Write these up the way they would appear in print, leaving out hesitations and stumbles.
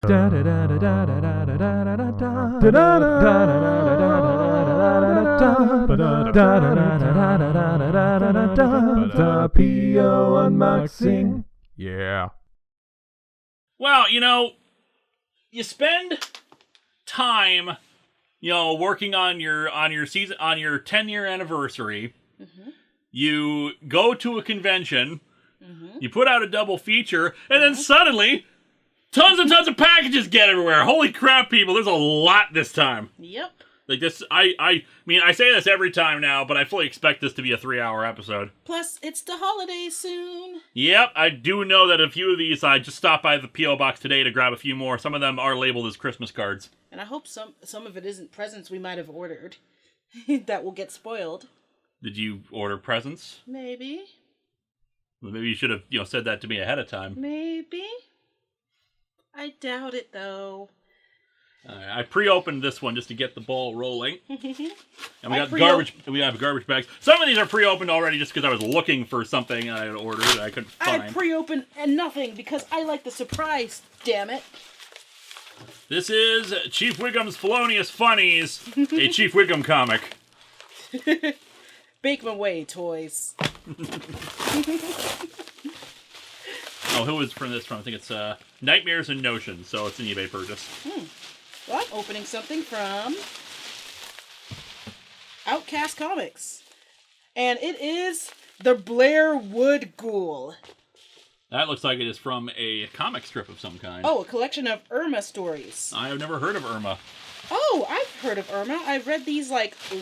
PO unboxing. Yeah. Well, you spend time, working on your season, on your 10-year anniversary. Mm-hmm. You go to a convention. Mm-hmm. You put out a double feature, and then suddenly, tons and tons of packages get everywhere. Holy crap, people! There's a lot this time. Yep. Like this, I mean, I say this every time now, but I fully expect this to be a 3-hour episode. Plus, it's the holidays soon. Yep, I do know that a few of these, I just stopped by the P.O. Box today to grab a few more. Some of them are labeled as Christmas cards. And I hope some of it isn't presents we might have ordered that will get spoiled. Did you order presents? Maybe. Well, maybe you should have, said that to me ahead of time. Maybe. I doubt it, though. I pre-opened this one just to get the ball rolling. And we got we have garbage bags. Some of these are pre-opened already just because I was looking for something I had ordered that I couldn't find. I pre-opened and nothing because I like the surprise, damn it. This is Chief Wiggum's Felonious Funnies, a Chief Wiggum comic. Bake my way, toys. Oh, who is from this from? I think it's Nightmares and Notions, so it's an eBay purchase. Well, I'm opening something from Outcast Comics. And it is the Blair Wood Ghoul. That looks like it is from a comic strip of some kind. Oh, a collection of Irma stories. I have never heard of Irma. Oh, I've heard of Irma. I read these,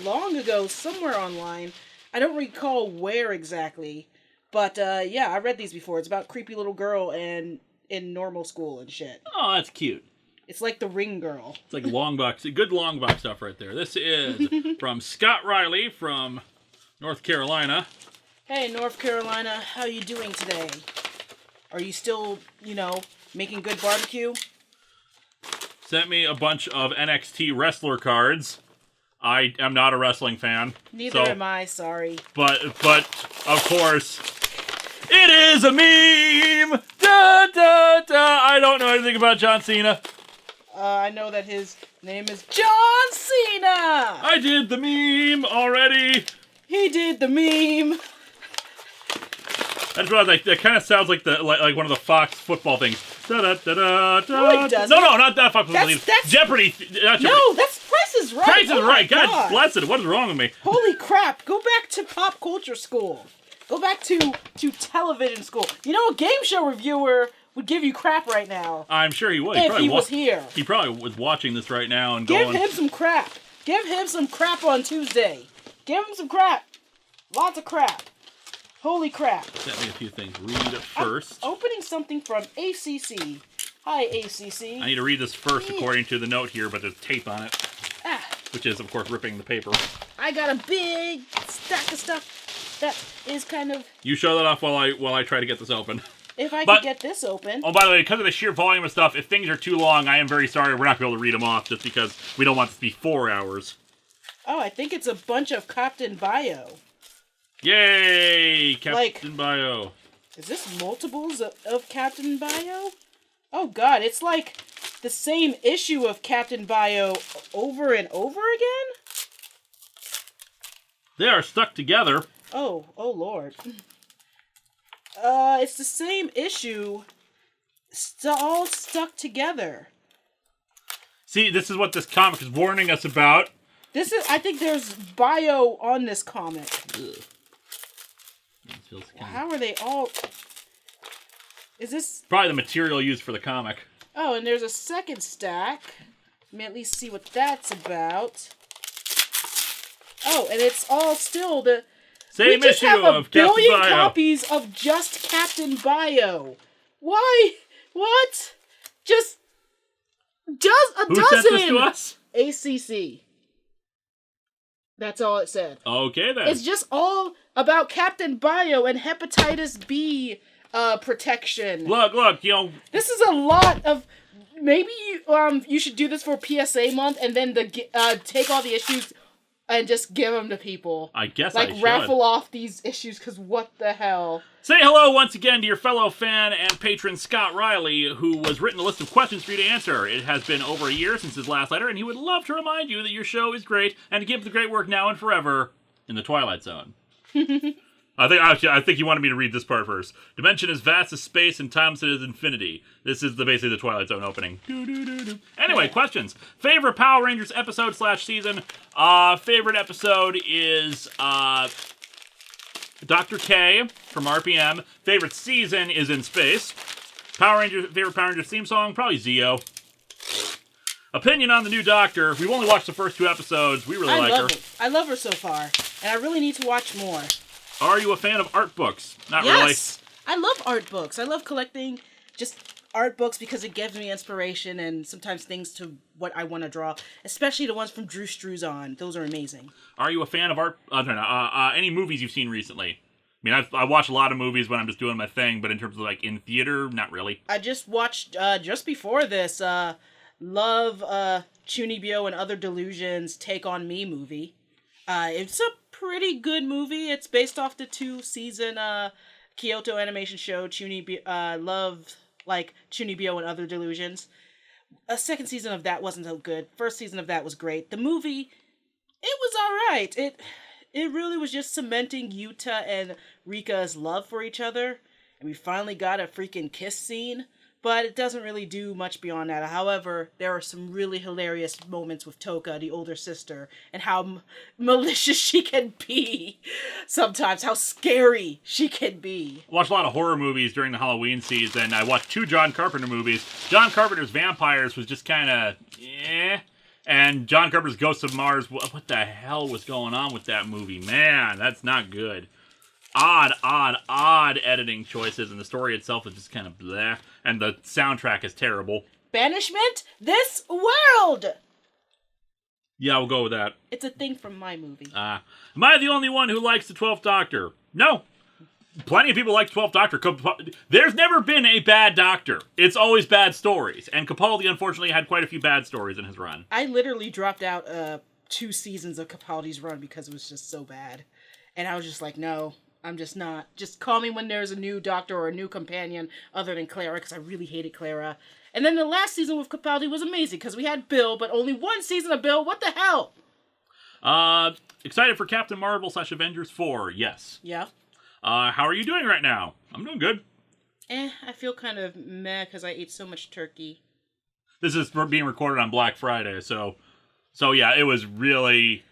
long ago somewhere online. I don't recall where exactly. But, yeah, I read these before. It's about a creepy little girl and in normal school and shit. Oh, that's cute. It's like the Ring Girl. It's like long box, good long box stuff right there. This is from Scott Riley from North Carolina. Hey, North Carolina, how you doing today? Are you still, making good barbecue? Sent me a bunch of NXT wrestler cards. I am not a wrestling fan. Neither am I, sorry. But of course, it is a meme! Da, da, da. I don't know anything about John Cena. I know that his name is John Cena! I did the meme already! He did the meme! That's what that kind of sounds like like one of the Fox football things. Da, da, da, da, da. No, it doesn't. No, not that Fox football thing. Jeopardy! Not Jeopardy. No, that's Price is Right! Price is Right! God bless it, what is wrong with me? Holy crap, go back to pop culture school. Go back to television school. A game show reviewer would give you crap right now. I'm sure he would. If he was here. He probably was watching this right now and Give him some crap. Give him some crap on Tuesday. Give him some crap. Lots of crap. Holy crap. Sent me a few things. Read it first. I'm opening something from ACC. Hi, ACC. I need to read this first according to the note here, but there's tape on it. Which is, of course, ripping the paper. I got a big stack of stuff that is kind of... You show that off while I try to get this open. If I could get this open. Oh, by the way, because of the sheer volume of stuff, if things are too long, I am very sorry. We're not going to be able to read them off just because we don't want this to be 4 hours. Oh, I think it's a bunch of Captain Bio. Yay! Captain Bio. Is this multiples of Captain Bio? Oh, God, it's like the same issue of Captain Bio over and over again? They are stuck together. Oh, Lord. It's the same issue, all stuck together. See, this is what this comic is warning us about. I think there's bio on this comic. How are they all... Is this... Probably the material used for the comic. Oh, and there's a second stack. Let me at least see what that's about. Oh, and it's all still the... Same issue of Captain Bio. 1 billion copies of just Captain Bio. Why? What? Just a dozen. Who sent this to us? ACC. That's all it said. Okay, then. It's just all about Captain Bio and hepatitis B protection. Look, This is a lot of... Maybe you should do this for PSA month and then take all the issues and just give them to people. I guess like, I should. raffle off these issues, because what the hell? Say hello once again to your fellow fan and patron Scott Riley, who was written a list of questions for you to answer. It has been over a year since his last letter, and he would love to remind you that your show is great and to keep the great work now and forever in the Twilight Zone. I think you wanted me to read this part first. Dimension is vast as space and time as it is infinity. This is basically the Twilight Zone opening. Anyway, questions. Favorite Power Rangers episode / season? Favorite episode is Dr. K from RPM. Favorite season is In Space. Favorite Power Rangers theme song? Probably Zeo. Opinion on the new Doctor. We've only watched the first 2 episodes. We really like her. I love her so far, and I really need to watch more. Are you a fan of art books? Not Yes! Really. I love art books. I love collecting just art books because it gives me inspiration and sometimes things to what I want to draw, especially the ones from Drew Struzan. Those are amazing. Are you a fan of art? Any movies you've seen recently? I mean, I watch a lot of movies when I'm just doing my thing, but in terms of like in theater, not really. I just watched just before this Love Chunibyo and Other Delusions Take on Me movie. It's a pretty good movie. It's based off the 2-season Kyoto animation show Love Chunibyo and Other Delusions. A second season of that wasn't so good. First season of that was great. The movie, it was alright. It really was just cementing Yuta and Rika's love for each other. And we finally got a freaking kiss scene. But it doesn't really do much beyond that. However, there are some really hilarious moments with Toka, the older sister, and how malicious she can be sometimes, how scary she can be. I watched a lot of horror movies during the Halloween season. I watched 2 John Carpenter movies. John Carpenter's Vampires was just kind of, and John Carpenter's Ghosts of Mars, what the hell was going on with that movie? Man, that's not good. Odd editing choices, and the story itself is just kind of bleh, and the soundtrack is terrible. Banishment? This world! Yeah, we'll go with that. It's a thing from my movie. Am I the only one who likes the 12th Doctor? No. Plenty of people like 12th Doctor. There's never been a bad Doctor. It's always bad stories, and Capaldi unfortunately had quite a few bad stories in his run. I literally dropped out 2 seasons of Capaldi's run because it was just so bad. And I was just like, no. I'm just not. Just call me when there's a new Doctor or a new companion other than Clara, because I really hated Clara. And then the last season with Capaldi was amazing, because we had Bill, but only 1 season of Bill. What the hell? Excited for Captain Marvel / Avengers 4, yes. Yeah. How are you doing right now? I'm doing good. I feel kind of meh, because I ate so much turkey. This is being recorded on Black Friday, so yeah, it was really...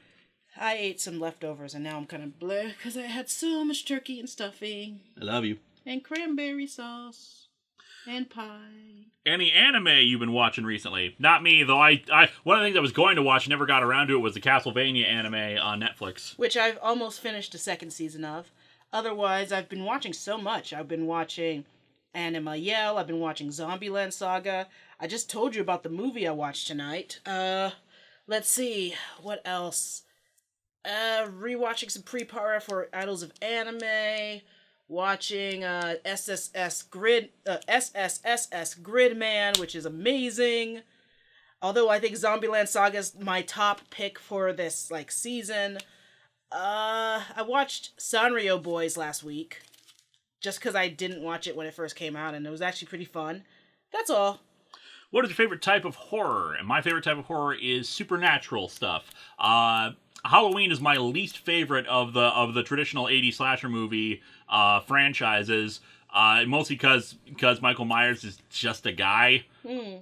I ate some leftovers, and now I'm kind of bleh, because I had so much turkey and stuffing. I love you. And cranberry sauce. And pie. Any anime you've been watching recently? Not me, though. I one of the things I was going to watch and never got around to it was the Castlevania anime on Netflix. Which I've almost finished the 2nd season of. Otherwise, I've been watching so much. I've been watching Anima Yell. I've been watching Zombieland Saga. I just told you about the movie I watched tonight. Let's see. What else? Rewatching some pre-para for Idols of Anime, watching SSS Gridman, which is amazing. Although I think Zombieland Saga is my top pick for this season. I watched Sanrio Boys last week, just because I didn't watch it when it first came out, and it was actually pretty fun. That's all. What is your favorite type of horror? And my favorite type of horror is supernatural stuff. Halloween is my least favorite of the traditional 80s slasher movie franchises, mostly because Michael Myers is just a guy.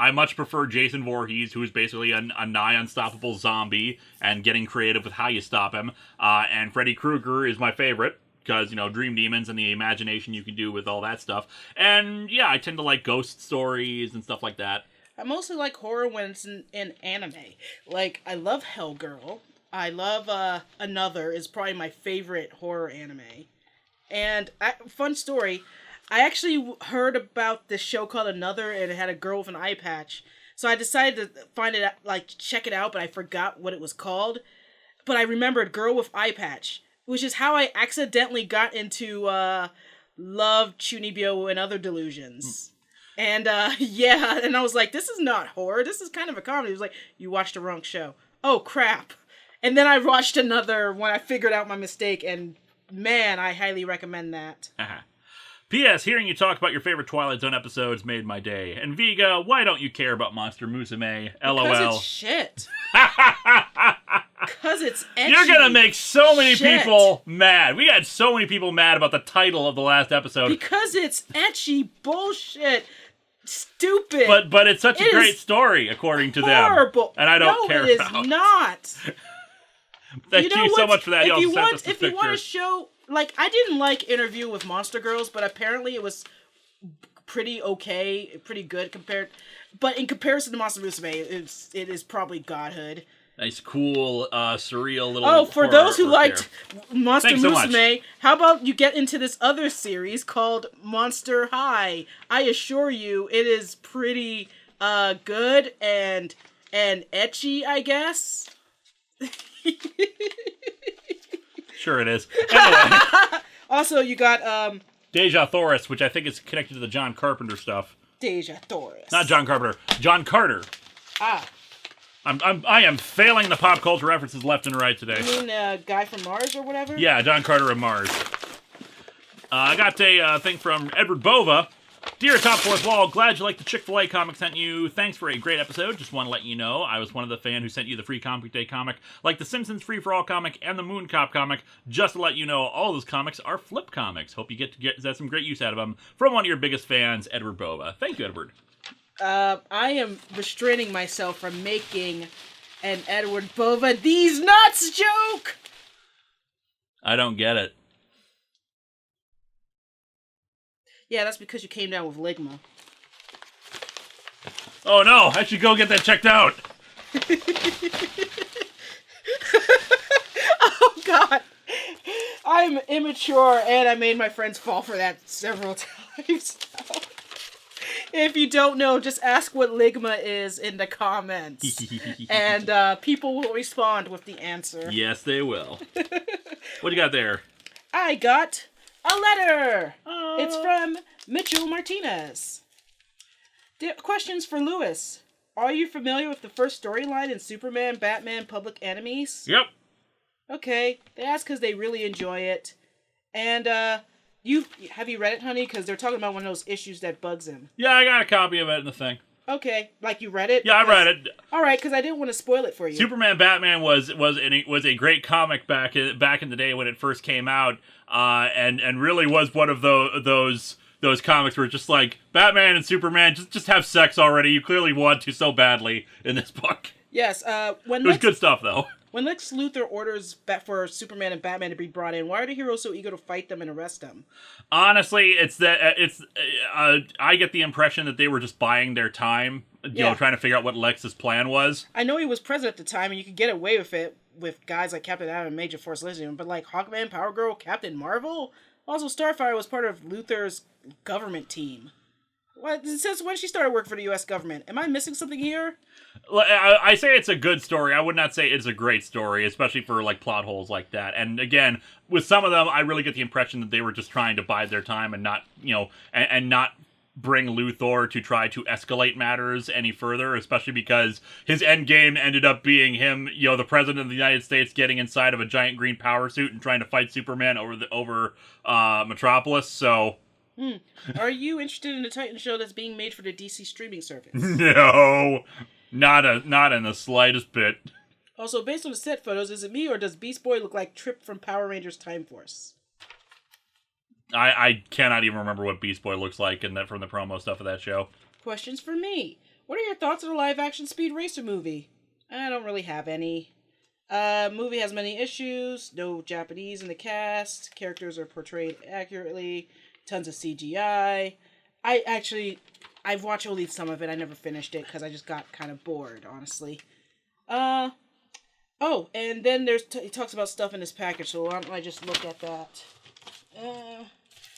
I much prefer Jason Voorhees, who is basically a nigh unstoppable zombie, and getting creative with how you stop him. And Freddy Krueger is my favorite, because, dream demons and the imagination you can do with all that stuff. And yeah, I tend to like ghost stories and stuff like that. I mostly like horror when it's in anime. I love Hellgirl. I love Another is probably my favorite horror anime. And fun story, I actually heard about this show called Another, and it had a girl with an eye patch. So I decided to find it, check it out, but I forgot what it was called. But I remembered Girl with Eye Patch, which is how I accidentally got into Love, Chunibyo, and Other Delusions. And and I was like, this is not horror, this is kind of a comedy. It was like, you watched the wrong show. Oh, crap. And then I watched another when I figured out my mistake, and man, I highly recommend that. P.S. Hearing you talk about your favorite Twilight Zone episodes made my day. And Viga, why don't you care about Monster Musume? LOL. Because it's shit. Because it's ecchi. You're gonna make so many shit. people mad. We had so many people mad about the title of the last episode. Because it's ecchi bullshit. Stupid. But it's such a great story, according to them. Horrible. And I don't care about it. No, it is not. Thank you so much for that. If you want to show... Like, I didn't like Interview with Monster Girls, but apparently it was pretty okay, pretty good compared... But in comparison to Monster Musume, it is probably godhood. Nice, cool, surreal little... Oh, for those who liked Monster Thanks so Musume, much. how about you get into this other series called Monster High? I assure you, it is pretty good and ecchi, I guess. Sure it is. Anyway. Also, you got Deja Thoris, which I think is connected to the John Carpenter stuff. Deja Thoris. Not John Carpenter. John Carter. Ah. I am failing the pop culture references left and right today. You mean Guy from Mars or whatever? Yeah, John Carter and Mars. I got a thing from Edward Bova. Dear Top Fourth Wall, glad you liked the Chick-fil-A comic sent you. Thanks for a great episode. Just want to let you know, I was one of the fan who sent you the free Comic Day comic, like the Simpsons Free for All comic and the Moon Cop comic. Just to let you know, all those comics are flip comics. Hope you get some great use out of them. From one of your biggest fans, Edward Bova. Thank you, Edward. I am restraining myself from making an Edward Bova these nuts joke. I don't get it. Yeah, that's because you came down with Ligma. Oh no, I should go get that checked out. Oh god. I'm immature and I made my friends fall for that several times now. If you don't know, just ask what Ligma is in the comments. And people will respond with the answer. Yes, they will. What do you got there? I got a letter. It's from Mitchell Martinez. Questions for Lewis. Are you familiar with the first storyline in Superman, Batman, Public Enemies? Yep. Okay. They ask because they really enjoy it. And, have you read it, honey? Because they're talking about one of those issues that bugs him. Yeah, I got a copy of it in the thing. Okay. Like, you read it? Yeah, I read it. Alright, because I didn't want to spoil it for you. Superman Batman was a great comic back in the day when it first came out, and really was one of those comics where it's just like Batman and Superman just have sex already. You clearly want to so badly in this book. Yes. It was good stuff though. When Lex Luthor orders for Superman and Batman to be brought in, why are the heroes so eager to fight them and arrest them? Honestly, I get the impression that they were just buying their time, you know, trying to figure out what Lex's plan was. I know he was president at the time, and you could get away with it with guys like Captain Atom and Major Force Elysium, but like Hawkman, Power Girl, Captain Marvel? Also, Starfire was part of Luthor's government team. What? Since when she started working for the U.S. government? Am I missing something here? I say it's a good story. I would not say it's a great story, especially for like plot holes like that. And again, with some of them, I really get the impression that they were just trying to bide their time and not, you know, and not bring Luthor to try to escalate matters any further, especially because his end game ended up being him, you know, the president of the United States getting inside of a giant green power suit and trying to fight Superman over Metropolis. So. Are you interested in a Titan show that's being made for the DC streaming service? No, not in the slightest bit. Also, based on the set photos, is it me or does Beast Boy look like Trip from Power Rangers Time Force? I cannot even remember what Beast Boy looks like from the promo stuff of that show. Questions for me. What are your thoughts on the live-action Speed Racer movie? I don't really have any. Movie has many issues. No Japanese in the cast. Characters are portrayed accurately. Tons of CGI. I've watched only some of it. I never finished it because I just got kind of bored, honestly. Oh, and then he talks about stuff in this package, so why don't I just look at that?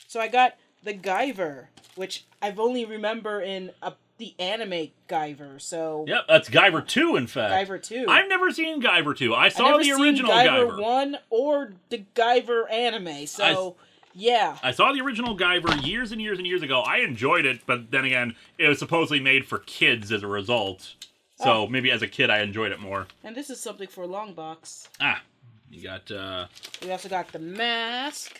So I got the Guyver, which I've only remember in the anime Guyver, so... Yep, that's Guyver 2, in fact. Guyver 2. I've never seen Guyver 2. I saw the original Guyver. Guyver. Guyver 1 or the Guyver anime, so... Yeah. I saw the original Guyver years and years and years ago. I enjoyed it, but then again, it was supposedly made for kids as a result. So maybe as a kid I enjoyed it more. And this is something for Longbox. You got We also got the mask.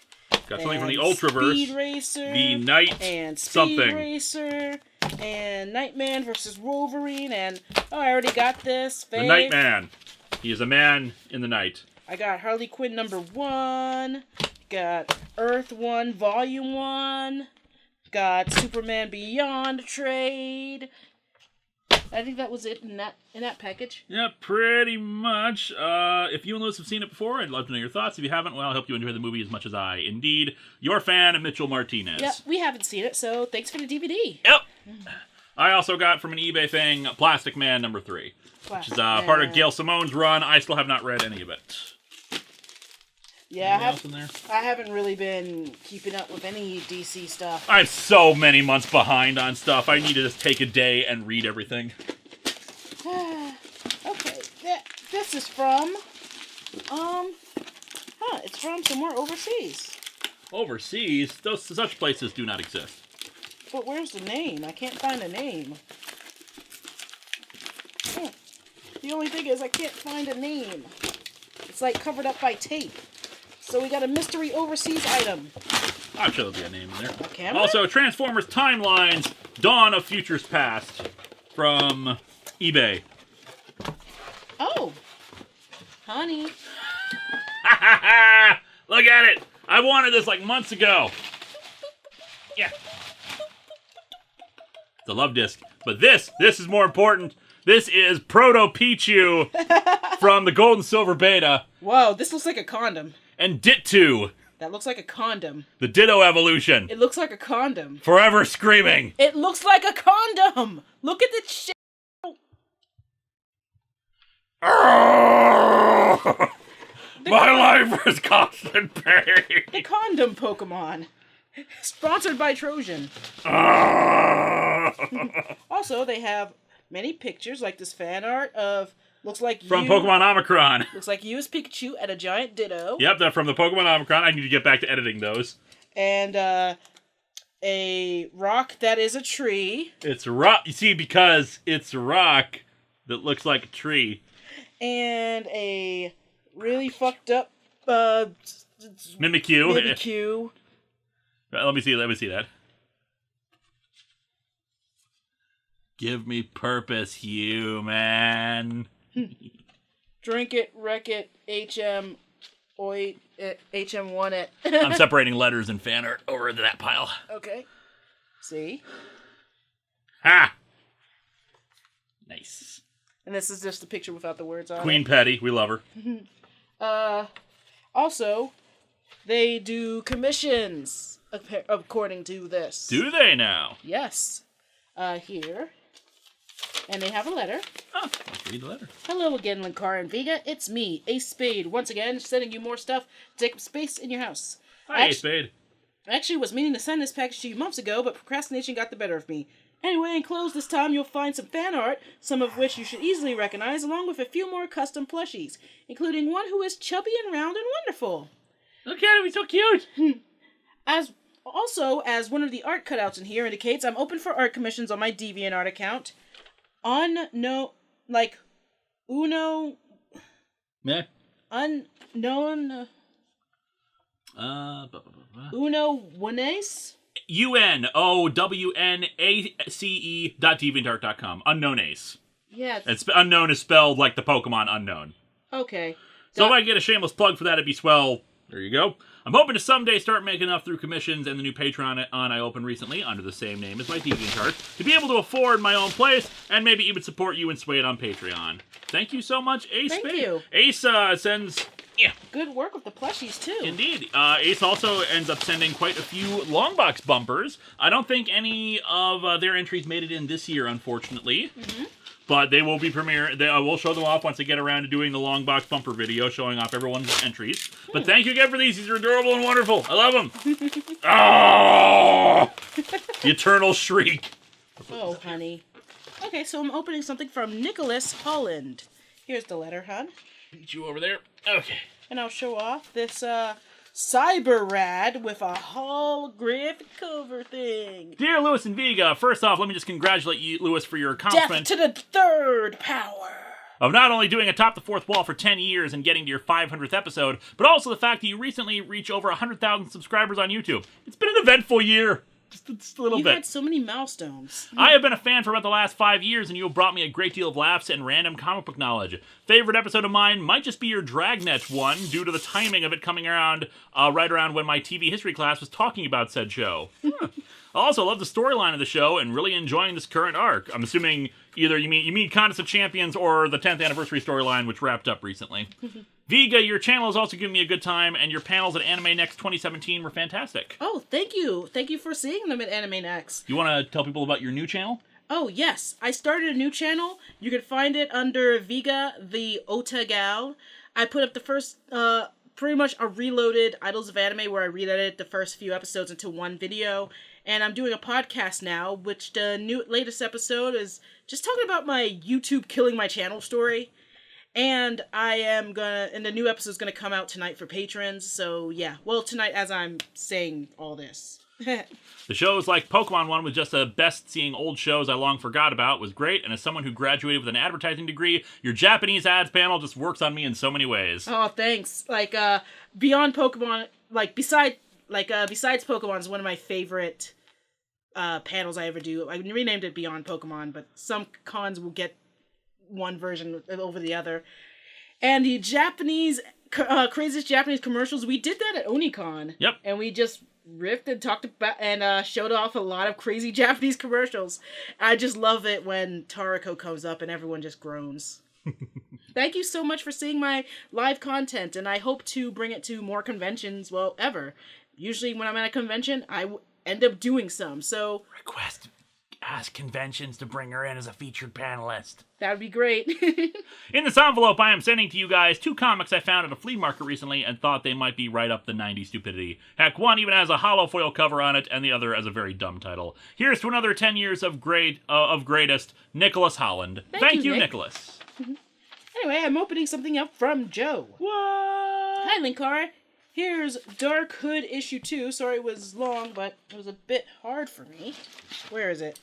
got something from the Ultraverse. Speed Racer. The Night and Speed something. Racer. And Nightman versus Wolverine. And I already got this. The Nightman. He is a man in the night. I got Harley Quinn #1. Got Earth 1 Volume 1. Got Superman Beyond trade. I think that was it in that package. Yeah, pretty much. If you and Lewis have seen it before, I'd love to know your thoughts. If you haven't, well, I hope you enjoy the movie as much as I. Indeed, your fan, Mitchell Martinez. Yeah, we haven't seen it, so thanks for the DVD. Yep. I also got from an eBay thing, Plastic Man #3, which is part of Gail Simone's run. I still have not read any of it. Yeah, I haven't really been keeping up with any DC stuff. I'm so many months behind on stuff. I need to just take a day and read everything. Okay, this is from, it's from somewhere overseas. Overseas? Such places do not exist. But where's the name? I can't find a name. The only thing is I can't find a name. It's like covered up by tape. So we got a mystery overseas item. I'm sure there'll be a name in there. A camera? Also, Transformers Timelines, Dawn of Futures Past from eBay. Oh. Honey. Look at it! I wanted this like months ago. Yeah. The love disc. But this is more important. This is Proto Pichu from the Gold and Silver Beta. Whoa, this looks like a condom. And Ditto. That looks like a condom. The Ditto evolution. It looks like a condom. Forever screaming. It looks like a condom. Look at the shit. My life is constant pain. The condom Pokemon. Sponsored by Trojan. Also, they have many pictures like this fan art of from Pokemon Omicron. Looks like you as Pikachu at a giant Ditto. Yep, they're from the Pokemon Omicron. I need to get back to editing those. And a rock that is a tree. It's rock. You see, because it's a rock that looks like a tree. And a really fucked up Mimikyu. Mimikyu. Let me see that. Give me purpose, human. Drink it, wreck it, HM1 it. I'm separating letters and fan art over into that pile. Okay. See? Ha! Nice. And this is just a picture without the words on it. Queen Petty, we love her. Also, they do commissions, according to this. Do they now? Yes. Here. And they have a letter. Oh, let's read the letter. Hello again, Linkara and Vega. It's me, Ace Spade, once again sending you more stuff to take up space in your house. Hi, Ace Spade. I actually was meaning to send this package to you months ago, but procrastination got the better of me. Anyway, enclosed this time you'll find some fan art, some of which you should easily recognize, along with a few more custom plushies, including one who is chubby and round and wonderful. Look at him, he's so cute! As one of the art cutouts in here indicates, I'm open for art commissions on my DeviantArt account. Unknown. Unknown. Uno Wanace? UNOWNACE.deviantart.com. Unknown Ace. Yeah. Unknown is spelled like the Pokemon Unknown. Okay. So if I get a shameless plug for that, it'd be swell. There you go. I'm hoping to someday start making enough through commissions and the new Patreon I opened recently, under the same name as my DeviantArt, to be able to afford my own place and maybe even support you and Swade on Patreon. Thank you so much, Ace. Thank you. Ace sends... Yeah. Good work with the plushies, too. Indeed. Ace also ends up sending quite a few longbox bumpers. I don't think any of their entries made it in this year, unfortunately. Mm-hmm. But they will be we'll show them off once they get around to doing the long box bumper video, showing off everyone's entries. But thank you again for these. These are adorable and wonderful. I love them. Oh! The eternal shriek. Oh, honey. Okay, so I'm opening something from Nicholas Holland. Here's the letter, hon. Meet you over there. Okay. And I'll show off this Cyber Rad with a holographic cover thing. Dear Lewis and Vega, first off, let me just congratulate you, Lewis, for your Death accomplishment to the third power. of not only doing Atop the Fourth Wall for 10 years and getting to your 500th episode, but also the fact that you recently reached over 100,000 subscribers on YouTube. It's been an eventful year. Just a little You've bit. had so many milestones. I have been a fan for about the last 5 years, and you have brought me a great deal of laughs and random comic book knowledge. Favorite episode of mine might just be your Dragnet one, due to the timing of it coming around right around when my TV history class was talking about said show. I also love the storyline of the show and really enjoying this current arc. I'm assuming either you mean Contest of Champions or the 10th anniversary storyline, which wrapped up recently. Vega, your channel has also given me a good time, and your panels at Anime Next 2017 were fantastic. Oh, thank you. Thank you for seeing them at Anime Next. You want to tell people about your new channel? Oh, yes. I started a new channel. You can find it under Vega the Otagal. I put up the first, pretty much a reloaded Idols of Anime where I re-edited the first few episodes into one video. And I'm doing a podcast now, which the latest episode is just talking about my YouTube killing my channel story. And and the new episode's gonna come out tonight for patrons, so yeah. Well, tonight as I'm saying all this. The shows like Pokemon one was just the best seeing old shows I long forgot about was great, and as someone who graduated with an advertising degree, your Japanese ads panel just works on me in so many ways. Oh, thanks. Like, beyond Pokemon, besides Pokemon is one of my favorite panels I ever do. I renamed it Beyond Pokemon, but some cons will get one version over the other. And the craziest Japanese commercials, we did that at Onicon. Yep. And we just riffed and talked about and showed off a lot of crazy Japanese commercials. I just love it when Tarako comes up and everyone just groans. Thank you so much for seeing my live content, and I hope to bring it to more conventions, well, ever. Usually when I'm at a convention, I end up doing some, so... Ask conventions to bring her in as a featured panelist. That would be great. In this envelope, I am sending to you guys 2 comics I found at a flea market recently and thought they might be right up the 90s stupidity. Heck, one even has a hollow foil cover on it, and the other has a very dumb title. Here's to another 10 years of greatest, Nicholas Holland. Thank you, Nick. Nicholas. Anyway, I'm opening something up from Joe. What? Hi, Linkara. Here's Dark Hood issue 2. Sorry it was long, but it was a bit hard for me. Where is it?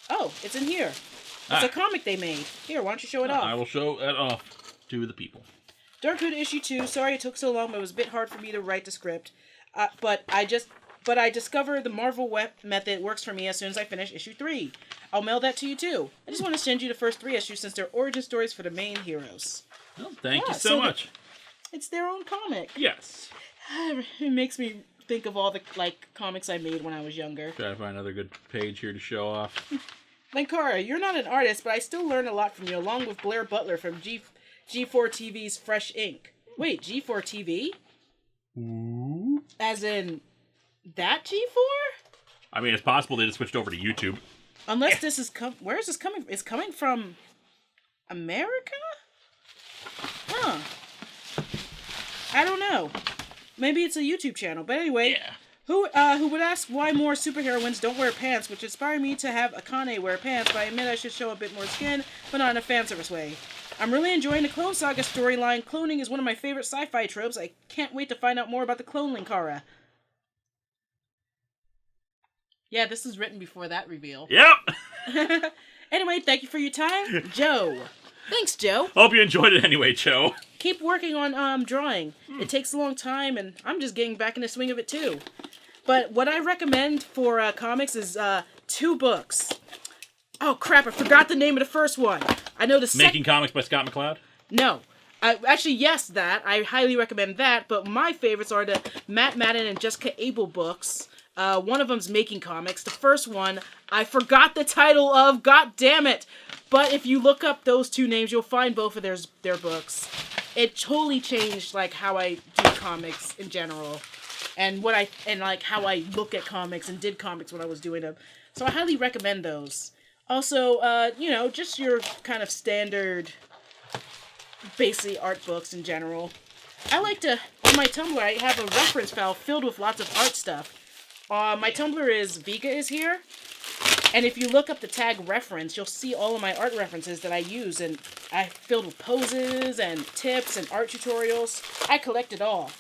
Oh, it's in here. It's a comic they made. Here, why don't you show it off? I will show it off to the people. Dark Hood issue 2. Sorry it took so long, but it was a bit hard for me to write the script. But I discovered the Marvel web method works for me as soon as I finish issue 3. I'll mail that to you too. I just want to send you the first 3 issues since they're origin stories for the main heroes. Well, thank you so much. It's their own comic. Yes. It makes me think of all the comics I made when I was younger. Try to find another good page here to show off. Linkara, you're not an artist, but I still learn a lot from you, along with Blair Butler from G4 TV's Fresh Ink. Wait, G4 TV? Ooh. As in that G4? I mean, it's possible they just switched over to YouTube. Unless this is where is this coming from? It's coming from America? Huh. I don't know. Maybe it's a YouTube channel. But anyway, Yeah. Who would ask why more superheroines don't wear pants, which inspired me to have Akane wear pants, but I admit I should show a bit more skin, but not in a fan service way. I'm really enjoying the Clone Saga storyline. Cloning is one of my favorite sci-fi tropes. I can't wait to find out more about the clone Linkara. Yeah, this is written before that reveal. Yep. Anyway, thank you for your time, Joe. Thanks, Joe. Hope you enjoyed it anyway, Joe. Keep working on drawing. It takes a long time, and I'm just getting back in the swing of it too. But what I recommend for comics is 2 books. Oh crap! I forgot the name of the first one. I know the Making Comics by Scott McCloud? No. Actually, yes, that. I highly recommend that, but my favorites are the Matt Madden and Jessica Abel books. One of them's Making Comics. The first one, I forgot the title of, god damn it! But if you look up those 2 names, you'll find both of their books. It totally changed, how I do comics in general. And how I look at comics and did comics when I was doing them. So I highly recommend those. Also, just your kind of standard basic art books in general. I like to, on my Tumblr, I have a reference file filled with lots of art stuff. My Tumblr is Vega is here, and if you look up the tag reference, you'll see all of my art references that I use, and I filled with poses and tips and art tutorials. I collect it all.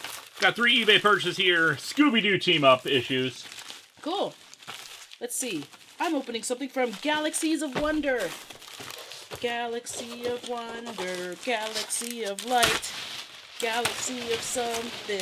Got 3 eBay purchases here. Scooby-Doo team-up issues. Cool. Let's see. I'm opening something from Galaxies of Wonder. Galaxy of Wonder, Galaxy of Light, Galaxy of something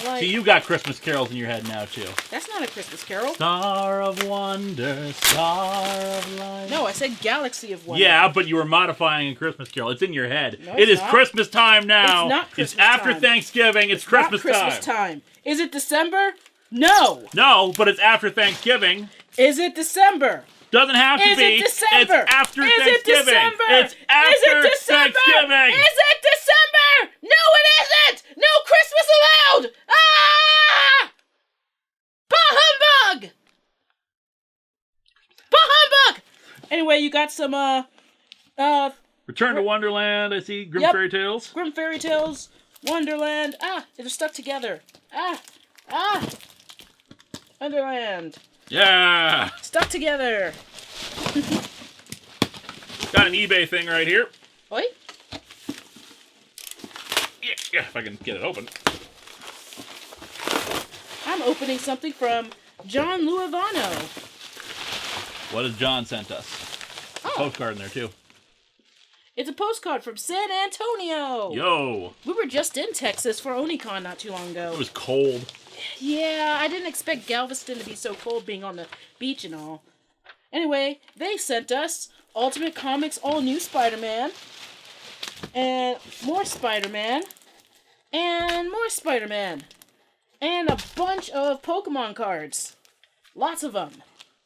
light. See, you got Christmas carols in your head now, too. That's not a Christmas carol. Star of Wonder, Star of Light. No, I said Galaxy of Wonder. Yeah, but you were modifying a Christmas carol. It's in your head. No, it is not. Christmas time now. It's not Christmas It's after time. Thanksgiving. It's Christmas not Christmas time. Is it December? No. No, but it's after Thanksgiving. Is it December? Doesn't have to Is be. it December? It's after Is Thanksgiving. it December? It's after Is it December? Thanksgiving. Is it December? No, it isn't. No Christmas allowed. Ah! Bah humbug! Bah humbug! Anyway, you got some Return to Wonderland. I see Grim Yep. Fairy Tales. Grim Fairy Tales, Wonderland. Ah, they're stuck together. Ah. Wonderland. Yeah. Stuck together. Got an eBay thing right here. Oi? Yeah, if I can get it open. I'm opening something from John Luavano. What has John sent us? Oh, Postcard in there, too. it's a postcard from San Antonio. Yo. We were just in Texas for OniCon not too long ago. It was cold. Yeah, I didn't expect Galveston to be so cold being on the beach and all. Anyway, they sent us Ultimate Comics All New Spider-Man, and more Spider-Man, and more Spider-Man, and a bunch of Pokemon cards. Lots of them.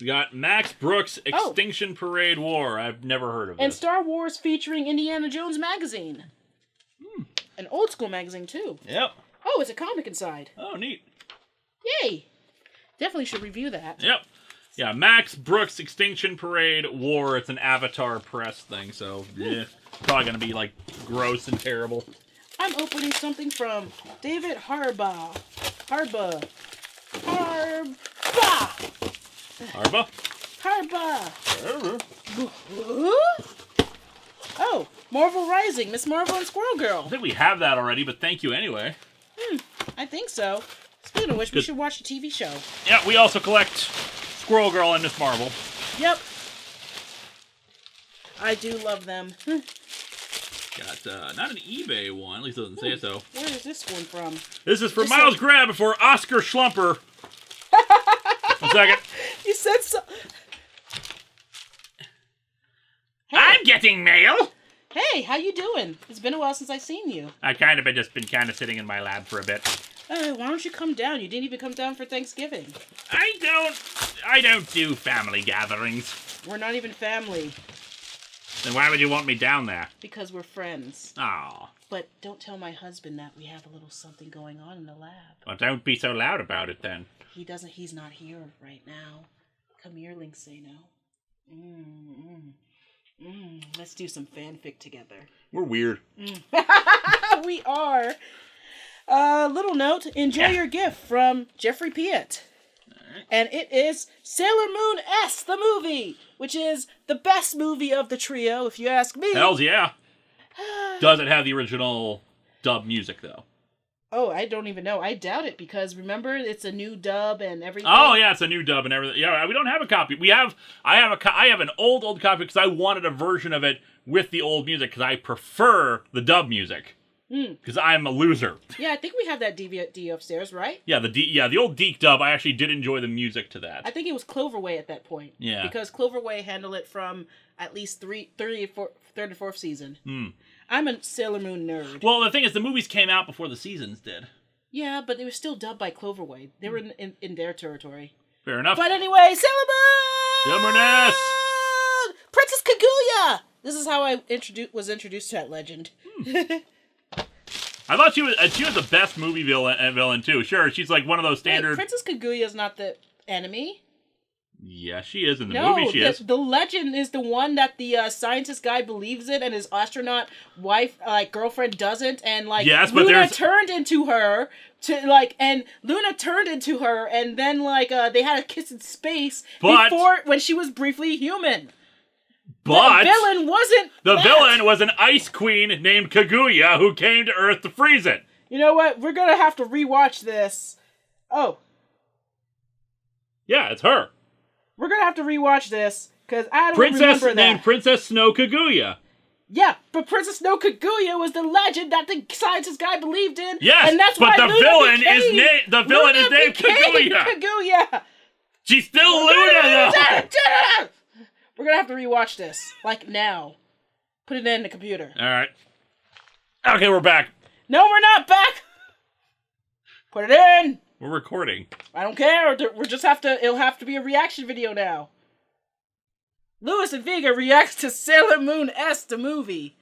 We got Max Brooks' Extinction Parade War. I've never heard of And this. Star Wars featuring Indiana Jones magazine. An old school magazine, too. Yep. Oh, it's a comic inside. Oh, neat. Yay! Definitely should review that. Yep. Yeah, Max Brooks' Extinction Parade War. It's an Avatar Press thing, so yeah, probably gonna be like gross and terrible. I'm opening something from David Harba. Harba. Oh, Marvel Rising, Miss Marvel and Squirrel Girl. I think we have that already, but thank you anyway. I think so. Speaking of which, we should watch a TV show. Yeah, we also collect Squirrel Girl and Miss Marvel. Yep. I do love them. Got not an eBay one, at least it doesn't say so. Where is this one from? This is for Miles Grab for Oscar Schlumper. 1 second. You said so. Hey. I'm getting mail. Hey, how you doing? It's been a while since I've seen you. I just been sitting in my lab for a bit. Why don't you come down? You didn't even come down for Thanksgiving. I don't do family gatherings. We're not even family. Then why would you want me down there? Because we're friends. Aw. But don't tell my husband that we have a little something going on in the lab. Well, don't be so loud about it then. He's not here right now. Come here, Linksano. Let's do some fanfic together. We're weird. We are. Little note, enjoy your gift from Jeffrey Piet. And it is Sailor Moon S, the movie, which is the best movie of the trio, if you ask me. Hells yeah. Does it have the original dub music, though? Oh, I don't even know. I doubt it, because remember, it's a new dub and everything. Oh, yeah, it's a new dub and everything. Yeah, we don't have a copy. I have an old copy because I wanted a version of it with the old music because I prefer the dub music. Because I'm a loser. Yeah, I think we have that DVD upstairs, right? Yeah, the old Deke dub, I actually did enjoy the music to that. I think it was Cloverway at that point. Yeah. Because Cloverway handled it from at least third and fourth season. I'm a Sailor Moon nerd. Well, the thing is, the movies came out before the seasons did. Yeah, but they were still dubbed by Cloverway. They were in their territory. Fair enough. But anyway, Sailor Moon! Sailor Moon S! Princess Kaguya! This is how I was introduced to that legend. I thought she was the best movie villain too. Sure, she's like one of those standard. Wait, Princess Kaguya is not the enemy. Yeah, she is in the movie. She is. The legend is the one that the scientist guy believes in, and his astronaut wife, girlfriend, doesn't, and yes, but Luna turned into her and then they had a kiss in space when she was briefly human. But the villain wasn't. The villain was an ice queen named Kaguya who came to Earth to freeze it. You know what? We're gonna have to rewatch this. Oh. Yeah, it's her. We're gonna have to rewatch this, because I don't Princess remember named that. Princess Snow Kaguya. Yeah, but Princess Snow Kaguya was the legend that the scientist guy believed in. Yes, and that's but why the Luna villain became, is named Kaguya. Kaguya. She's still Luna, though. We're gonna have to rewatch this, like now. Put it in the computer. All right. Okay, we're back. No, we're not back. Put it in. We're recording. I don't care. We'll just have to. It'll have to be a reaction video now. Lewis and Vega reacts to Sailor Moon S, the movie.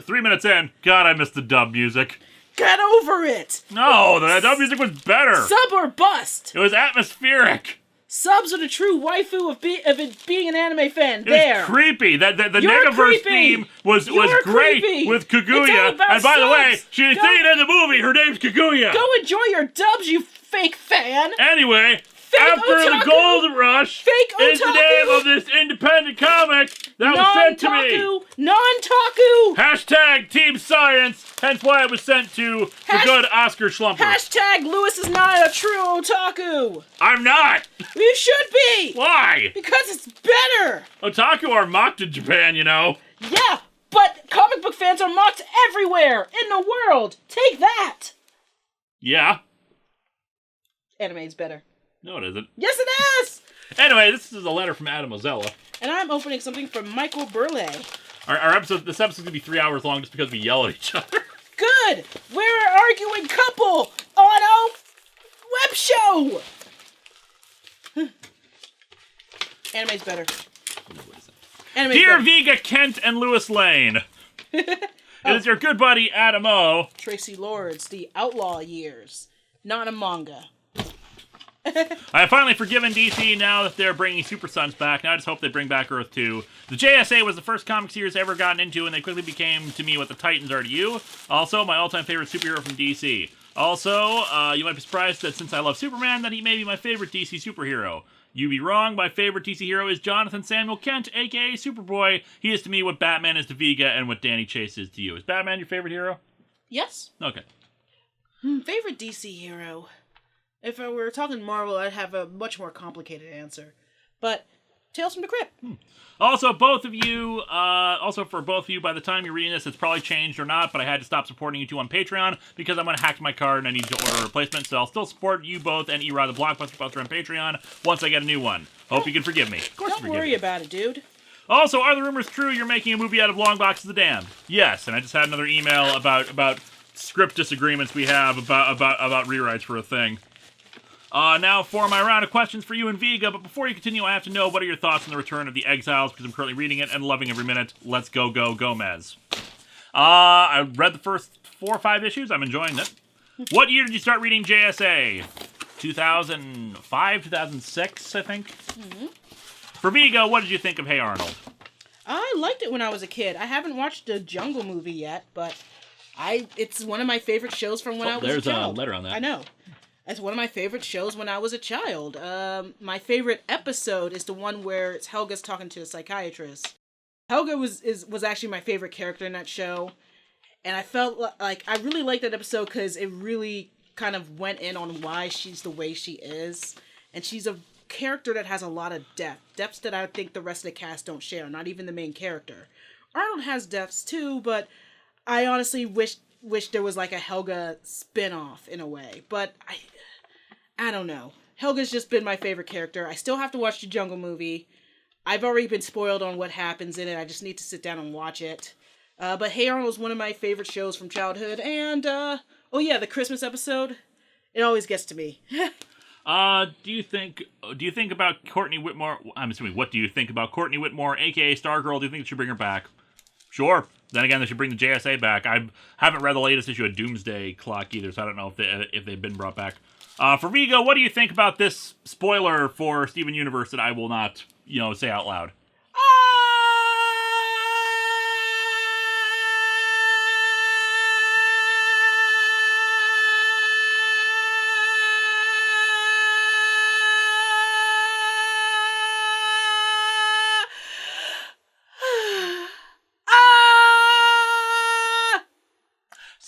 3 minutes in. God, I missed the dub music. Get over it. No, the dub music was better. Sub or bust. It was atmospheric. Subs are the true waifu of it being an anime fan. It There. was creepy. The You're Negaverse creepy. theme was You're great creepy. with It's all Kaguya. about And by the way, subs. she's Go- seen in the movie. Her name's Kaguya. Go enjoy your dubs, you fake fan. Anyway, Fake after otaku. the Gold Rush Fake is the otaku. name of this independent comic that was sent to me. Non-taku. Hashtag Team Science, hence why it was sent to the good Oscar Schlumper. Hashtag Lewis is not a true otaku. I'm not. You should be. Why? Because it's better. Otaku are mocked in Japan, you know. Yeah, but comic book fans are mocked everywhere in the world. Take that. Yeah. Anime's better. No, it isn't. Yes, it is. Anyway, this is a letter from Adam Ozella. And I'm opening something from Michael Burley. This episode's gonna be 3 hours long just because we yell at each other. Good. We're an arguing couple on a web show. Anime's better. Anime's Dear better. Vega, Kent, and Lewis Lane. It is your good buddy Adam O. Tracy Lords, The Outlaw Years. Not a manga. I have finally forgiven DC now that they're bringing Super Sons back. Now I just hope they bring back Earth 2. The JSA was the first comic series I ever gotten into, and they quickly became to me what the Titans are to you. Also, my all-time favorite superhero from DC. Also, you might be surprised that since I love Superman, that he may be my favorite DC superhero. You'd be wrong. My favorite DC hero is Jonathan Samuel Kent, a.k.a. Superboy. He is to me what Batman is to Vega and what Danny Chase is to you. Is Batman your favorite hero? Yes. Okay. Favorite DC hero? If I were talking Marvel, I'd have a much more complicated answer. But Tales from the Crypt. Also, both of you, for both of you, by the time you're reading this, it's probably changed or not, but I had to stop supporting you two on Patreon because I'm going to hack my card and I need to order a replacement, so I'll still support you both and Erod the Blockbuster Buster on Patreon once I get a new one. Hope you can forgive me. Of course Don't worry about it, dude. Also, are the rumors true you're making a movie out of Long Box of the Damned? Yes, and I just had another email about script disagreements we have about rewrites for a thing. Now for my round of questions for you and Vega, but before you continue, I have to know what are your thoughts on the Return of the Exiles, because I'm currently reading it and loving every minute. Let's go, Gomez. I read the first 4 or 5 issues. I'm enjoying it. What year did you start reading JSA? 2005, 2006, I think? Mm-hmm. For Vega, what did you think of Hey Arnold? I liked it when I was a kid. I haven't watched the Jungle movie yet, but it's one of my favorite shows from when I was a child. There's a letter on that. I know. It's one of my favorite shows when I was a child. My favorite episode is the one where it's Helga's talking to a psychiatrist. Helga was actually my favorite character in that show, and I felt like I really liked that episode because it really kind of went in on why she's the way she is, and she's a character that has a lot of depths that I think the rest of the cast don't share, not even the main character. Arnold has depths too, but I honestly wish there was like a Helga spin-off in a way, but I don't know. Helga's just been my favorite character. I still have to watch the Jungle movie. I've already been spoiled on what happens in it. I just need to sit down and watch it. But Hey Arnold's one of my favorite shows from childhood, and the Christmas episode, it always gets to me. Do you think about Courtney Whitmore? I'm assuming, what do you think about Courtney Whitmore, aka Stargirl? Do you think they should bring her back? Sure. Then again, they should bring the JSA back. I haven't read the latest issue of Doomsday Clock either, so I don't know if they've been brought back. For Vigo, what do you think about this spoiler for Steven Universe that I will not, say out loud?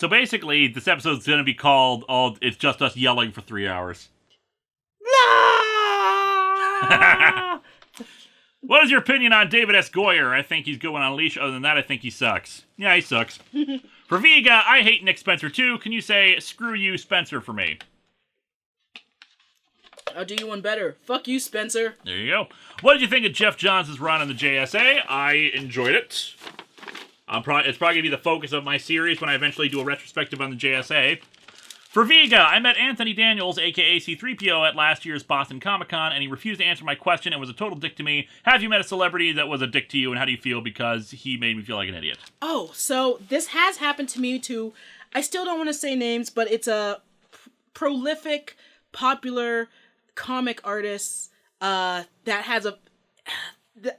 So basically, this episode's going to be called, It's Just Us Yelling for 3 hours. What is your opinion on David S. Goyer? I think he's going on a leash. Other than that, I think he sucks. Yeah, he sucks. For Vega, I hate Nick Spencer too. Can you say, screw you, Spencer, for me? I'll do you one better. Fuck you, Spencer. There you go. What did you think of Jeff Johns' run on the JSA? I enjoyed it. It's probably going to be the focus of my series when I eventually do a retrospective on the JSA. For Vega, I met Anthony Daniels, a.k.a. C-3PO, at last year's Boston Comic-Con, and he refused to answer my question and was a total dick to me. Have you met a celebrity that was a dick to you, and how do you feel? Because he made me feel like an idiot. Oh, so this has happened to me, too. I still don't want to say names, but it's a prolific, popular comic artist that has a...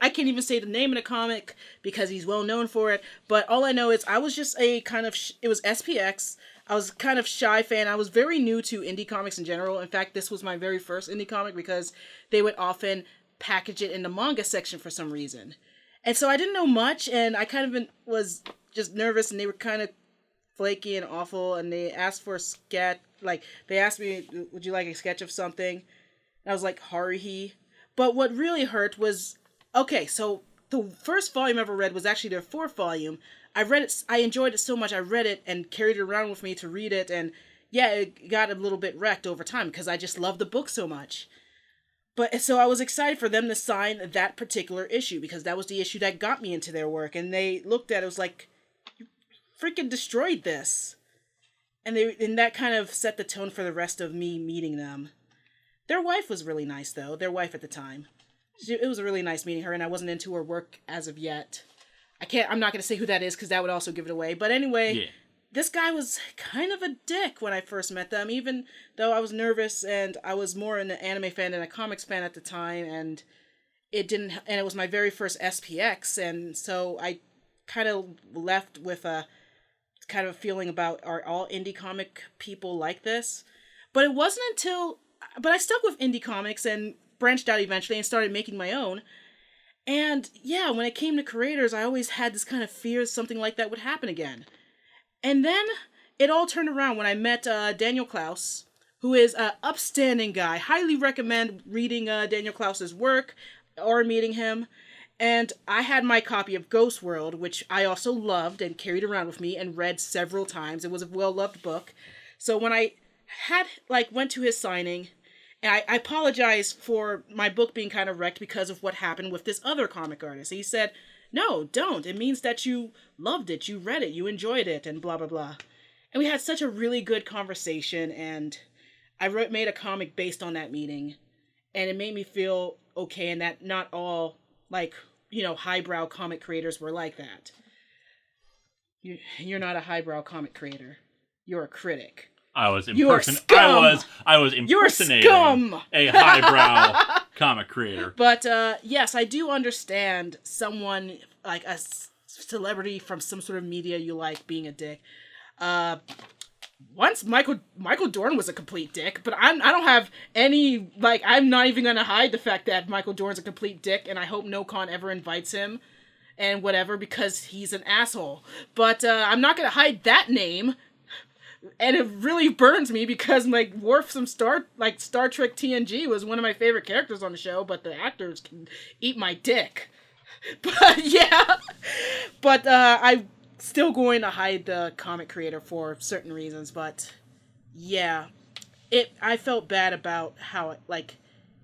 I can't even say the name of the comic because he's well known for it, but all I know is I was just a kind of... it was SPX. I was kind of shy fan. I was very new to indie comics in general. In fact, this was my very first indie comic because they would often package it in the manga section for some reason. And so I didn't know much, and I kind of was just nervous, and they were kind of flaky and awful, and they asked for a sketch. Like, they asked me, would you like a sketch of something? And I was like, Haruhi. But what really hurt was, okay, so the first volume I ever read was actually their 4th volume. I read it, I enjoyed it so much, I read it and carried it around with me to read it, and yeah, it got a little bit wrecked over time because I just loved the book so much. But so I was excited for them to sign that particular issue because that was the issue that got me into their work, and they looked at it, was like, you freaking destroyed this. And that kind of set the tone for the rest of me meeting them. Their wife was really nice, though, their wife at the time. It was really nice meeting her, and I wasn't into her work as of yet. I'm not going to say who that is because that would also give it away. But anyway, This guy was kind of a dick when I first met them, even though I was nervous and I was more an anime fan than a comics fan at the time. And it was my very first SPX. And so I kind of left with a kind of a feeling about, are all indie comic people like this? But it wasn't but I stuck with indie comics and branched out eventually and started making my own. And yeah, when it came to creators, I always had this kind of fear something like that would happen again. And then it all turned around when I met Daniel Klaus, who is an upstanding guy. Highly recommend reading Daniel Klaus's work or meeting him. And I had my copy of Ghost World, which I also loved and carried around with me and read several times. It was a well-loved book. So when I went to his signing... And I apologize for my book being kind of wrecked because of what happened with this other comic artist. He said, no, don't. It means that you loved it, you read it, you enjoyed it, and blah, blah, blah. And we had such a really good conversation, and I made a comic based on that meeting. And it made me feel okay, and that not all, highbrow comic creators were like that. You're not a highbrow comic creator. You're a critic. I was impersonating a highbrow comic creator. But yes, I do understand someone like a celebrity from some sort of media you like being a dick. Once Michael Dorn was a complete dick, but I don't have any I'm not even gonna hide the fact that Michael Dorn's a complete dick, and I hope no con ever invites him and whatever because he's an asshole. But I'm not gonna hide that name. And it really burns me because Worf from Star Trek TNG was one of my favorite characters on the show, but the actors can eat my dick. But yeah, but I'm still going to hide the comic creator for certain reasons. But yeah, I felt bad about how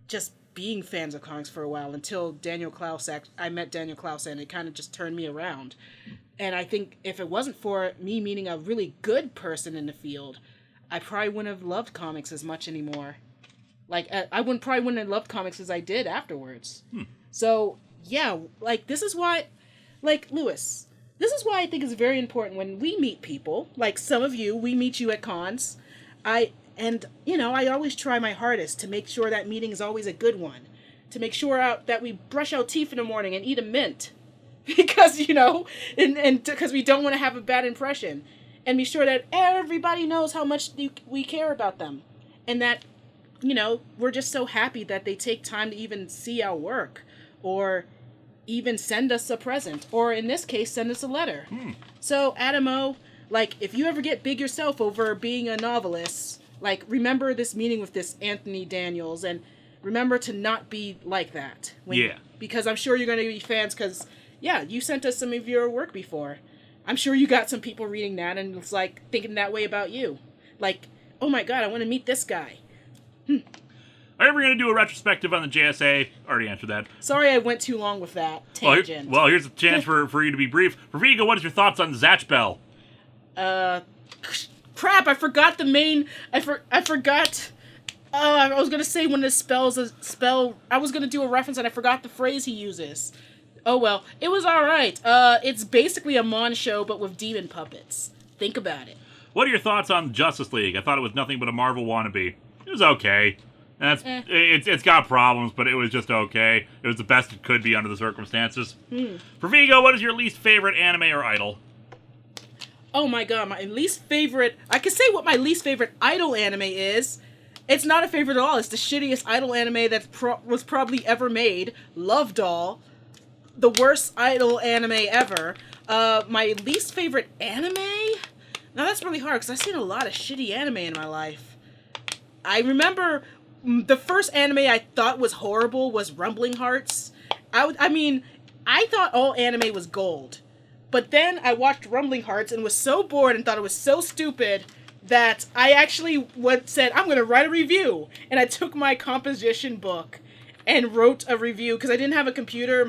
just being fans of comics for a while until Daniel Klaus. I met Daniel Klaus and it kind of just turned me around. And I think if it wasn't for me meeting a really good person in the field, I probably wouldn't have loved comics as much anymore. I probably wouldn't have loved comics as I did afterwards. So, yeah, this is why, Lewis, this is why I think it's very important when we meet people, some of you, we meet you at cons. I always try my hardest to make sure that meeting is always a good one. To make sure that we brush our teeth in the morning and eat a mint. Because, and because we don't want to have a bad impression. And be sure that everybody knows how much we care about them. And that, we're just so happy that they take time to even see our work. Or even send us a present. Or in this case, send us a letter. So, Adamo, Like, if you ever get big yourself over being a novelist, like, remember this meeting with this Anthony Daniels, and remember to not be like that. Because I'm sure you're going to be fans, because, yeah, you sent us some of your work before. I'm sure you got some people reading that, and it's like, thinking that way about you. Like, oh my god, I want to meet this guy. Are you ever going to do a retrospective on the JSA? Already answered that. Sorry I went too long with that tangent. Well, here's a chance for you to be brief. For Vigo, what is your thoughts on Zatch Bell? Crap, I forgot the main... I forgot... I was going to say when this spells a spell... I was going to do a reference and I forgot the phrase he uses. Oh well, it was alright. It's basically a Mon show, but with demon puppets. Think about it. What are your thoughts on Justice League? I thought it was nothing but a Marvel wannabe. It was okay. It's got problems, but it was just okay. It was the best it could be under the circumstances. For Vigo, what is your least favorite anime or idol? Oh my god, my least favorite... I can say what my least favorite idol anime is. It's not a favorite at all. It's the shittiest idol anime that was probably ever made. Love Doll. The worst idol anime ever. My least favorite anime? Now that's really hard, because I've seen a lot of shitty anime in my life. I remember... the first anime I thought was horrible was Rumbling Hearts. I thought all anime was gold. But then I watched Rumbling Hearts and was so bored and thought it was so stupid that I actually said, I'm going to write a review. And I took my composition book and wrote a review because I didn't have a computer.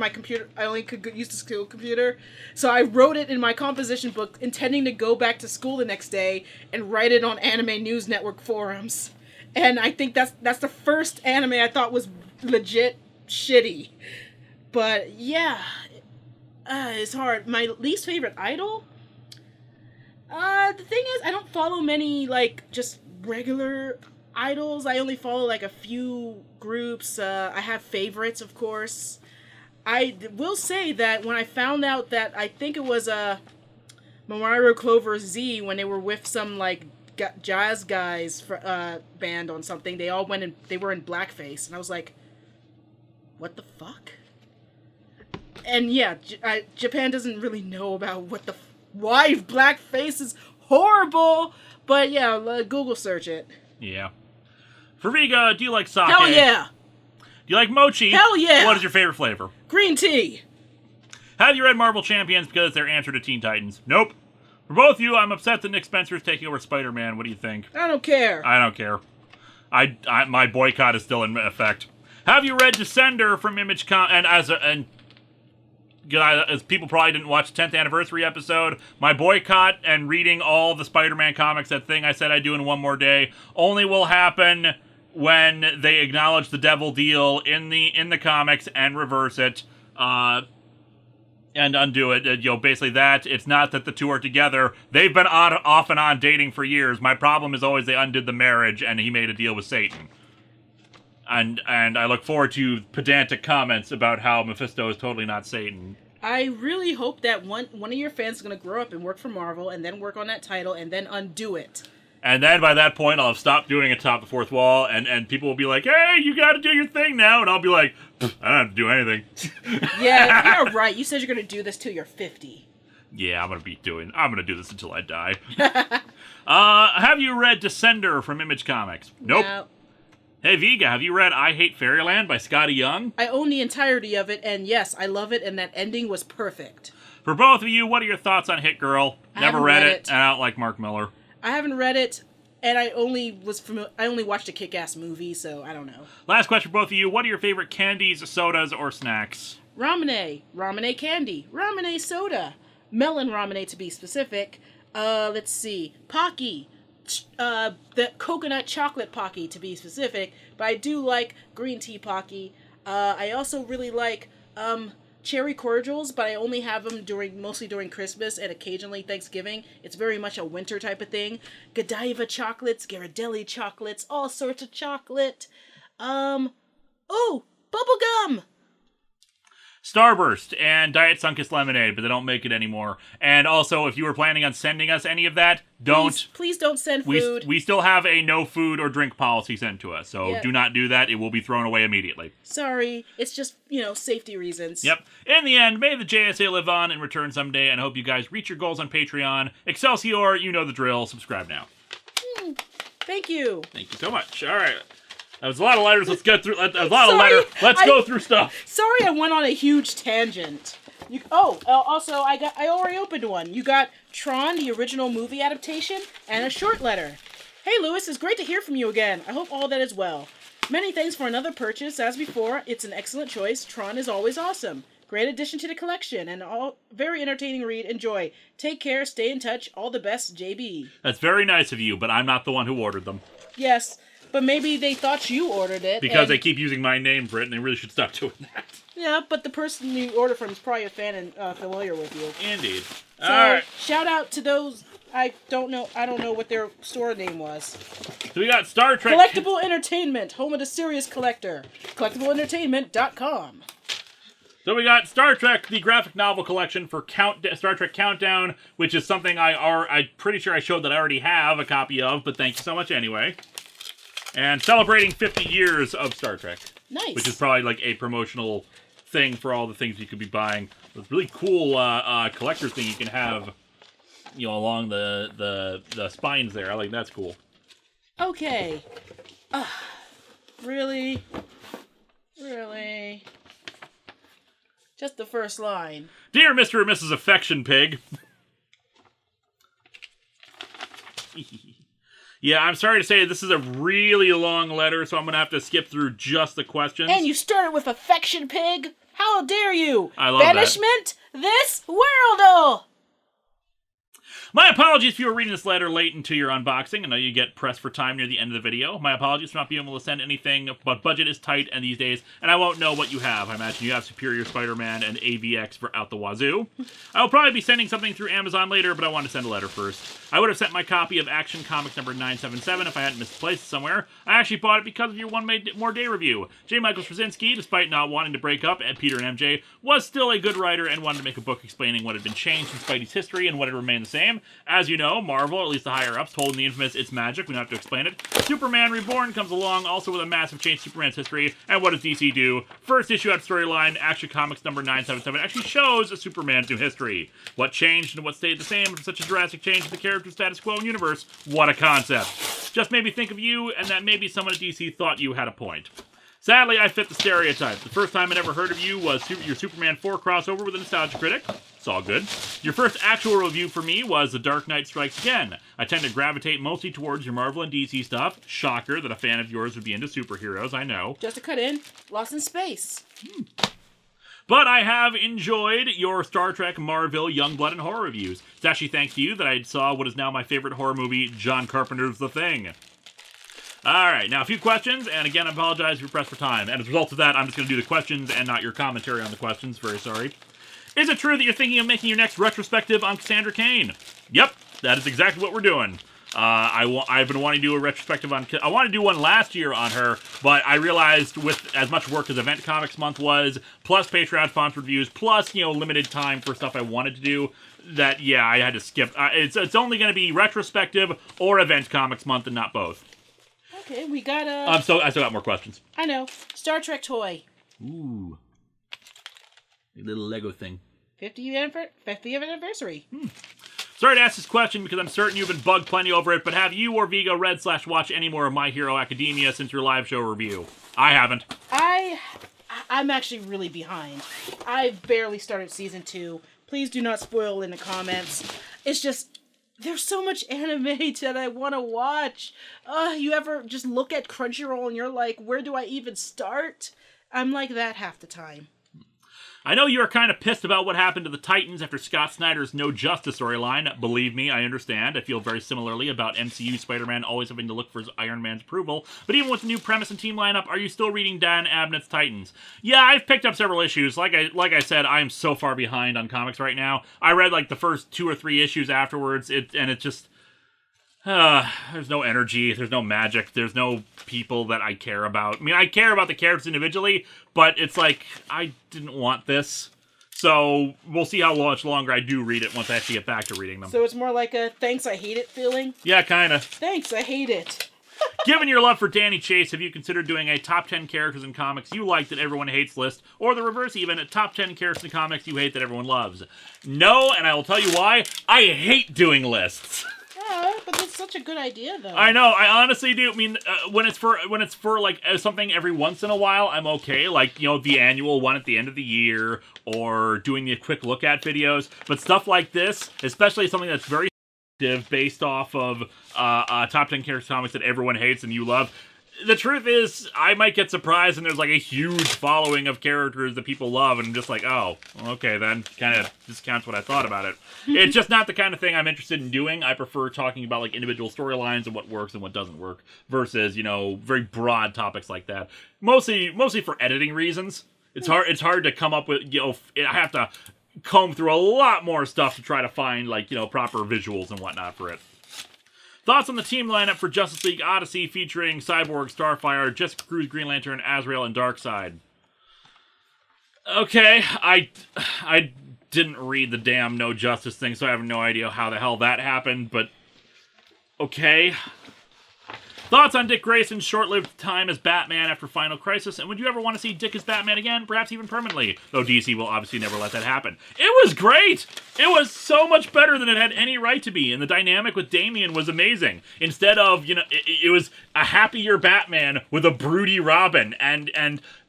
I only could use the school computer. So I wrote it in my composition book, intending to go back to school the next day and write it on Anime News Network forums. And I think that's the first anime I thought was legit shitty. But yeah, it's hard. My least favorite idol? The thing is, I don't follow many, like, just regular idols. I only follow, like, a few groups. I have favorites, of course. I will say that when I found out that, I think it was Mamaro Clover Z, when they were with some, like, jazz guys band on something, they were in blackface, and I was like, what the fuck? And yeah, Japan doesn't really know about why blackface is horrible, but yeah, Google search it. Yeah. For Viga, do you like sake? Hell yeah! Do you like mochi? Hell yeah! What is your favorite flavor? Green tea! Have you read Marvel Champions because they're answer to Teen Titans? Nope. For both of you, I'm upset that Nick Spencer is taking over Spider-Man. What do you think? I don't care. I don't care. My boycott is still in effect. Have you read Descender from Image and as people probably didn't watch the 10th anniversary episode, my boycott and reading all the Spider-Man comics, that thing I said I'd do in one more day, only will happen when they acknowledge the devil deal in the comics and reverse it. And undo it. Basically that. It's not that the two are together. They've been off and on dating for years. My problem is always they undid the marriage and he made a deal with Satan. And I look forward to pedantic comments about how Mephisto is totally not Satan. I really hope that one of your fans is going to grow up and work for Marvel and then work on that title and then undo it. And then by that point, I'll have stopped doing Atop the Fourth Wall, and people will be like, hey, you got to do your thing now. And I'll be like, I don't have to do anything. Yeah, you're right. You said you're going to do this till you're 50. Yeah, I'm going to do this until I die. Have you read Descender from Image Comics? Nope. No. Hey, Viga, have you read I Hate Fairyland by Scotty Young? I own the entirety of it, and yes, I love it, and that ending was perfect. For both of you, what are your thoughts on Hit Girl? Never read it, and I don't like Mark Miller. I haven't read it, and I only watched a Kick-Ass movie, so I don't know. Last question for both of you. What are your favorite candies, sodas, or snacks? Ramune candy, Ramune soda, melon ramune to be specific. Let's see, Pocky, the coconut chocolate Pocky to be specific, but I do like green tea Pocky. I also really like cherry cordials, but I only have them mostly during Christmas and occasionally Thanksgiving. It's very much a winter type of thing. Godiva chocolates, Ghirardelli chocolates, all sorts of chocolate. Bubble gum! Starburst and Diet Sunkus Lemonade, but they don't make it anymore. And also, if you were planning on sending us any of that, don't. Please don't send food. We still have a no food or drink policy sent to us, so Yeah. do not do that. It will be thrown away immediately. Sorry, it's just, safety reasons. Yep. In the end, may the JSA live on and return someday, and I hope you guys reach your goals on Patreon. Excelsior, you know the drill. Subscribe now. Thank you. Thank you so much. All right. That was a lot of letters. Let's get through. A lot of letters. Let's go through stuff. Sorry, I went on a huge tangent. Also, I already opened one. You got Tron, the original movie adaptation, and a short letter. Hey, Lewis, it's great to hear from you again. I hope all that is well. Many thanks for another purchase. As before, it's an excellent choice. Tron is always awesome. Great addition to the collection, and all very entertaining read. Enjoy. Take care. Stay in touch. All the best, JB. That's very nice of you, but I'm not the one who ordered them. Yes. But maybe they thought you ordered it. Because they keep using my name for it, and they really should stop doing that. Yeah, but the person you ordered from is probably a fan and familiar with you. Indeed. So, all right. Shout out to those. I don't know what their store name was. So we got Star Trek. Collectible Entertainment, home of the serious collector. CollectibleEntertainment.com. So we got Star Trek, the graphic novel collection for Star Trek Countdown, which is something I'm pretty sure I showed that I already have a copy of, but thank you so much anyway. And celebrating 50 years of Star Trek. Nice. Which is probably like a promotional thing for all the things you could be buying. It's really cool collector's thing you can have, along the spines there. I think that's cool. Okay. Really? Really? Just the first line. Dear Mr. and Mrs. Affection Pig. Yeah, I'm sorry to say this is a really long letter, so I'm going to have to skip through just the questions. And you started with Affection Pig? How dare you? I love Banishment? This world! My apologies if you were reading this letter late into your unboxing. I know you get pressed for time near the end of the video. My apologies for not being able to send anything, but budget is tight and these days, and I won't know what you have. I imagine you have Superior Spider-Man and AVX for out the wazoo. I will probably be sending something through Amazon later, but I want to send a letter first. I would have sent my copy of Action Comics number 977 if I hadn't misplaced it somewhere. I actually bought it because of your One More Day review. J. Michael Straczynski, despite not wanting to break up, and Peter and MJ, was still a good writer and wanted to make a book explaining what had been changed in Spidey's history and what had remained the same. As you know, Marvel, at least the higher-ups, told in the infamous It's Magic, we don't have to explain it. Superman Reborn comes along, also with a massive change to Superman's history, and what does DC do? First issue out storyline, Action Comics number 977, actually shows a Superman's new history. What changed and what stayed the same for such a drastic change in the character's status quo and universe? What a concept. Just made me think of you, and that maybe someone at DC thought you had a point. Sadly, I fit the stereotype. The first time I'd ever heard of you was your Superman 4 crossover with a Nostalgia Critic. It's all good. Your first actual review for me was The Dark Knight Strikes Again. I tend to gravitate mostly towards your Marvel and DC stuff. Shocker that a fan of yours would be into superheroes, I know. Just to cut in, Lost in Space. But I have enjoyed your Star Trek, Marvel, Youngblood, and horror reviews. It's actually thanks to you that I saw what is now my favorite horror movie, John Carpenter's The Thing. Alright, now a few questions, and again, I apologize if you're pressed for time. And as a result of that, I'm just going to do the questions and not your commentary on the questions. Very sorry. Is it true that you're thinking of making your next retrospective on Cassandra Cain? Yep, that is exactly what we're doing. I've been wanting to do a retrospective on... I wanted to do one last year on her, but I realized with as much work as Event Comics Month was, plus Patreon sponsored reviews, plus, limited time for stuff I wanted to do, that, yeah, I had to skip. It's only going to be retrospective or Event Comics Month and not both. Okay, we got a... I still got more questions. I know. Star Trek toy. Ooh. A little Lego thing. 50th anniversary. Sorry to ask this question because I'm certain you've been bugged plenty over it, but have you or Vigo read/watched any more of My Hero Academia since your live show review? I haven't. I'm actually really behind. I barely started season 2. Please do not spoil in the comments. It's just... There's so much anime that I want to watch. You ever just look at Crunchyroll and you're like, where do I even start? I'm like that half the time. I know you're kind of pissed about what happened to the Titans after Scott Snyder's No Justice storyline. Believe me, I understand. I feel very similarly about MCU Spider-Man always having to look for Iron Man's approval. But even with the new premise and team lineup, are you still reading Dan Abnett's Titans? Yeah, I've picked up several issues. Like I said, I'm so far behind on comics right now. I read like the first 2 or 3 issues afterwards, and it's just... There's no energy, there's no magic, there's no people that I care about. I mean, I care about the characters individually, but it's like, I didn't want this. So, we'll see how much longer I do read it once I actually get back to reading them. So it's more like a thanks, I hate it feeling? Yeah, kinda. Thanks, I hate it. Given your love for Danny Chase, have you considered doing a top 10 characters in comics you like that everyone hates list, or the reverse even, a top 10 characters in comics you hate that everyone loves? No, and I will tell you why. I hate doing lists. Yeah, but that's such a good idea, though. I know, I honestly do. I mean, when it's for like something every once in a while, I'm okay. Like, you know, the annual one at the end of the year, or doing the quick look at videos. But stuff like this, especially something that's very based off of top 10 character comics that everyone hates and you love. The truth is, I might get surprised and there's like a huge following of characters that people love, and I'm just like, oh, okay, then kind of discounts what I thought about it. It's just not the kind of thing I'm interested in doing. I prefer talking about like individual storylines and what works and what doesn't work, versus, you know, very broad topics like that. Mostly for editing reasons. It's hard to come up with, you know, I have to comb through a lot more stuff to try to find, like, you know, proper visuals and whatnot for it. Thoughts on the team lineup for Justice League Odyssey featuring Cyborg, Starfire, Jessica Cruz, Green Lantern, Azrael, and Darkseid? Okay, I didn't read the damn No Justice thing, so I have no idea how the hell that happened, but okay. Thoughts on Dick Grayson's short-lived time as Batman after Final Crisis, and would you ever want to see Dick as Batman again, perhaps even permanently? Though DC will obviously never let that happen. It was great! It was so much better than it had any right to be, and the dynamic with Damian was amazing. Instead of, you know, it was a happier Batman with a broody Robin, and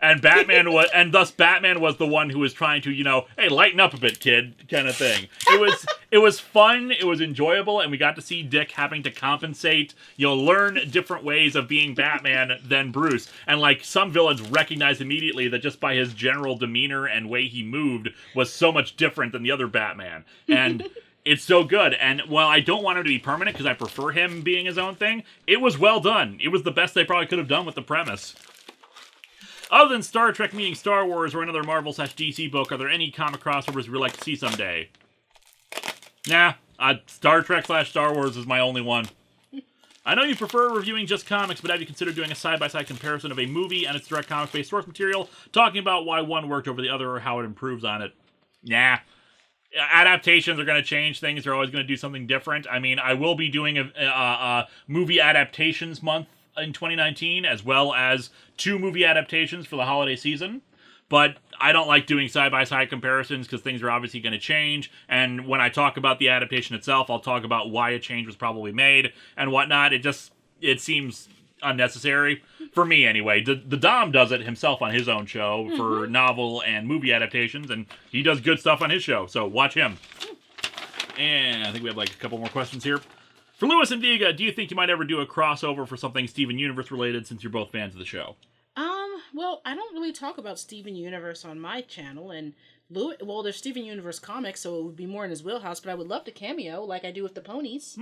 Batman was, and thus Batman was the one who was trying to, you know, hey, lighten up a bit, kid, kind of thing. It was fun, it was enjoyable, and we got to see Dick having to compensate, you know, learn different ways of being Batman than Bruce. And like, some villains recognized immediately that just by his general demeanor and way he moved was so much different than the other Batman. And it's so good. And while I don't want him to be permanent because I prefer him being his own thing, it was well done. It was the best they probably could have done with the premise. Other than Star Trek meeting Star Wars or another Marvel/DC book, are there any comic crossovers we'd like to see someday? Nah, Star Trek/Star Wars is my only one. I know you prefer reviewing just comics, but have you considered doing a side-by-side comparison of a movie and its direct comics-based source material, talking about why one worked over the other or how it improves on it? Nah. Adaptations are going to change things. They're always going to do something different. I mean, I will be doing a movie adaptations month in 2019, as well as 2 movie adaptations for the holiday season. But I don't like doing side-by-side comparisons because things are obviously going to change. And when I talk about the adaptation itself, I'll talk about why a change was probably made and whatnot. It seems unnecessary. For me, anyway. The Dom does it himself on his own show for novel and movie adaptations, and he does good stuff on his show, so watch him. And I think we have like a couple more questions here. For Lewis and Viga, do you think you might ever do a crossover for something Steven Universe related, since you're both fans of the show? Well, I don't really talk about Steven Universe on my channel, and there's Steven Universe comics, so it would be more in his wheelhouse, but I would love to cameo, like I do with the ponies.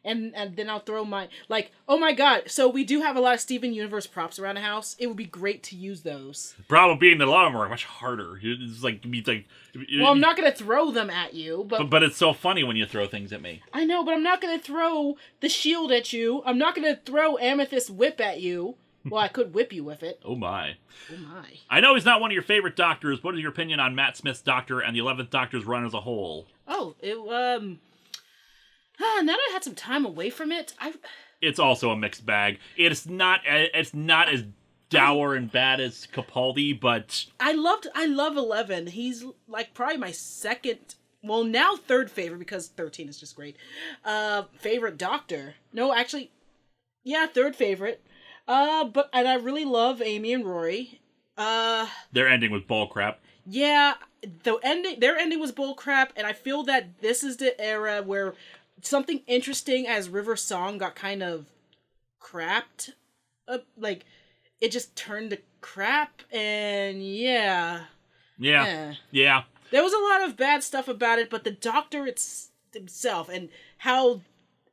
And then I'll throw my, like, oh my god, so we do have a lot of Steven Universe props around the house. It would be great to use those. Problem being that a lot of them are much harder. It's like, well, I'm not going to throw them at you, but it's so funny when you throw things at me. I know, but I'm not going to throw the shield at you. I'm not going to throw Amethyst Whip at you. Well, I could whip you with it. Oh my. Oh my. I know he's not one of your favorite Doctors. What is your opinion on Matt Smith's Doctor and the 11th Doctor's run as a whole? Oh, now that I had some time away from it, It's also a mixed bag. It's not as dour and bad as Capaldi, but I love 11. He's like probably my second, well, now third favorite, because 13 is just great. Favorite Doctor. No, actually, yeah, third favorite. And I really love Amy and Rory. Their ending was bullcrap. Yeah, their ending was bullcrap, and I feel that this is the era where something interesting as River Song got kind of crapped. Like, it just turned to crap, and yeah. Yeah. There was a lot of bad stuff about it, but the Doctor himself, and how,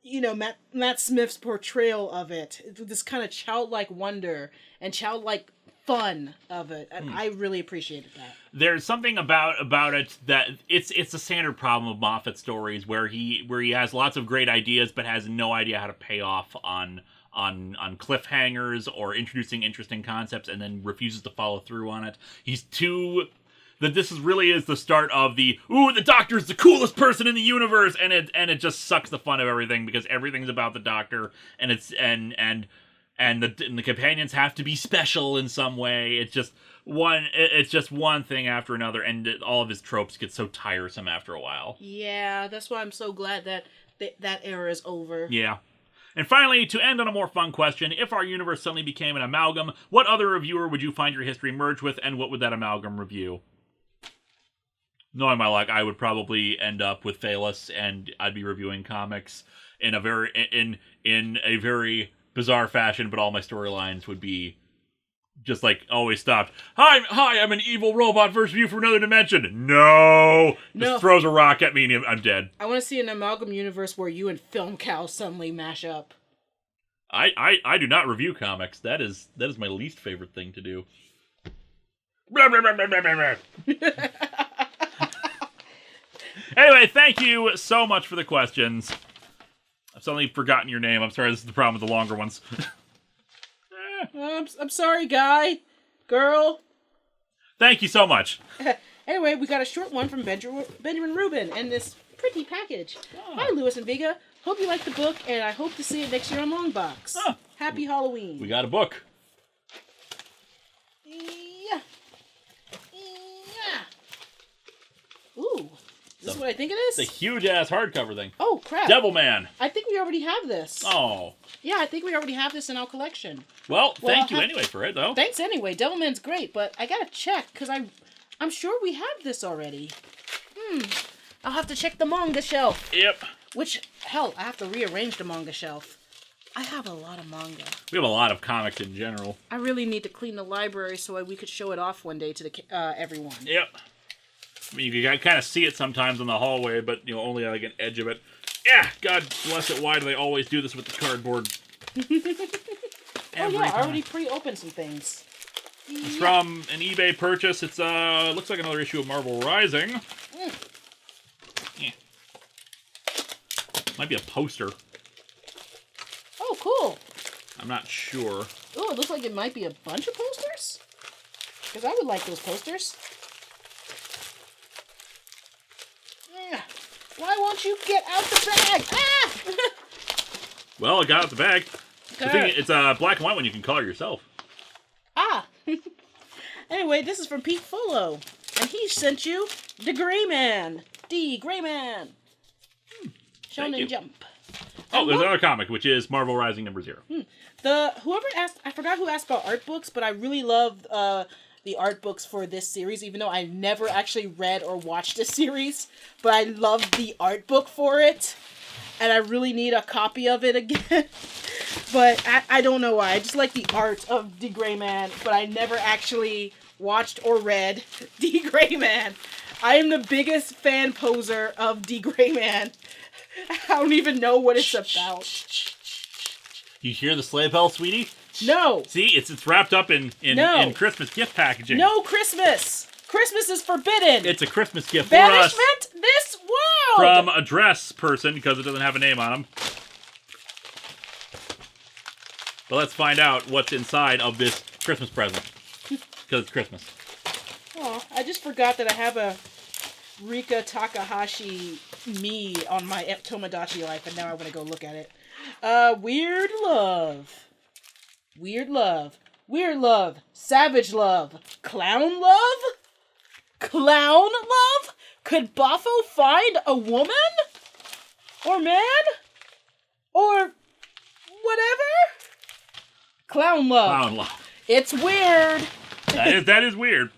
you know, Matt Smith's portrayal of it, this kind of childlike wonder and childlike fun of it. And I really appreciated that. There's something about it that it's a standard problem of Moffat stories where he has lots of great ideas but has no idea how to pay off on cliffhangers or introducing interesting concepts and then refuses to follow through on it. This really is the start of the Doctor's the coolest person in the universe, and it just sucks the fun of everything because everything's about the Doctor, and the companions have to be special in some way. It's just one thing after another, and all of his tropes get so tiresome after a while. Yeah, that's why I'm so glad that that era is over. Yeah. And finally, to end on a more fun question, if our universe suddenly became an amalgam, what other reviewer would you find your history merge with, and what would that amalgam review? Knowing my luck, I would probably end up with Phaelus, and I'd be reviewing comics in a very bizarre fashion, but all my storylines would be just like always stopped. Hi, I'm an evil robot versus you from another dimension. No! Just throws a rock at me and I'm dead. I want to see an amalgam universe where you and Film Cow suddenly mash up. I do not review comics. That is my least favorite thing to do. Anyway, thank you so much for the questions. I've suddenly forgotten your name. I'm sorry, this is the problem with the longer ones. I'm sorry, guy. Girl. Thank you so much. Anyway, we got a short one from Benjamin Rubin and this pretty package. Oh. Hi, Lewis and Vega. Hope you like the book, and I hope to see it next year on Longbox. Oh. Happy Halloween. We got a book. Yeah. Ooh. Is this what I think it is? It's a huge-ass hardcover thing. Oh, crap. Devilman. I think we already have this. Oh. Yeah, I think we already have this in our collection. Well, thank you anyway for it, though. Thanks anyway. Devilman's great, but I gotta check, because I'm sure we have this already. I'll have to check the manga shelf. Yep. Which, hell, I have to rearrange the manga shelf. I have a lot of manga. We have a lot of comics in general. I really need to clean the library so we could show it off one day to everyone. Yep. I mean, you can kind of see it sometimes in the hallway, but only like an edge of it. Yeah, God bless it. Why do they always do this with the cardboard? I already pre-opened some things. It's from an eBay purchase. It's looks like another issue of Marvel Rising. Yeah. Might be a poster. Oh, cool. I'm not sure. Oh, it looks like it might be a bunch of posters. Because I would like those posters. Why won't you get out the bag? Ah! Well, I got out the bag. The thing, it's a black and white one you can color yourself. Ah! Anyway, this is from Pete Fullo. And he sent you The Gray Man. Gray Man. Shonen Jump. Oh, there's another comic, which is Marvel Rising #0. Whoever asked, I forgot who asked about art books, but I really love the art books for this series, even though I've never actually read or watched this series, but I love the art book for it, and I really need a copy of it again. But I don't know why. I just like the art of The Gray Man, but I never actually watched or read The Gray Man. I am the biggest fan poser of The Gray Man. I don't even know what it's about. You hear the sleigh bell, sweetie? No. See, it's wrapped up in Christmas gift packaging. No Christmas. Christmas is forbidden. It's a Christmas gift Banishment for us. This world. From a dress person, because it doesn't have a name on them. But let's find out what's inside of this Christmas present. Because it's Christmas. Oh, I just forgot that I have a Rika Takahashi me on my Tomodachi Life, and now I want to go look at it. Weird Love. Weird Love. Weird Love. Savage Love. Clown Love? Clown Love? Could Bafo find a woman? Or man? Or whatever? Clown Love. Clown Love. It's weird. That is weird.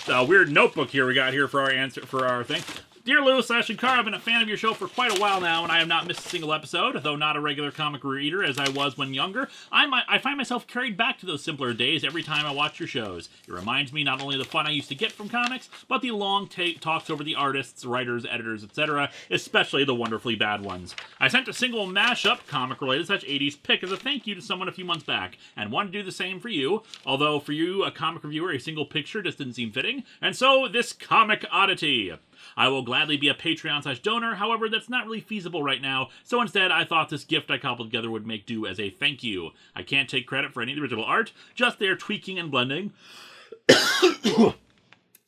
Weird notebook here we got here for our answer for our thing. Dear Lou / Linkara, I've been a fan of your show for quite a while now, and I have not missed a single episode. Though not a regular comic reader as I was when younger, I find myself carried back to those simpler days every time I watch your shows. It reminds me not only of the fun I used to get from comics, but the long talks over the artists, writers, editors, etc., especially the wonderfully bad ones. I sent a single mashup, comic-related, such 80s pick as a thank you to someone a few months back, and wanted to do the same for you, although for you, a comic reviewer, a single picture just didn't seem fitting, and so this comic oddity. I will gladly be a Patreon/donor, however, that's not really feasible right now, so instead I thought this gift I cobbled together would make do as a thank you. I can't take credit for any of the original art, just their tweaking and blending.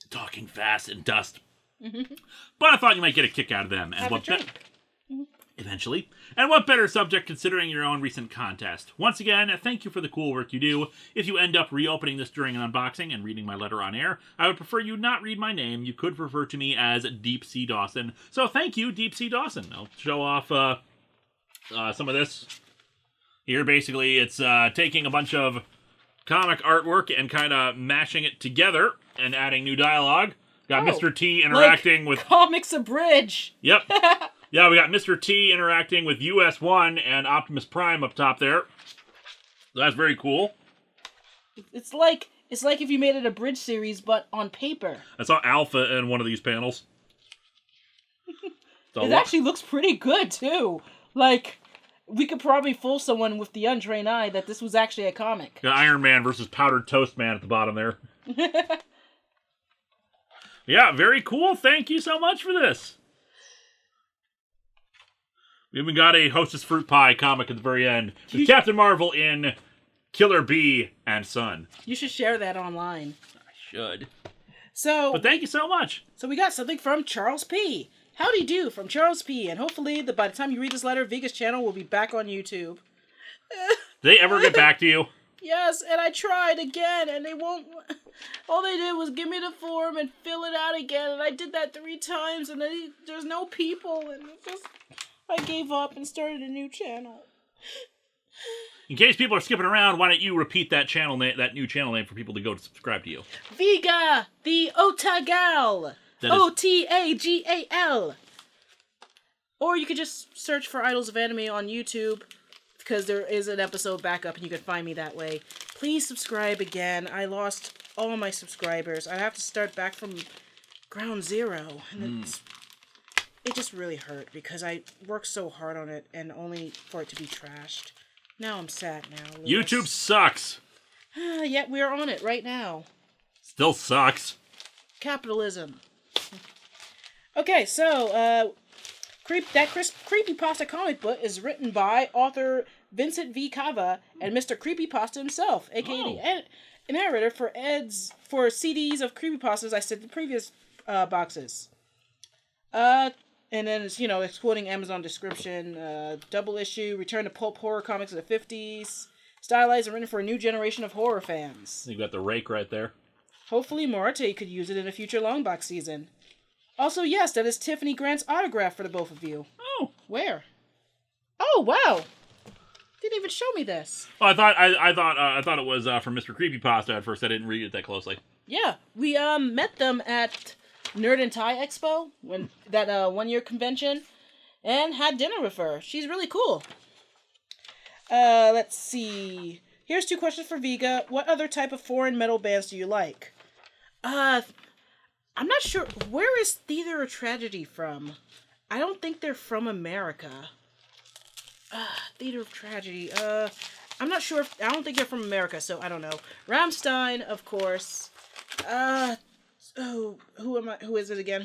Talking fast and dust. But I thought you might get a kick out of them. And Have a drink. Eventually. And what better subject considering your own recent contest? Once again, thank you for the cool work you do. If you end up reopening this during an unboxing and reading my letter on air, I would prefer you not read my name. You could refer to me as Deep Sea Dawson. So thank you, Deep Sea Dawson. I'll show off some of this. Here, basically, it's taking a bunch of comic artwork and kind of mashing it together and adding new dialogue. Got Mr. T interacting with... Comics Abridged! Yep. Yeah, we got Mr. T interacting with US-1 and Optimus Prime up top there. That's very cool. It's like if you made it a bridge series, but on paper. I saw Alpha in one of these panels. It actually looks pretty good, too. Like, we could probably fool someone with the untrained eye that this was actually a comic. Got Iron Man versus Powdered Toast Man at the bottom there. Yeah, very cool. Thank you so much for this. We even got a Hostess Fruit Pie comic at the very end. With Captain Marvel in Killer Bee and Son. You should share that online. I should. But thank you so much. So we got something from Charles P. Howdy do from Charles P. And hopefully, by the time you read this letter, Viga's channel will be back on YouTube. Did they ever get back to you? Yes, and I tried again, and they won't... All they did was give me the form and fill it out again, and I did that 3 times, and there's no people, and I gave up and started a new channel. In case people are skipping around, why don't you repeat that channel name, that new channel name for people to go to subscribe to you? Viga the Otagal. Otagal. Or you could just search for Idols of Anime on YouTube, because there is an episode backup and you can find me that way. Please subscribe again. I lost all my subscribers. I have to start back from ground zero. And it just really hurt because I worked so hard on it and only for it to be trashed. Now I'm sad now. Lewis. YouTube sucks. Yet we're on it right now. Still sucks. Capitalism. Okay, so, Creepypasta comic book is written by author Vincent V. Cava and Mr. Creepypasta himself, aka the narrator for CDs of Creepypastas I said in the previous boxes. And then it's, excluding Amazon description, double issue, return to pulp horror comics of the 50s, stylized and written for a new generation of horror fans. You got the rake right there. Hopefully Morate could use it in a future long box season. Also, yes, that is Tiffany Grant's autograph for the both of you. Oh. Where? Oh, wow. Didn't even show me this. Oh, I thought it was from Mr. Creepypasta at first. I didn't read it that closely. Yeah, we met them at Nerd and Tie Expo, when that 1-year convention, and had dinner with her. She's really cool. Let's see. Here's 2 questions for Viga. What other type of foreign metal bands do you like? I'm not sure. Where is Theater of Tragedy from? I don't think they're from America. Theater of Tragedy. I'm not sure. I don't think they're from America, so I don't know. Rammstein, of course. Who is it again?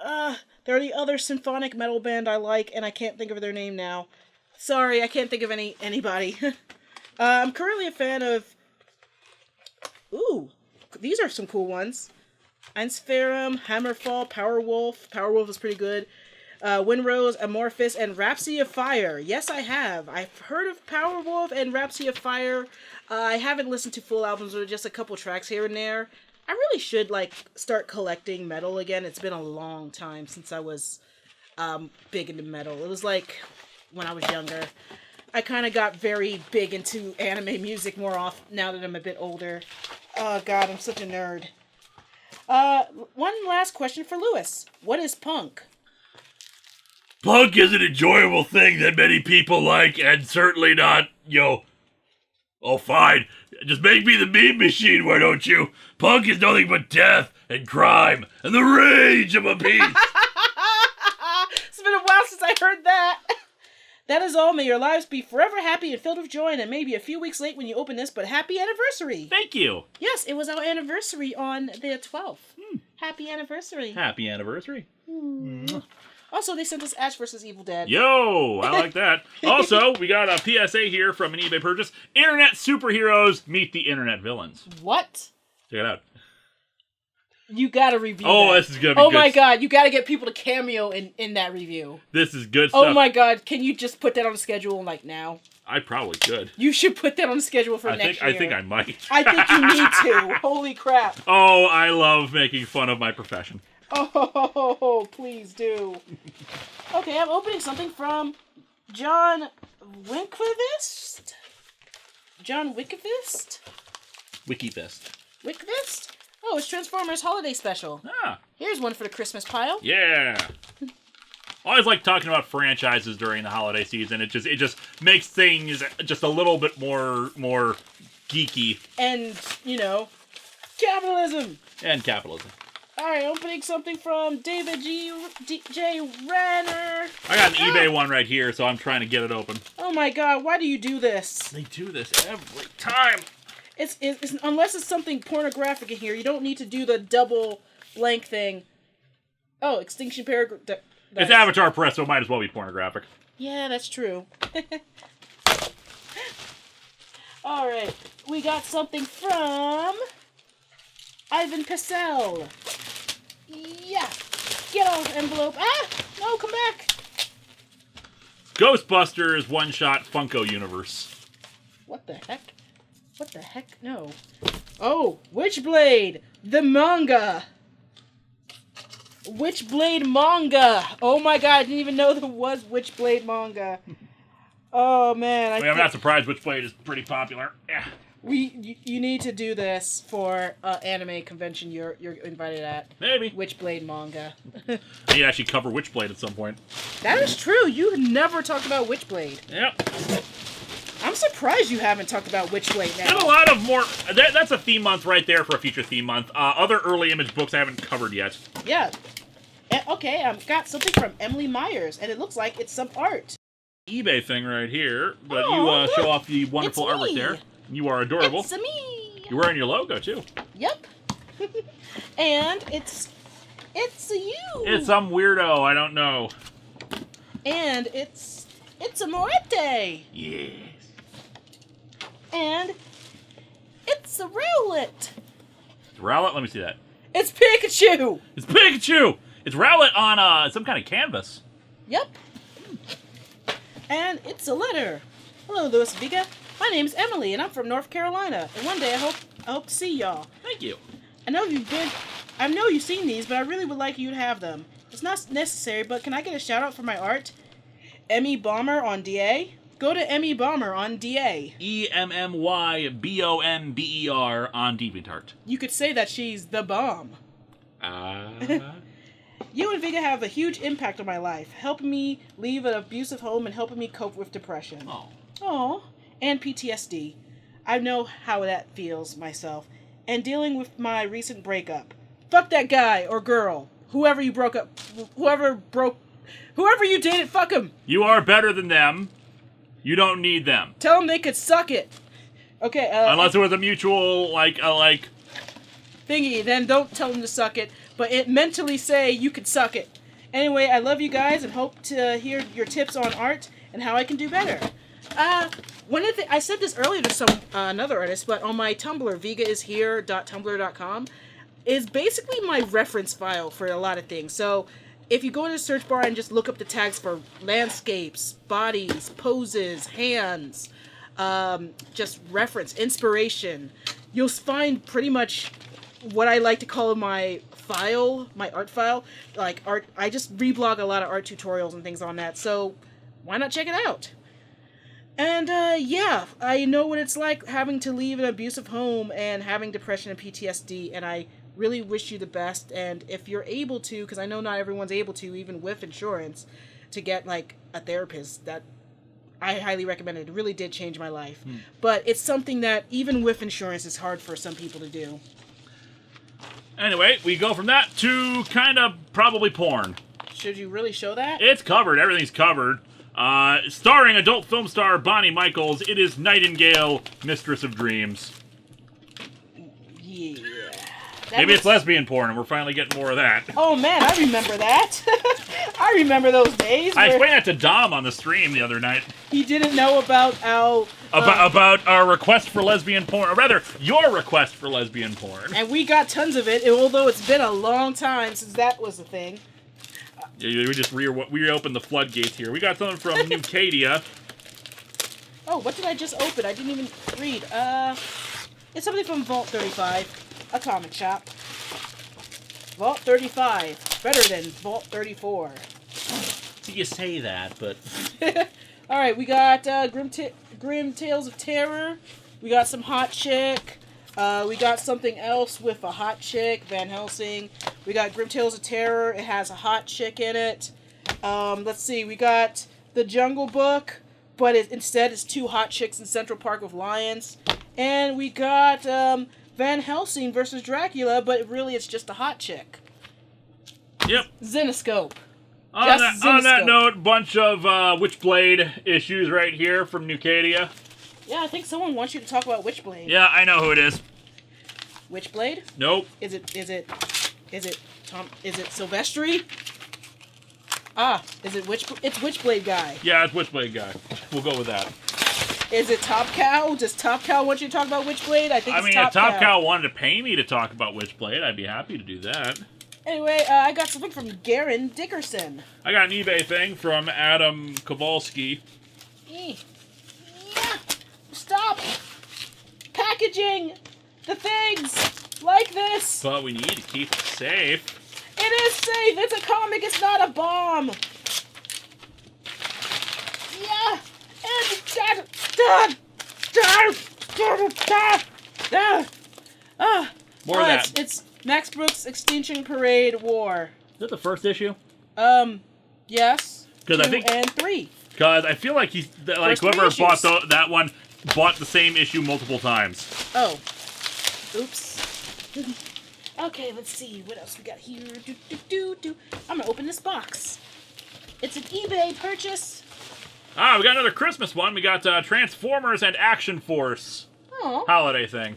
They're the other symphonic metal band I like, and I can't think of their name now. Sorry, I can't think of anybody. I'm currently a fan of... Ooh, these are some cool ones. Einsferum, Hammerfall, Powerwolf. Powerwolf is pretty good. Windrose, Amorphis, and Rhapsody of Fire. Yes, I have. I've heard of Powerwolf and Rhapsody of Fire. I haven't listened to full albums or just a couple tracks here and there. I really should, start collecting metal again. It's been a long time since I was big into metal. It was when I was younger. I kind of got very big into anime music more often now that I'm a bit older. Oh, God, I'm such a nerd. One last question for Lewis. What is punk? Punk is an enjoyable thing that many people like, and certainly not, oh fine, just make me the meme machine, why don't you? Punk is nothing but death and crime and the rage of a beast. It's been a while since I heard that. That is all. May your lives be forever happy and filled with joy, and it may be a few weeks late when you open this, but happy anniversary. Thank you. Yes, it was our anniversary on the 12th. Happy anniversary. Happy anniversary. Also, they sent us Ash vs. Evil Dead. Yo, I like that. Also, we got a PSA here from an eBay purchase. Internet superheroes meet the internet villains. What? Check it out. You gotta review Oh, that. this is gonna be good. Oh my god, you gotta get people to cameo in that review. This is good stuff. Oh my god, can you just put that on the schedule like now? I probably could. You should put that on the schedule for next year. I think I might. I think you need to. Holy crap. Oh, I love making fun of my profession. Oh, please do. Okay, I'm opening something from John Winkvist? John Winkvist? Wikifest. Winkvist? Oh, it's Transformers Holiday Special. Ah. Here's one for the Christmas pile. Yeah. I always like talking about franchises during the holiday season. It just makes things just a little bit more geeky. And, capitalism. And capitalism. Alright, opening something from David J. Renner. I got an eBay one right here, so I'm trying to get it open. Oh my god, why do you do this? They do this every time. It's unless it's something pornographic in here, you don't need to do the double blank thing. Oh, Extinction Paragraph. It's Avatar Press, so it might as well be pornographic. Yeah, that's true. Alright, we got something from Ivan Pessel. Yeah. Get off, envelope. Ah! No, come back. Ghostbusters one-shot Funko Universe. What the heck? What the heck? No. Oh, Witchblade, the manga. Witchblade manga. Oh my god, I didn't even know there was Witchblade manga. Oh man. I'm not surprised Witchblade is pretty popular. Yeah. You need to do this for anime convention you're invited at. Maybe. Witchblade manga. I need to actually cover Witchblade at some point. That is true. You never talked about Witchblade. Yep. I'm surprised you haven't talked about Witchblade now. There's a lot of more... That's a theme month right there for a future theme month. Other early image books I haven't covered yet. Yeah. Okay, I've got something from Emily Myers, and it looks like it's some art. eBay thing right here, but Oh, you show off the wonderful it's artwork me. there. You are adorable. It's me. You're wearing your logo, too. Yep. And it's you. It's some weirdo, I don't know. And it's a Moete. Yes. And it's a Rowlet. Rowlet? Let me see that. It's Pikachu. It's Pikachu! It's Rowlet on some kind of canvas. Yep. And it's a letter. Hello, Louis Vega. My name's Emily, and I'm from North Carolina. And one day I hope to see y'all. Thank you. I know you've seen these, but I really would like you to have them. It's not necessary, but can I get a shout out for my art? Emmy Bomber on DA? Go to Emmy Bomber on DA. EMMYBOMBER on DeviantArt. You could say that she's the bomb. You and Vega have a huge impact on my life, helping me leave an abusive home and helping me cope with depression. Oh. Aw. And PTSD. I know how that feels myself. And dealing with my recent breakup. Fuck that guy or girl. Whoever you broke up. Whoever you dated, fuck him. You are better than them. You don't need them. Tell them they could suck it. Okay, Unless it was a mutual, thingy, then don't tell them to suck it. But it mentally say you could suck it. Anyway, I love you guys and hope to hear your tips on art and how I can do better. I said this earlier to some another artist, but on my Tumblr, vegaishere.tumblr.com, is basically my reference file for a lot of things. So if you go in the search bar and just look up the tags for landscapes, bodies, poses, hands, just reference, inspiration, you'll find pretty much what I like to call my art file. Like art, I just reblog a lot of art tutorials and things on that, so why not check it out? And, yeah, I know what it's like having to leave an abusive home and having depression and PTSD, and I Really wish you the best, and if you're able to, because I know not everyone's able to, even with insurance, to get like a therapist, that I highly recommend it. It really did change my life. But it's something that even with insurance is hard for some people to do. Anyway, we go from that to kind of probably porn. Should you really show that? It's covered. Everything's covered. Starring adult film star Bonnie Michaels, it is Nightingale, Mistress of Dreams. Yeah. Maybe it's lesbian porn, and we're finally getting more of that. Oh man, I remember that. I remember those days. I explained that to Dom on the stream the other night. He didn't know about how... About our request for lesbian porn, or rather, your request for lesbian porn. And we got tons of it, although it's been a long time since that was a thing. Yeah, we just reopened the floodgates here. We got something from Nucadia. Oh, what did I just open? I didn't even read. It's something from Vault 35, a comic shop. Vault 35, better than Vault 34. So you say that, but... Alright, we got Grim Tales of Terror. We got some hot chick. We got something else with a hot chick, Van Helsing. We got Grim Tales of Terror. It has a hot chick in it. Let's see. We got The Jungle Book, but instead it's two hot chicks in Central Park with lions. And we got Van Helsing versus Dracula, but really it's just a hot chick. Yep. Zenoscope. On that note, bunch of Witchblade issues right here from Nucadia. Yeah, I think someone wants you to talk about Witchblade. Yeah, I know who it is. Witchblade? Nope. Is it Silvestri? Ah, is it it's Witchblade guy. Yeah, it's Witchblade guy. We'll go with that. Is it Top Cow? Does Top Cow want you to talk about Witchblade? I think it's if Top Cow wanted to pay me to talk about Witchblade, I'd be happy to do that. Anyway, I got something from Garen Dickerson. I got an eBay thing from Adam Kowalski. Yeah. Stop packaging the things like this. But we need to keep it safe. It is safe. It's a comic. It's not a bomb. Yeah. More of that. It's Max Brooks' Extinction Parade War. Is that the first issue? Yes. 'Cause 2 I think- and 3. Because I feel like whoever bought that one bought the same issue multiple times. Oh. Oops. Okay, let's see. What else we got here? I'm going to open this box. It's an eBay purchase. We got another Christmas one. We got Transformers and Action Force. Oh. Holiday thing.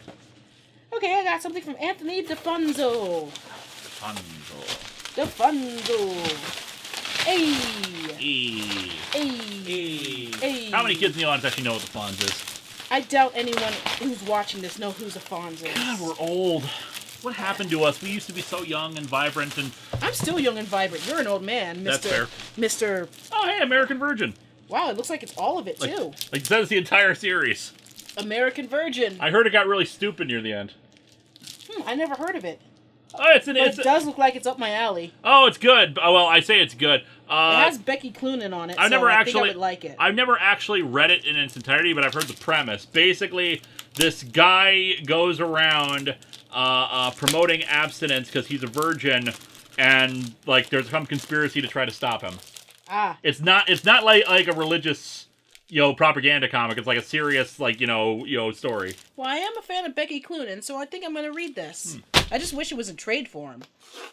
Okay, I got something from Anthony DeFunzo. DeFunzo. Hey. Hey. How many kids in the audience actually know what the Fonz is? I doubt anyone who's watching this knows who the Fonz is. God, we're old. What happened to us? We used to be so young and vibrant and... I'm still young and vibrant. You're an old man, Mr. That's fair. Mr. Oh, hey, American Virgin. Wow, it looks like it's all of it, too. Like you said, it's the entire series. American Virgin. I heard it got really stupid near the end. I never heard of it. Oh, it does look like it's up my alley. Oh, it's good. Oh, well, I say it's good. It has Becky Cloonan on it, I think I would like it. I've never actually read it in its entirety, but I've heard the premise. Basically, this guy goes around promoting abstinence because he's a virgin, and like there's some conspiracy to try to stop him. Ah. It's not like a religious, propaganda comic. It's like a serious, story. Well, I am a fan of Becky Cloonan, so I think I'm going to read this. I just wish it was in trade form.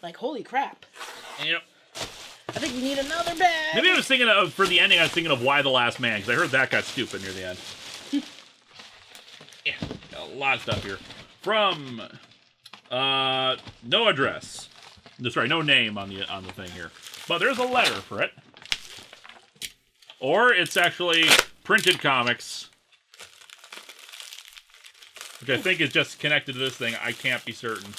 Like, holy crap. Yep. I think we need another bag. Maybe I was thinking of, for the ending, I was thinking of Why the Last Man, because I heard that got stupid near the end. Yeah, got a lot of stuff here. From, no address. Sorry, no name on the thing here. But there's a letter for it. Or it's actually printed comics. Which I think is just connected to this thing. I can't be certain.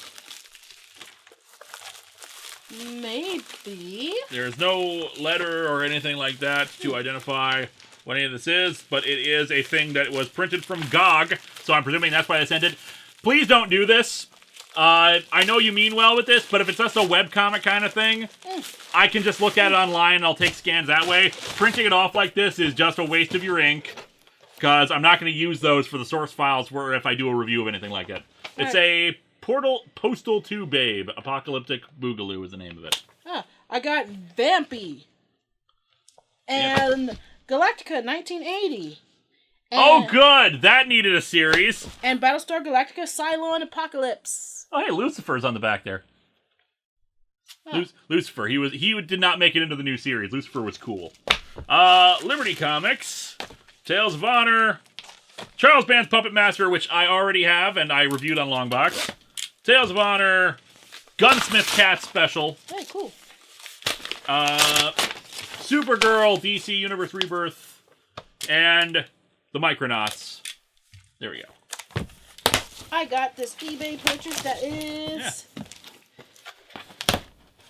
Maybe. There's no letter or anything like that to identify what any of this is, but it is a thing that was printed from GOG, so I'm presuming that's why this ended. Please don't do this. I know you mean well with this, but if it's just a webcomic kind of thing, I can just look at it online and I'll take scans that way. Printing it off like this is just a waste of your ink, because I'm not going to use those for the source files if I do a review of anything like it. It's a Postal 2 Babe. Apocalyptic Boogaloo is the name of it. Huh. I got Vampy. And Galactica 1980. Oh, good! That needed a series. And Battlestar Galactica Cylon Apocalypse. Oh, hey, Lucifer's on the back there. Huh. Lucifer. He did not make it into the new series. Lucifer was cool. Liberty Comics. Tales of Honor. Charles Band's Puppet Master, which I already have and I reviewed on Longbox. Tales of Honor. Gunsmith Cat Special. Hey, cool. Supergirl, DC Universe Rebirth, and the Micronauts. There we go. I got this eBay purchase that is... Yeah.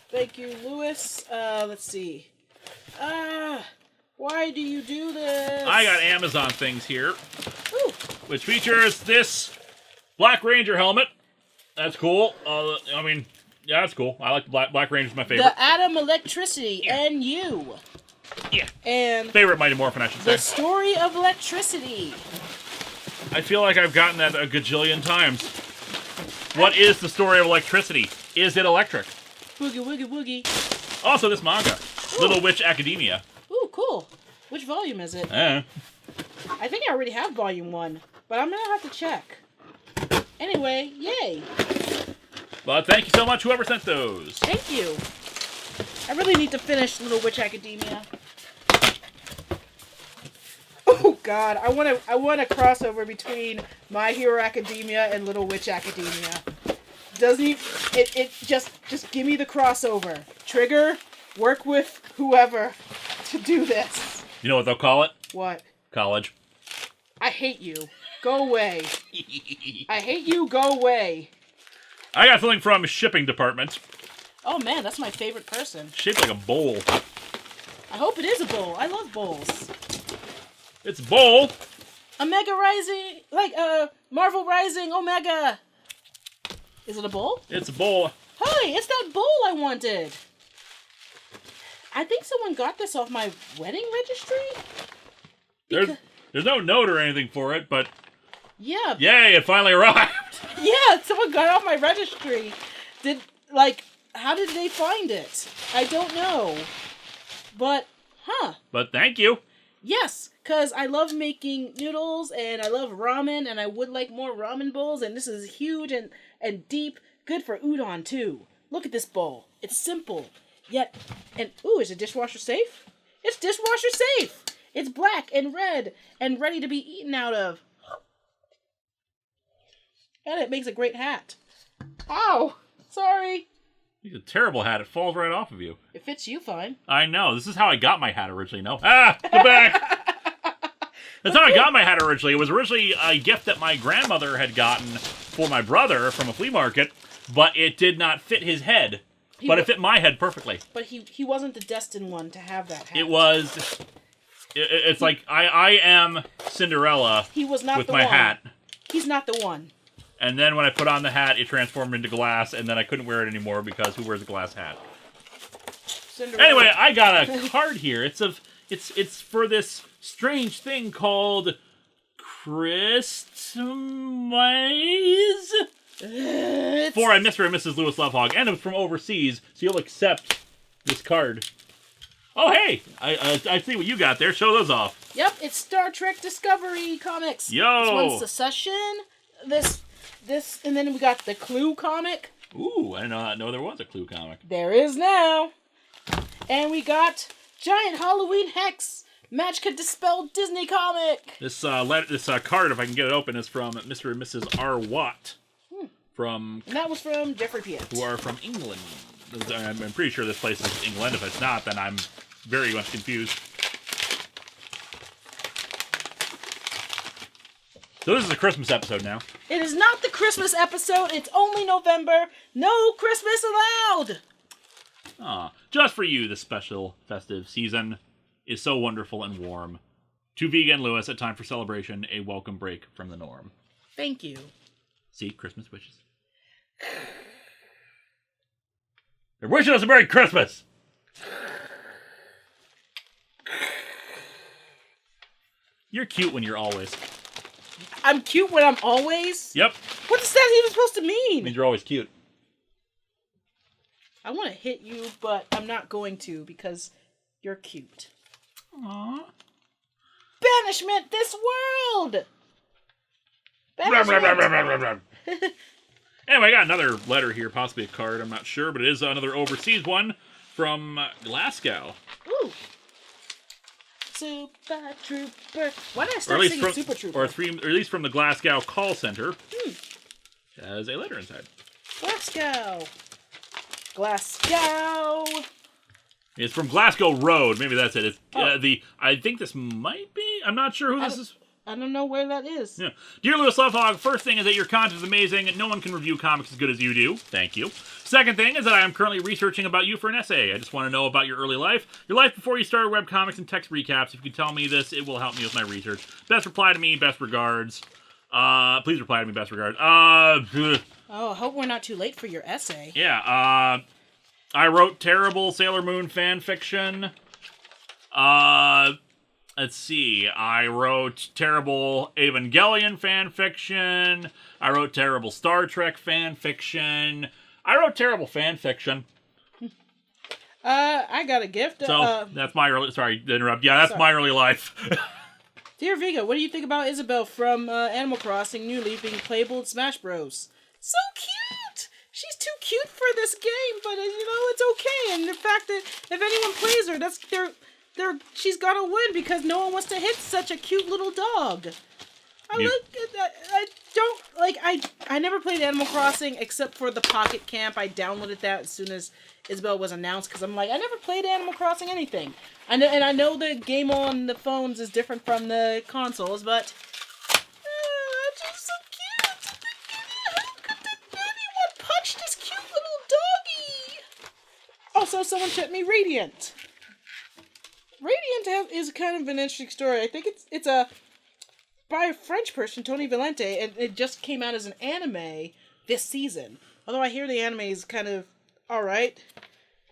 Thank you, Lewis. Let's see. Why do you do this? I got Amazon things here, Ooh. which features this Black Ranger helmet. That's cool. I mean, yeah, that's cool. I like the Black Ranger's my favorite. The Atom Electricity and You. Yeah. And Favorite Mighty Morphin, I should say. The Story of Electricity. I feel like I've gotten that a gajillion times. What is the story of electricity? Is it electric? Boogie, woogie, woogie. Also, this manga, Ooh. Little Witch Academia. Ooh, cool. Which volume is it? I think I already have volume 1, but I'm gonna have to check. Anyway, yay. But thank you so much, whoever sent those. Thank you. I really need to finish Little Witch Academia. Oh God, I want a crossover between My Hero Academia and Little Witch Academia. Doesn't it just give me the crossover. Trigger, work with whoever to do this. You know what they'll call it? What? College. I hate you. Go away. I hate you. Go away. I got something from shipping department. Oh man, that's my favorite person. Shaped like a bowl. I hope it is a bowl. I love bowls. It's a bowl. Omega Rising, like Marvel Rising Omega. Is it a bowl? It's a bowl. Hey, it's that bowl I wanted. I think someone got this off my wedding registry. There's no note or anything for it, but yeah. Yay, it finally arrived. Yeah, someone got off my registry. How did they find it? I don't know. But, But thank you. Yes, because I love making noodles, and I love ramen, and I would like more ramen bowls, and this is huge and deep. Good for udon, too. Look at this bowl. It's simple. Yet, is it dishwasher safe? It's dishwasher safe! It's black and red and ready to be eaten out of. And it makes a great hat. Ow! Sorry. It's a terrible hat. It falls right off of you. It fits you fine. I know. This is how I got my hat originally. No. Go back! That's how I got my hat originally. It was originally a gift that my grandmother had gotten for my brother from a flea market, but it did not fit his head. But it fit my head perfectly. But he wasn't the destined one to have that hat. It was... It's like, I am Cinderella he was not with the my one. hat. He's not the one. And then when I put on the hat, it transformed into glass, and then I couldn't wear it anymore because who wears a glass hat? Cinderella. Anyway, I got a card here. It's for this strange thing called Christmas. For a Mr. and Mrs. Lewis Lovehog, and it's from overseas, so you'll accept this card. Oh, hey! I see what you got there. Show those off. Yep, it's Star Trek Discovery Comics. Yo! This one's Secession. This, and then we got the Clue comic. Ooh, I did not know there was a Clue comic. There is now. And we got Giant Halloween Hex Magica Dispelled Disney comic. This card, if I can get it open, is from Mr. and Mrs. R. Watt. And that was from Jeffrey Piet. Who are from England. I'm pretty sure this place is England. If it's not, then I'm very much confused. So this is a Christmas episode now. It is not the Christmas episode. It's only November. No Christmas allowed. Just for you, this special festive season is so wonderful and warm. To Vega and Lewis, a time for celebration, a welcome break from the norm. Thank you. See, Christmas wishes. They're wishing us a Merry Christmas! You're cute when you're always. I'm cute when I'm always? Yep. What is that even supposed to It mean? means you're always cute. I want to hit you, but I'm not going to because you're cute. Aww. Banishment this world! Banishment! Anyway, I got another letter here, possibly a card, I'm not sure, but it is another overseas one from Glasgow. Ooh. Super Trooper. Why did I start singing Super Trooper? Or at least from the Glasgow call center. Has a letter inside. Glasgow. Glasgow. It's from Glasgow Road. Maybe that's it. It's I think this might be. I'm not sure who this is. I don't know where that is. Yeah. Dear Lewis Lovehog, first thing is that your content is amazing. No one can review comics as good as you do. Thank you. Second thing is that I am currently researching about you for an essay. I just want to know about your early life. Your life before you started webcomics and text recaps. If you can tell me this, it will help me with my research. Best reply to me. Best regards. Please reply to me. Best regards. Oh, I hope we're not too late for your essay. Yeah, I wrote terrible Sailor Moon fan fiction. Let's see. I wrote terrible Evangelion fan fiction. I wrote terrible Star Trek fan fiction. I wrote terrible fan fiction. I got a gift. So, that's my early... Sorry to interrupt. Yeah, that's my early life. Dear Vigo, what do you think about Isabelle from Animal Crossing New Leaf being playable in Smash Bros? So cute! She's too cute for this game, but it's okay. And the fact that if anyone plays her, she's gonna win because no one wants to hit such a cute little dog. I never played Animal Crossing except for the Pocket Camp. I downloaded that as soon as Isabelle was announced because I'm like, I never played Animal Crossing anything. And I know the game on the phones is different from the consoles, but she's so cute. How could anyone punch this cute little doggy? Also, someone sent me Radiant. Radiant is kind of an interesting story. I think it's by a French person, Tony Valente, and it just came out as an anime this season. Although I hear the anime is kind of alright.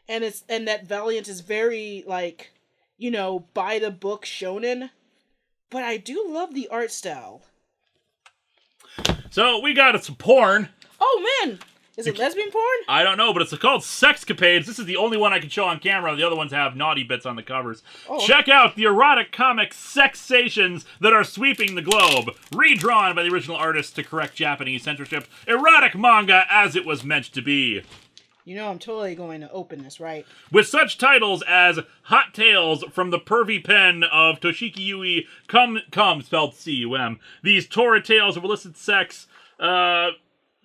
And that Valiant is very, by the book shonen. But I do love the art style. So, we got some porn. Oh, man! Is it lesbian porn? I don't know, but it's called Sexcapades. This is the only one I can show on camera. The other ones have naughty bits on the covers. Oh. Check out the erotic comic sexations that are sweeping the globe. Redrawn by the original artist to correct Japanese censorship. Erotic manga as it was meant to be. I'm totally going to open this, right? With such titles as Hot Tales from the Pervy Pen of Toshiki Yui, Come, spelled C-U-M. These torrid tales of illicit sex, fun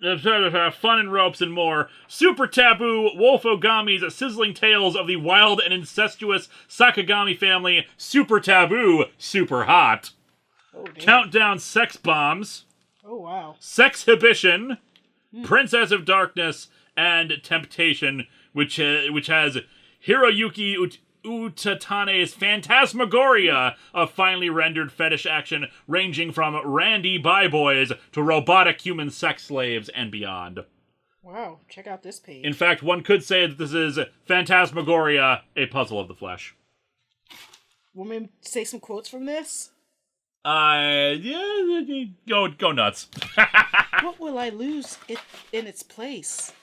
and ropes and more. Super taboo, Wolfogami's sizzling tales of the wild and incestuous Sakagami family. Super taboo, super hot. Oh, Countdown sex bombs. Oh, wow. Sexhibition. Princess of Darkness. And Temptation, which has Hiroyuki Utatane's Phantasmagoria of finely rendered fetish action ranging from randy bi-boys to robotic human sex slaves and beyond. Wow, check out this page. In fact, one could say that this is Phantasmagoria, a puzzle of the flesh. Want me to say some quotes from this? Yeah, go nuts. What will I lose in its place?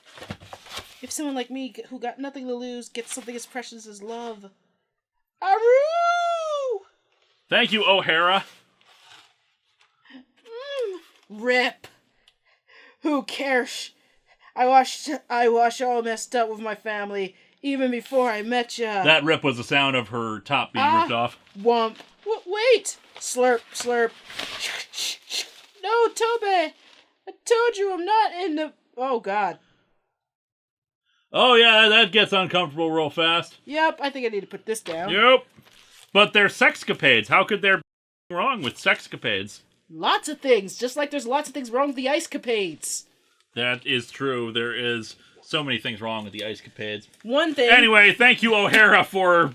If someone like me, who got nothing to lose, gets something as precious as love. Aroo! Thank you, O'Hara. Rip. Who cares? I wash all messed up with my family, even before I met ya. That rip was the sound of her top being ripped off. Wump. Wait! Slurp, slurp. No, Toby! I told you I'm not in the... Oh, God. Oh, yeah, that gets uncomfortable real fast. Yep, I think I need to put this down. Yep. But they're sexcapades. How could there be wrong with sexcapades? Lots of things, just like there's lots of things wrong with the icecapades. That is true. There is so many things wrong with the icecapades. One thing... Anyway, thank you, O'Hara, for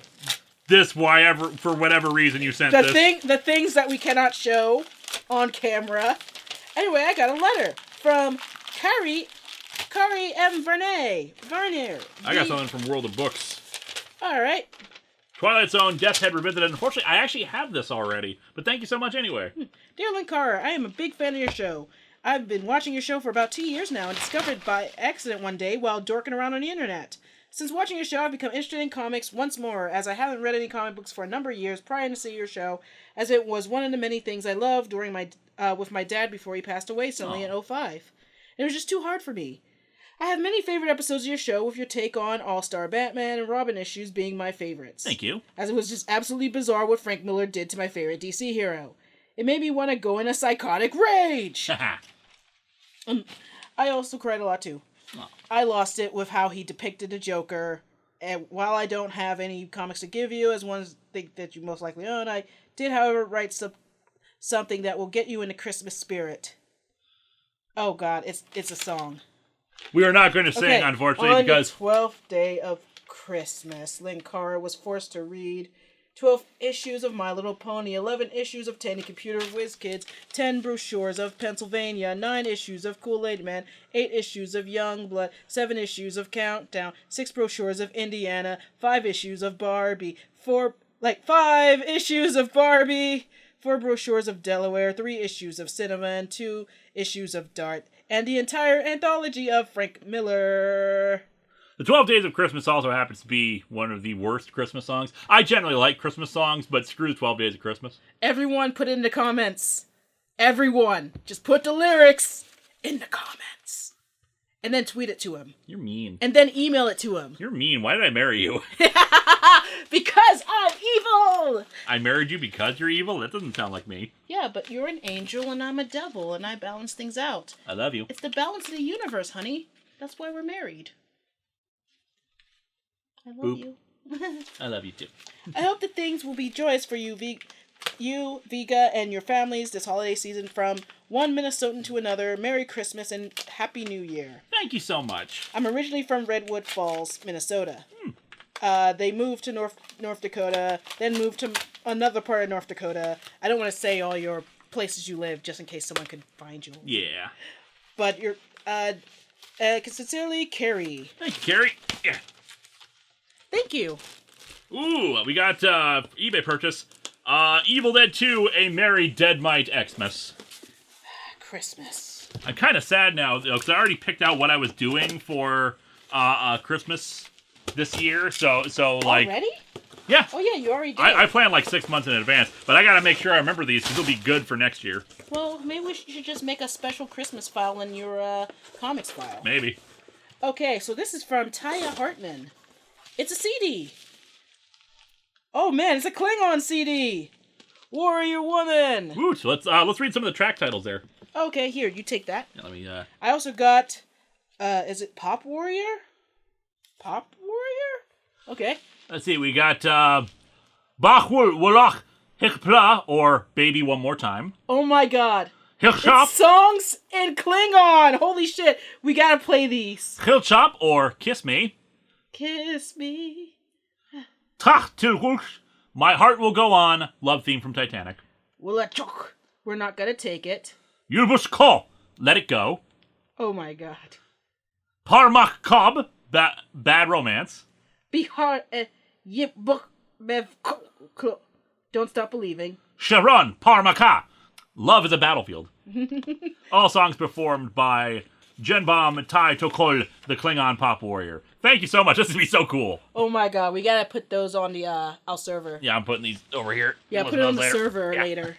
this, for whatever reason you sent this. The things that we cannot show on camera. Anyway, I got a letter from Kari M. Vernier. I got something from World of Books. Alright. Twilight Zone, Death Head Revisited. Unfortunately, I actually have this already, but thank you so much anyway. Dear Linkara, I am a big fan of your show. I've been watching your show for about 2 years now and discovered by accident one day while dorking around on the internet. Since watching your show, I've become interested in comics once more, as I haven't read any comic books for a number of years prior to seeing your show, as it was one of the many things I loved during with my dad before he passed away suddenly in '05. It was just too hard for me. I have many favorite episodes of your show, with your take on All-Star Batman and Robin issues being my favorites. Thank you. As it was just absolutely bizarre what Frank Miller did to my favorite DC hero. It made me want to go in a psychotic rage! I also cried a lot too. Oh. I lost it with how he depicted the Joker, and while I don't have any comics to give you, as ones that you most likely own, I did, however, write something that will get you in the Christmas spirit. Oh god, it's a song. We are not going to sing, unfortunately, because... On the 12th day of Christmas, Linkara was forced to read 12 issues of My Little Pony, 11 issues of Tiny Computer Whiz Kids, 10 brochures of Pennsylvania, 9 issues of Kool-Aid Man, 8 issues of Youngblood, 7 issues of Countdown, 6 brochures of Indiana, 5 issues of Barbie, 5 issues of Barbie, 4 brochures of Delaware, 3 issues of Cinema, and 2 issues of Dart, and the entire anthology of Frank Miller. The 12 Days of Christmas also happens to be one of the worst Christmas songs. I generally like Christmas songs, but screw 12 Days of Christmas. Everyone put it in the comments. Everyone. Just put the lyrics in the comments. And then tweet it to him. You're mean. And then email it to him. You're mean. Why did I marry you? Because I'm evil! I married you because you're evil? That doesn't sound like me. Yeah, but you're an angel and I'm a devil, and I balance things out. I love you. It's the balance of the universe, honey. That's why we're married. I love you. I love you too. I hope that things will be joyous for you, Vega, and your families this holiday season. From one Minnesotan to another, Merry Christmas and Happy New Year. Thank you so much. I'm originally from Redwood Falls, Minnesota. They moved to North Dakota, then moved to another part of North Dakota. I don't want to say all your places you live, just in case someone could find you. Yeah. But you're, sincerely, Carrie. Thank you, Carrie. Yeah. Thank you. Ooh, we got eBay purchase. Evil Dead 2, A Merry Deadmite Xmas. Christmas. I'm kind of sad now, though, because I already picked out what I was doing for Christmas this year. So like... Already? Yeah. Oh, yeah, you already did. I planned like 6 months in advance, but I got to make sure I remember these, because they'll be good for next year. Well, maybe we should just make a special Christmas file in your comics file. Maybe. Okay, so this is from Taya Hartman. It's a CD. Oh man, it's a Klingon CD. Warrior Woman. Ooh, so let's read some of the track titles there. Okay, here, you take that. Yeah, let me. I also got, is it Pop Warrior? Pop Warrior? Okay. Let's see. We got Bachwul Woloch Hikpla, or Baby One More Time. Oh my God. Hilchop. It's songs in Klingon. Holy shit. We gotta play these. Hilchop, or Kiss Me. Kiss me. Tach Tilgulch, My Heart Will Go On, love theme from Titanic. We're not gonna take it. Yulbush Ko, Let It Go. Oh my God. Parmak Cobb, Bad Romance. Bihar Don't Stop Believing. Sharon Parmaka, Love is a Battlefield. All songs performed by Genbom Tai Tokol, the Klingon pop warrior. Thank you so much. This is going to be so cool. Oh my God, we gotta put those on the our server. Yeah, I'm putting these over here. Yeah, put it on the server later.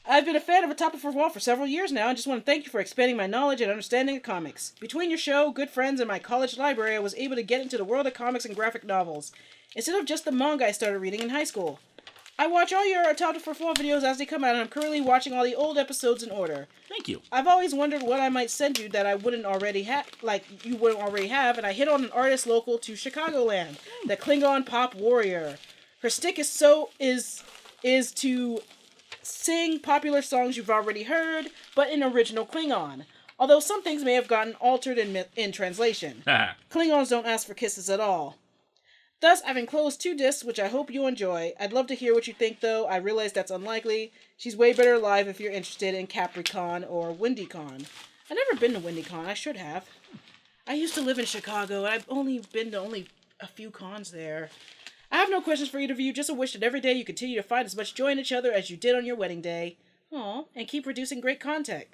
I've been a fan of Anthropomorphic for several years now, and just want to thank you for expanding my knowledge and understanding of comics. Between your show, good friends, and my college library, I was able to get into the world of comics and graphic novels, instead of just the manga I started reading in high school. I watch all your Untitled.4 videos as they come out, and I'm currently watching all the old episodes in order. Thank you. I've always wondered what I might send you that I wouldn't already have, you wouldn't already have, and I hit on an artist local to Chicagoland, the Klingon pop warrior. Her stick is to sing popular songs you've already heard, but in original Klingon. Although some things may have gotten altered in translation. Klingons don't ask for kisses at all. Thus, I've enclosed 2 discs, which I hope you enjoy. I'd love to hear what you think, though. I realize that's unlikely. She's way better live if you're interested in Capricorn or WindyCon. I've never been to WindyCon. I should have. I used to live in Chicago, and I've only been to a few cons there. I have no questions for either of you, just a wish that every day you continue to find as much joy in each other as you did on your wedding day. Aw, and keep producing great content.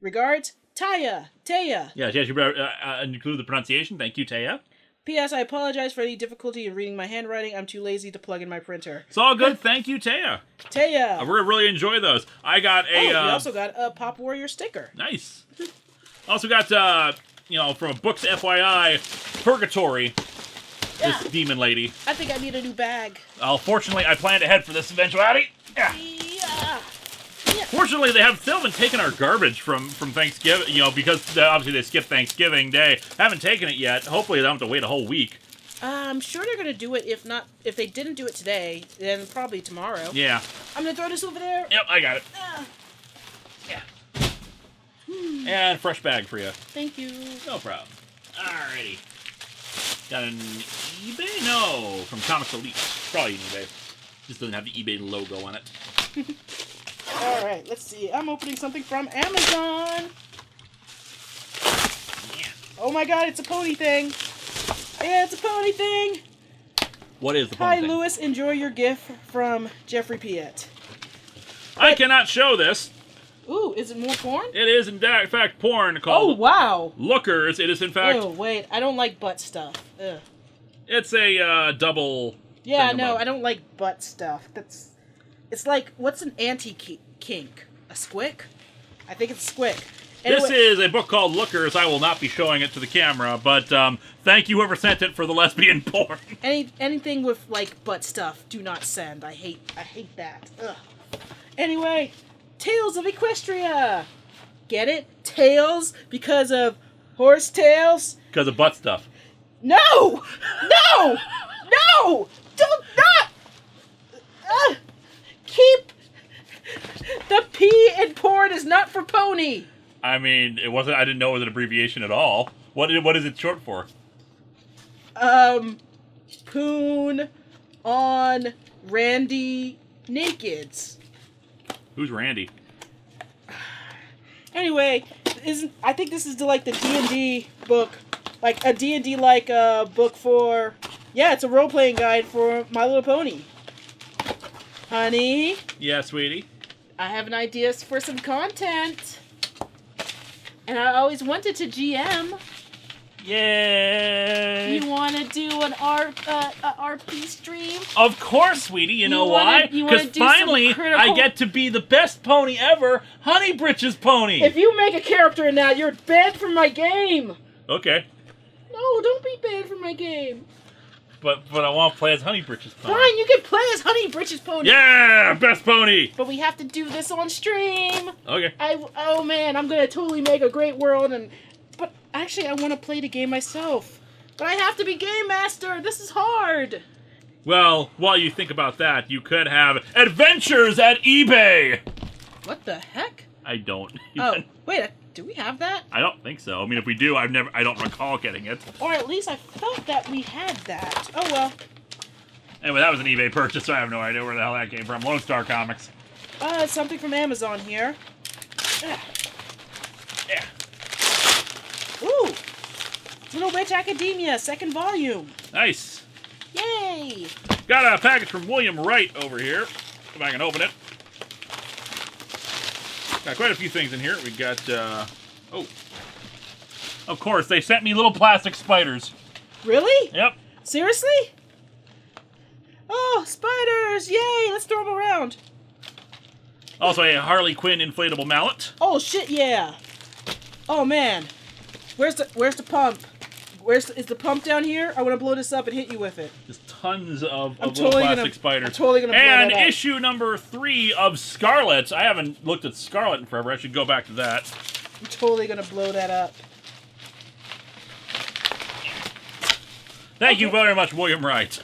Regards, Taya. Yeah, yes, you better include the pronunciation. Thank you, Taya. P.S. I apologize for any difficulty in reading my handwriting. I'm too lazy to plug in my printer. It's all good. Thank you, Taya. Taya. I really enjoy those. I got a... we also got a Pop Warrior sticker. Nice. Also got, from Books FYI, Purgatory. Yeah. This demon lady. I think I need a new bag. Fortunately, I planned ahead for this eventuality. Yeah. Fortunately, they still haven't taken our garbage from Thanksgiving, because obviously they skipped Thanksgiving Day. Haven't taken it yet. Hopefully they don't have to wait a whole week. I'm sure they're going to do it. If they didn't do it today, then probably tomorrow. Yeah. I'm going to throw this over there. Yep, I got it. Yeah. And fresh bag for you. Thank you. No problem. Alrighty. Got an eBay? No, from Comics Elite. Probably an eBay. Just doesn't have the eBay logo on it. Alright, let's see. I'm opening something from Amazon. Yeah. Oh my god, it's a pony thing. Yeah, it's a pony thing. What is the pony Hi, thing? Lewis. Enjoy your gift from Jeffrey Piet. I cannot show this. Ooh, is it more porn? It is, in fact, porn Oh, called wow. Lookers. It is, in fact... Oh, wait. I don't like butt stuff. Ugh. It's a double... Yeah, no, I don't like butt stuff. It's like, what's an anti-kink? A squick? I think it's a squick. Anyway, This is a book called Lookers. I will not be showing it to the camera, but thank you whoever sent it for the lesbian porn. anything with, like, butt stuff, do not send. I hate that. Ugh. Anyway, Tales of Equestria. Get it? Tails because of horse tails? Because of butt stuff. No! No! No! Don't not! Keep... The P in porn is not for pony. I mean, it wasn't. I didn't know it was an abbreviation at all. What is it short for? Poon on Randy Nakeds. Who's Randy? Anyway, I think this is like the D&D book, like a D&D like book for. Yeah, it's a role playing guide for My Little Pony. Honey. Yeah, sweetie. I have an idea for some content. And I always wanted to GM. Yay! You want to do an RP stream? Of course, sweetie. You know why? You wanna Because do some finally, critical- I get to be the best pony ever, Honey Britches Pony. If you make a character in that, you're banned from my game. Okay, No, don't be banned from my game. but I want to play as Honey Britches Pony. Fine, you can play as Honey Britches Pony. Yeah, best pony. But we have to do this on stream. Okay. Oh man, I'm gonna totally make a great world but actually I want to play the game myself. But I have to be game master. This is hard. Well, while you think about that, you could have adventures at eBay. What the heck? I don't. Oh, wait, do we have that? I don't think so. I mean, if we do, I don't recall getting it. Or at least I felt that we had that. Oh well. Anyway, that was an eBay purchase, so I have no idea where the hell that came from. Lone Star Comics. Something from Amazon here. Yeah. Ooh! Little Witch Academia, 2nd volume. Nice. Yay! Got a package from William Wright over here. If I can open it. Got quite a few things in here. We got, oh. Of course, they sent me little plastic spiders. Really? Yep. Seriously? Oh, spiders! Yay! Let's throw them around. Also a Harley Quinn inflatable mallet. Oh shit! Yeah. Oh man, where's the pump? Is the pump down here? I want to blow this up and hit you with it. Just tons of I'm little totally plastic gonna- spiders. I'm totally gonna blow And that up. issue number 3 of Scarlet. I haven't looked at Scarlet in forever. I should go back to that. I'm totally gonna blow that up. Thank you very much, William Wright.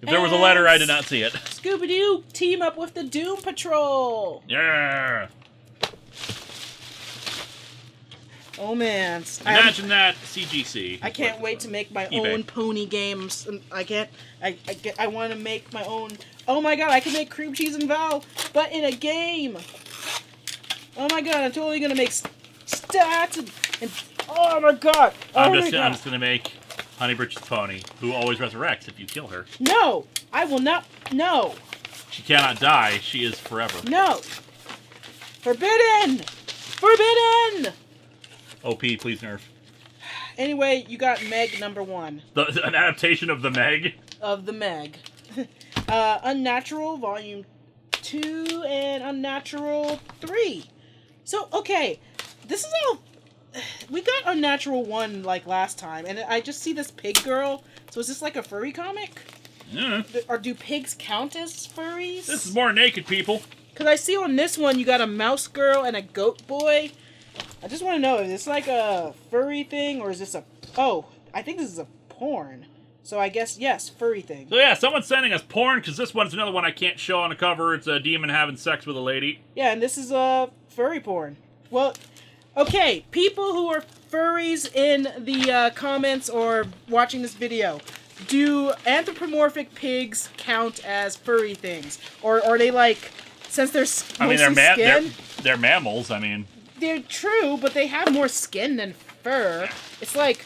If there was a letter, I did not see it. Scooby-Doo, team up with the Doom Patrol. Yeah. Oh man, Imagine that CGC. I can't wait to make my eBay. own pony games. I want to make my own. Oh my god, I can make Cream Cheese and Val, but in a game. Oh my god, I'm totally gonna make stats and oh my god. I'm just gonna make Honey Britches Pony, who always resurrects if you kill her. No, I will not. No, She cannot die. She is forever. no. Forbidden. Forbidden! OP, please nerf. Anyway, you got Meg number 1. An adaptation of the Meg? Of the Meg. Unnatural, volume 2, and Unnatural 3. So, okay, this is all... We got Unnatural 1, like, last time, and I just see this pig girl. So is this like a furry comic? Yeah. Or do pigs count as furries? This is more naked people. Because I see on this one you got a mouse girl and a goat boy. I just want to know, is this like a furry thing, or is this a... Oh, I think this is a porn. So I guess, yes, furry thing. So yeah, someone's sending us porn, because this one's another one I can't show on the cover. It's a demon having sex with a lady. Yeah, and this is a furry porn. Well, okay, people who are furries in the comments or watching this video, do anthropomorphic pigs count as furry things? Or are they like, since they're skin? They're mammals, I mean... They're true, but they have more skin than fur. It's like,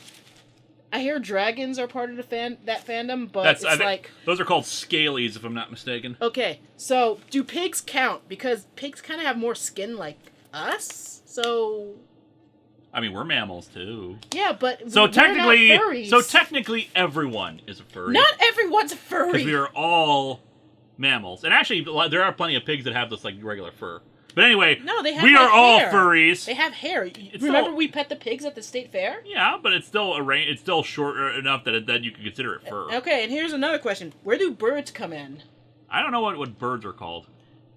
I hear dragons are part of the that fandom, but those are called scalies, if I'm not mistaken. Okay, so do pigs count? Because pigs kind of have more skin like us, so... I mean, we're mammals too. Yeah, but so we're technically, not furries. So technically, everyone is a furry. Not everyone's a furry. Because we are all mammals, and actually, there are plenty of pigs that have this like regular fur. But anyway, no, they have we are hair. all furries. They have hair. Remember we pet the pigs at the state fair? Yeah, but it's still it's still short enough that you can consider it fur. Okay, and here's another question: where do birds come in? I don't know what birds are called.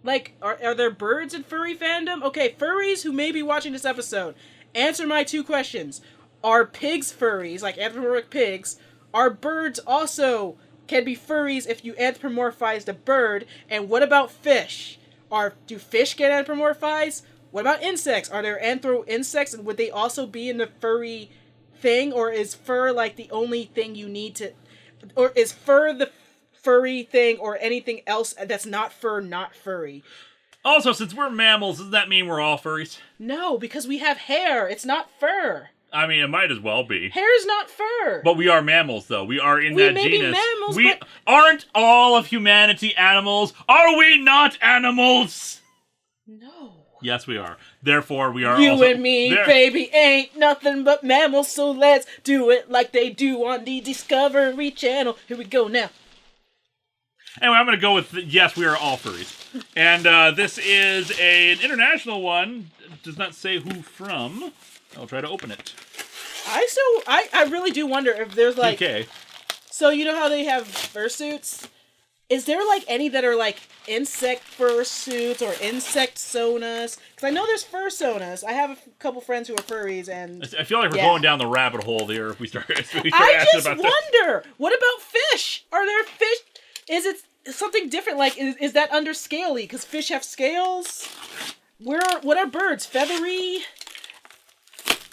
Like, are there birds in furry fandom? Okay, furries who may be watching this episode, answer my 2 questions: are pigs furries, like anthropomorphic pigs? Are birds also can be furries if you anthropomorphize the bird? And what about fish? Do fish get anthropomorphized? What about insects? Are there insects, and would they also be in the furry thing? Or is fur like the only thing you need to... Or is fur the furry thing, or anything else that's not fur not furry? Also, since we're mammals, does that mean we're all furries? No, because we have hair. It's not fur. I mean, it might as well be. Hair's not fur. But we are mammals, though. We are in that genus. We may be mammals, we aren't all of humanity animals. Are we not animals? No. Yes, we are. Therefore, we are you also... and me, baby, ain't nothing but mammals, so let's do it like they do on the Discovery Channel. Here we go now. Anyway, I'm going to go with, yes, we are all furries. And this is an international one. It does not say who from. I'll try to open it. I really do wonder if there's like... Okay. So you know how they have fursuits? Is there like any that are like insect fursuits or insect sonas? Because I know there's fursonas. I have a couple friends who are furries, and... I feel like we're going down the rabbit hole here if we start I just wonder! What about fish? Are there fish... Is it something different? Like, is that under scaly? Because fish have scales? What are birds? Feathery?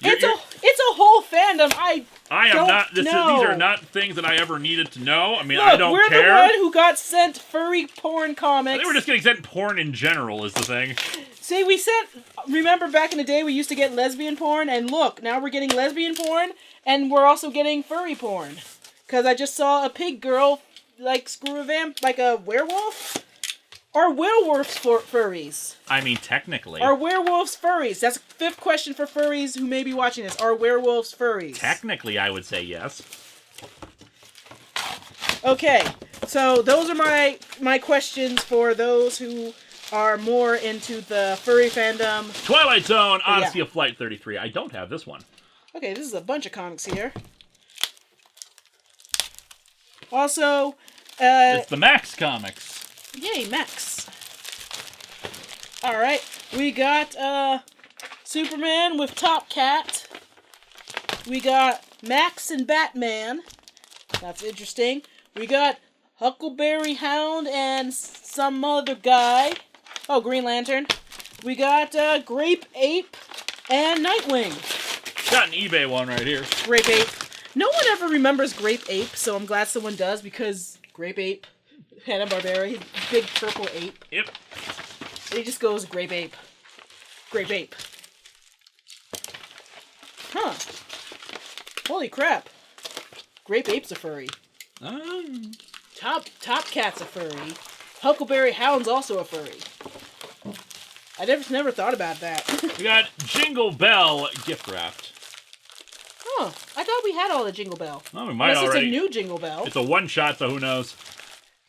It's a whole fandom. I am not. These are not things that I ever needed to know. I mean, Look, I don't care. We're the one who got sent furry porn comics. I think we're just getting sent porn in general. Is the thing. See, we sent. Remember back in the day, we used to get lesbian porn, and look, now we're getting lesbian porn, and we're also getting furry porn. Because I just saw a pig girl like screw a werewolf. Are werewolves furries? I mean, technically. Are werewolves furries? That's a 5th question for furries who may be watching this. Are werewolves furries? Technically, I would say yes. Okay, so those are my questions for those who are more into the furry fandom. Twilight Zone, Odyssey of Flight 33. I don't have this one. Okay, this is a bunch of comics here. Also, it's the Max comics. Yay, Max. Alright, we got Superman with Top Cat. We got Max and Batman. That's interesting. We got Huckleberry Hound and some other guy. Oh, Green Lantern. We got Grape Ape and Nightwing. Got an eBay one right here. Grape Ape. No one ever remembers Grape Ape, so I'm glad someone does, because Grape Ape, Hanna-Barbera, he's a big purple ape. Yep. And he just goes, Grape Ape. Grape Ape. Huh. Holy crap. Grape Ape's a furry. Top Cat's a furry. Huckleberry Hound's also a furry. I never thought about that. We got Jingle Bell gift wrapped. Oh, I thought we had all the Jingle Bell. Oh, we might Unless already. It's a new Jingle Bell. It's a one-shot, so who knows?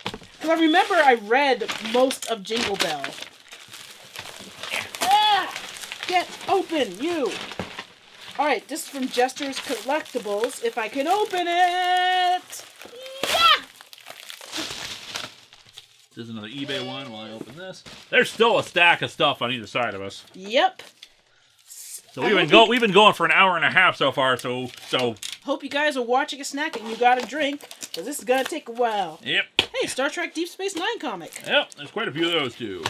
Because I remember I read most of Jingle Bell. Ah! Get open, you! Alright, this is from Jester's Collectibles. If I can open it! Yeah! This is another eBay one while I open this. There's still a stack of stuff on either side of us. Yep. So we've been going for an hour and a half so far, so... Hope you guys are watching a snack and you got a drink, because this is going to take a while. Yep. Hey, Star Trek Deep Space Nine comic. Yep, there's quite a few of those, too.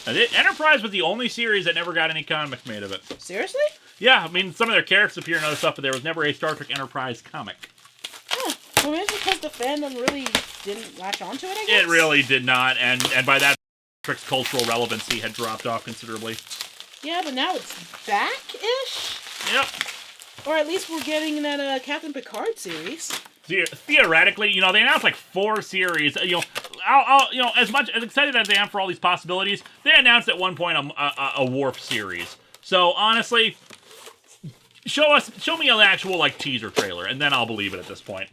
Enterprise was the only series that never got any comics made of it. Seriously? Yeah, I mean, some of their characters appear in other stuff, but there was never a Star Trek Enterprise comic. Huh. Well, maybe because the fandom really didn't latch onto it, I guess? It really did not, and by that, Star Trek's cultural relevancy had dropped off considerably. Yeah, but now it's back-ish? Yep. Or at least we're getting that Captain Picard series. Theoretically, they announced like 4 series. As excited as I am for all these possibilities, they announced at one point a Worf series. So honestly, show me an actual like teaser trailer, and then I'll believe it at this point.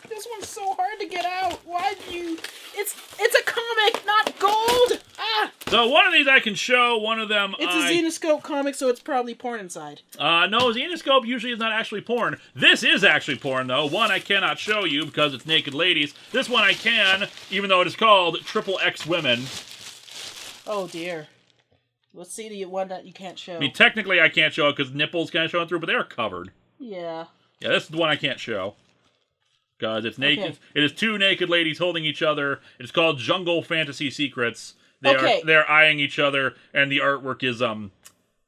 This one's so hard to get out. Why'd you? It's a comic, not gold. Ah. So one of these I can show. One of them. It's a Xenoscope comic, so it's probably porn inside. No, Xenoscope usually is not actually porn. This is actually porn, though. One I cannot show you because it's naked ladies. This one I can, even though it is called XXX Women. Oh dear. Let's see the one that you can't show. I mean, technically I can't show it because nipples kind of showing through, but they're covered. Yeah. Yeah, this is the one I can't show. Because it's naked. Okay. It is 2 naked ladies holding each other. It's called Jungle Fantasy Secrets. They're eyeing each other, and the artwork is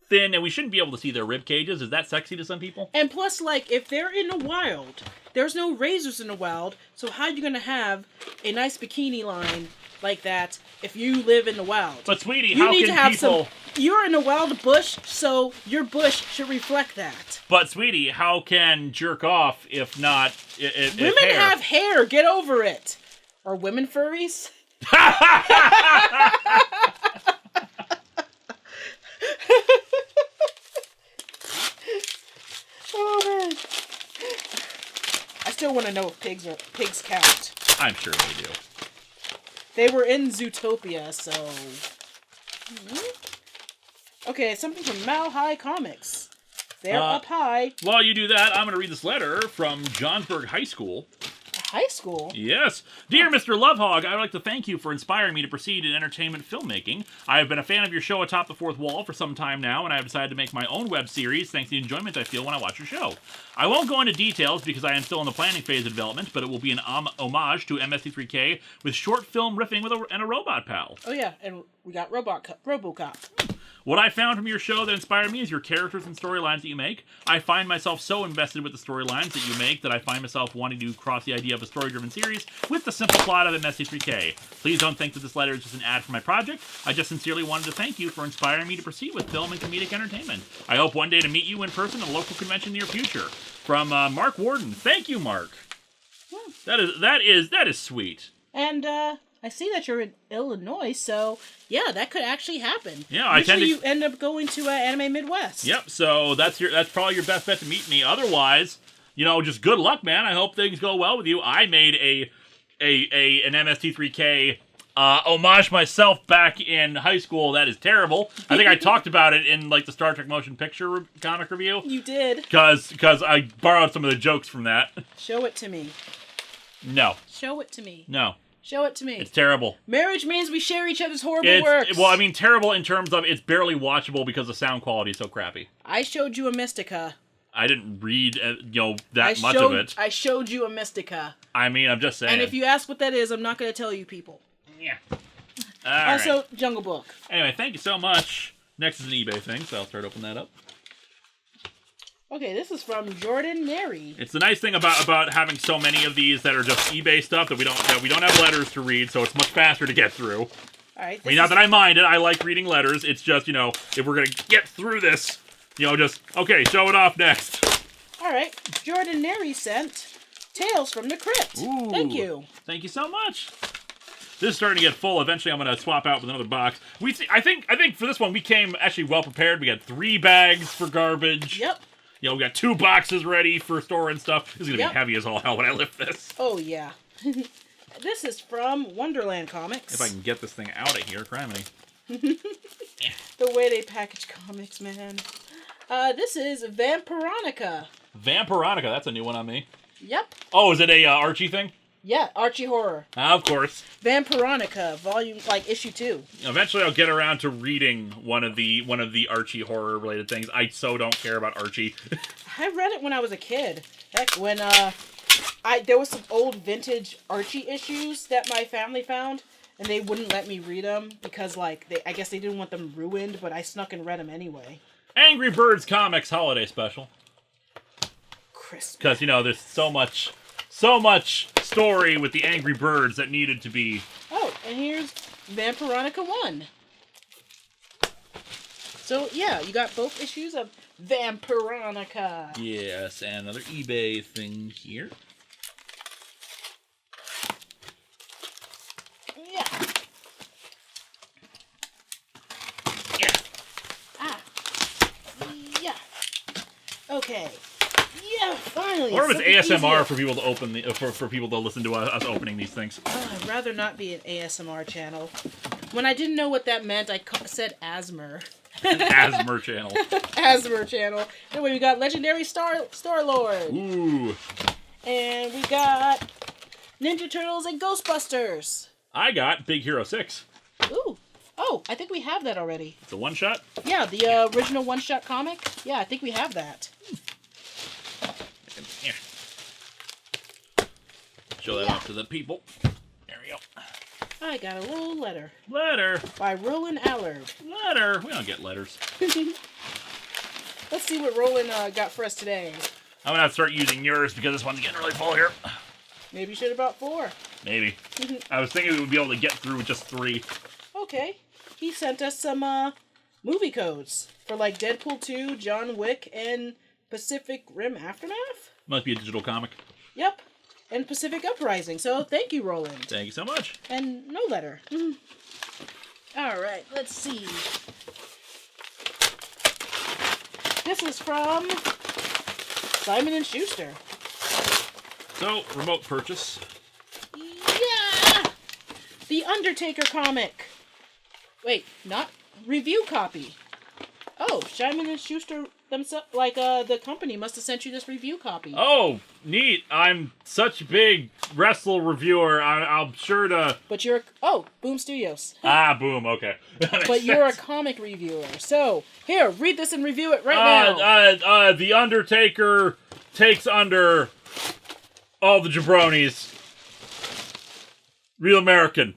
thin, and we shouldn't be able to see their rib cages. Is that sexy to some people? And plus, like, if they're in the wild, there's no razors in the wild, so how are you gonna have a nice bikini line like that if you live in the wild? But sweetie, you how need can to have people... You're in a wild bush, so your bush should reflect that. But sweetie, how can jerk off if not... Women have hair, get over it. Are women furries? Oh man. I still want to know if pigs count. I'm sure they do. They were in Zootopia, so... Okay, something from Mal High Comics. They're up high. While you do that, I'm going to read this letter from Johnsburg High School. High school? Yes. Dear Mr. Lovehog, I would like to thank you for inspiring me to proceed in entertainment filmmaking. I have been a fan of your show Atop the Fourth Wall for some time now, and I have decided to make my own web series thanks to the enjoyment I feel when I watch your show. I won't go into details because I am still in the planning phase of development, but it will be an homage to MST3K with short film riffing and a robot pal. Oh yeah, and we got RoboCop. What I found from your show that inspired me is your characters and storylines that you make. I find myself so invested with the storylines that you make that I find myself wanting to cross the idea of a story-driven series with the simple plot of MST3K. Please don't think that this letter is just an ad for my project. I just sincerely wanted to thank you for inspiring me to proceed with film and comedic entertainment. I hope one day to meet you in person at a local convention in the near future. From Mark Warden. Thank you, Mark. That is sweet. And I see that you're in Illinois, so yeah, that could actually happen. Yeah, Usually you end up going to Anime Midwest. Yep. So that's probably your best bet to meet me. Otherwise, just good luck, man. I hope things go well with you. I made an MST3K homage myself back in high school. That is terrible. I think I talked about it in like the Star Trek Motion Picture comic review. You did. Because I borrowed some of the jokes from that. Show it to me. No. Show it to me. No. Show it to me. It's terrible. Marriage means we share each other's horrible works. Well, I mean, terrible in terms of it's barely watchable because the sound quality is so crappy. I showed you a Mystica. I didn't read, that much of it. I showed you a Mystica. I mean, I'm just saying. And if you ask what that is, I'm not going to tell you people. Yeah. Also, right. Jungle Book. Anyway, thank you so much. Next is an eBay thing, so I'll start opening that up. Okay, this is from Jordan Neri. It's the nice thing about having so many of these that are just eBay stuff that we don't have letters to read, so it's much faster to get through. All right. I mean, not that I mind it. I like reading letters. It's just, if we're going to get through this, okay, show it off next. All right. Jordan Neri sent Tales from the Crypt. Ooh, Thank you. Thank you so much. This is starting to get full. Eventually, I'm going to swap out with another box. I think for this one, we came actually well prepared. We got 3 bags for garbage. Yep. You know, we got 2 boxes ready for storing stuff. This is going to be heavy as all hell when I lift this. Oh, yeah. This is from Wonderland Comics. If I can get this thing out of here, criminy. The way they package comics, man. This is Vampironica. Vampironica, that's a new one on me. Yep. Oh, is it a Archie thing? Yeah, Archie Horror. Of course. Vampironica, issue 2. Eventually, I'll get around to reading one of the Archie horror related things. I so don't care about Archie. I read it when I was a kid. Heck, when there was some old vintage Archie issues that my family found, and they wouldn't let me read them because, I guess they didn't want them ruined, but I snuck and read them anyway. Angry Birds Comics Holiday Special. Christmas. Because, there's so much story with the Angry Birds that needed to be... Oh, and here's Vampironica 1. So, yeah, you got both issues of Vampironica. Yes, and another eBay thing here. Okay. Yeah, finally. Or if it's ASMR easier. for people to open for people to listen to us opening these things. I'd rather not be an ASMR channel. When I didn't know what that meant, I said ASMR. ASMR channel. ASMR channel. Anyway, we got Legendary Star-Lord. Ooh. And we got Ninja Turtles and Ghostbusters. I got Big Hero 6. Ooh. Oh, I think we have that already. It's a one-shot? Yeah, the original one-shot comic. Yeah, I think we have that. Here. Show that off to the people. There we go. I got a little letter. Letter. By Roland Allard. Letter. We don't get letters. Let's see what Roland got for us today. I'm going to have to start using yours because this one's getting really full here. Maybe you should have brought 4. Maybe. I was thinking we would be able to get through with just 3. Okay. He sent us some movie codes for Deadpool 2, John Wick, and Pacific Rim Aftermath? Must be a digital comic. Yep. And Pacific Uprising. So thank you, Roland. Thank you so much. And no letter. All right, let's see. This is from Simon & Schuster. So, remote purchase. Yeah! The Undertaker comic. Wait, not review copy. Oh, Simon & Schuster themselves, the company must have sent you this review copy. Oh, neat. I'm such a big wrestle reviewer. I'm sure to... But you're... Boom Studios. Boom, okay. But you're a comic reviewer. So, here, read this and review it right now. The Undertaker takes under all the jabronis. Real American.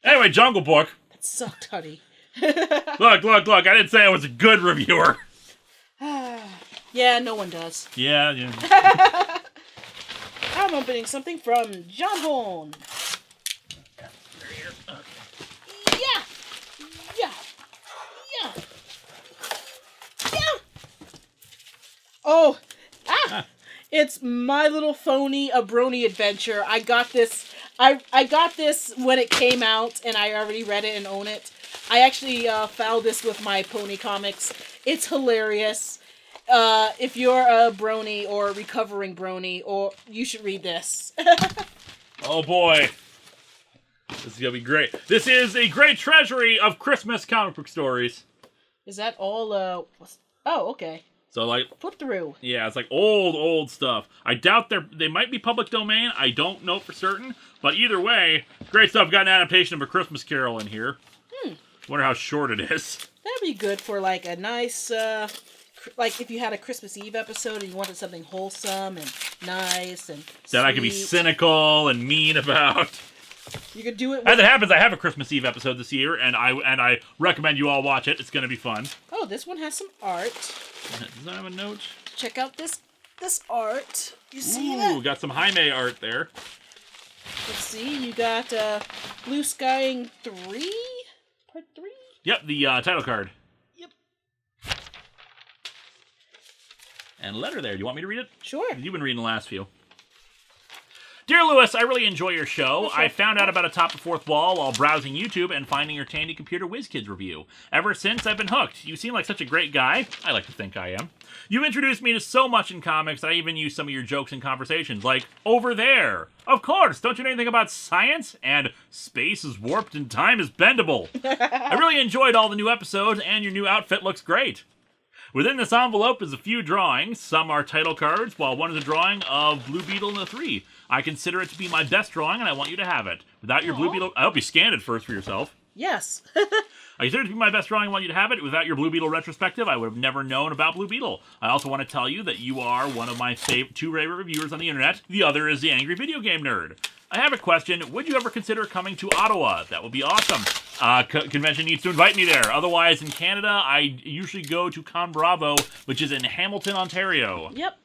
Anyway, Jungle Book. That sucked, honey. Look. I didn't say I was a good reviewer. Yeah, no one does. Yeah. I'm opening something from John Bone. Yeah. Oh, It's My Little Phony A Brony Adventure. I got this. I got this when it came out, and I already read it and own it. I actually found this with my pony comics. It's hilarious. If you're a brony or a recovering brony, you should read this. Oh boy. This is going to be great. This is a great treasury of Christmas comic book stories. Is that all, Oh, okay. So, Flip through. Yeah, it's old stuff. I doubt they might be public domain. I don't know for certain. But either way, great stuff. Got an adaptation of A Christmas Carol in here. Wonder how short it is. That'd be good for, a nice, if you had a Christmas Eve episode and you wanted something wholesome and nice and that I could be cynical and mean about. You could do it with... As it happens, I have a Christmas Eve episode this year, and I recommend you all watch it. It's going to be fun. Oh, this one has some art. Does that have a note? Check out this art. You see that? Ooh, got some Jaime art there. Let's see, you got Blue Skying 3? Part 3? Yep, the title card. Yep. And letter there. Do you want me to read it? Sure. You've been reading the last few. Dear Lewis, I really enjoy your show. I found out about Atop the Fourth Wall while browsing YouTube and finding your Tandy Computer Whiz Kids review. Ever since, I've been hooked. You seem like such a great guy. I like to think I am. You've introduced me to so much in comics that I even use some of your jokes in conversations, like, over there. Of course, don't you know anything about science? And space is warped and time is bendable. I really enjoyed all the new episodes, and your new outfit looks great. Within this envelope is a few drawings. Some are title cards, while one is a drawing of Blue Beetle in the 3. I consider it to be my best drawing, and I want you to have it. Without your Blue Beetle... I hope you scanned it first for yourself. Yes. I consider it to be my best drawing, and want you to have it. Without your Blue Beetle retrospective, I would have never known about Blue Beetle. I also want to tell you that you are one of my two favorite reviewers on the internet. The other is the Angry Video Game Nerd. I have a question. Would you ever consider coming to Ottawa? That would be awesome. Convention needs to invite me there. Otherwise, in Canada, I usually go to Con Bravo, which is in Hamilton, Ontario. Yep.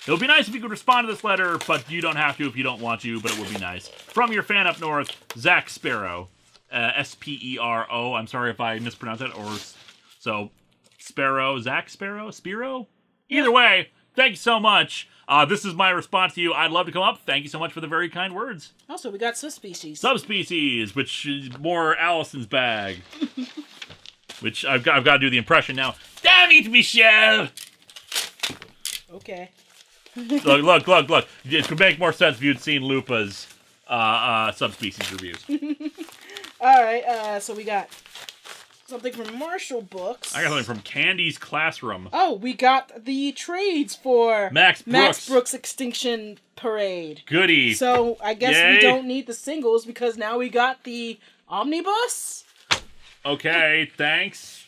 It would be nice if you could respond to this letter, but you don't have to if you don't want to, but it would be nice. From your fan up north, Zach Sparrow. S-P-E-R-O. I'm sorry if I mispronounced it. So, Sparrow, Zach Sparrow? Spiro? Either way, thank you so much. This is my response to you. I'd love to come up. Thank you so much for the very kind words. Also, we got subspecies. Subspecies, which is more Allison's bag. Which I've got to do the impression now. Damn it, Michelle! Okay. Look. It could make more sense if you'd seen Lupa's subspecies reviews. Alright, so we got something from Marshall Books. I got something from Candy's Classroom. Oh, we got the trades for Max Brooks Extinction Parade. Goody. So I guess Yay. we don't need the singles because now we got the omnibus. Okay, thanks.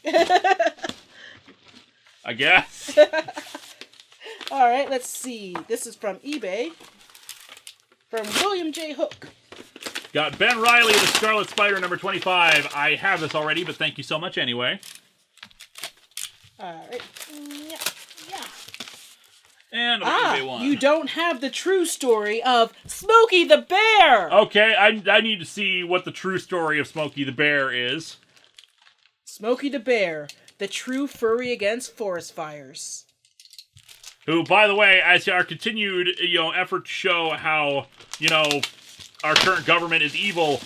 I guess. Alright, let's see. This is from eBay. From William J. Hook. Got Ben Reilly, the Scarlet Spider, number 25. I have this already, but thank you so much anyway. Alright. Yeah. And eBay one. You don't have the true story of Smokey the Bear! Okay, I need to see what the true story of Smokey the Bear is. Smokey the Bear, the true furry against forest fires. Who, by the way, as our continued, effort to show how, our current government is evil,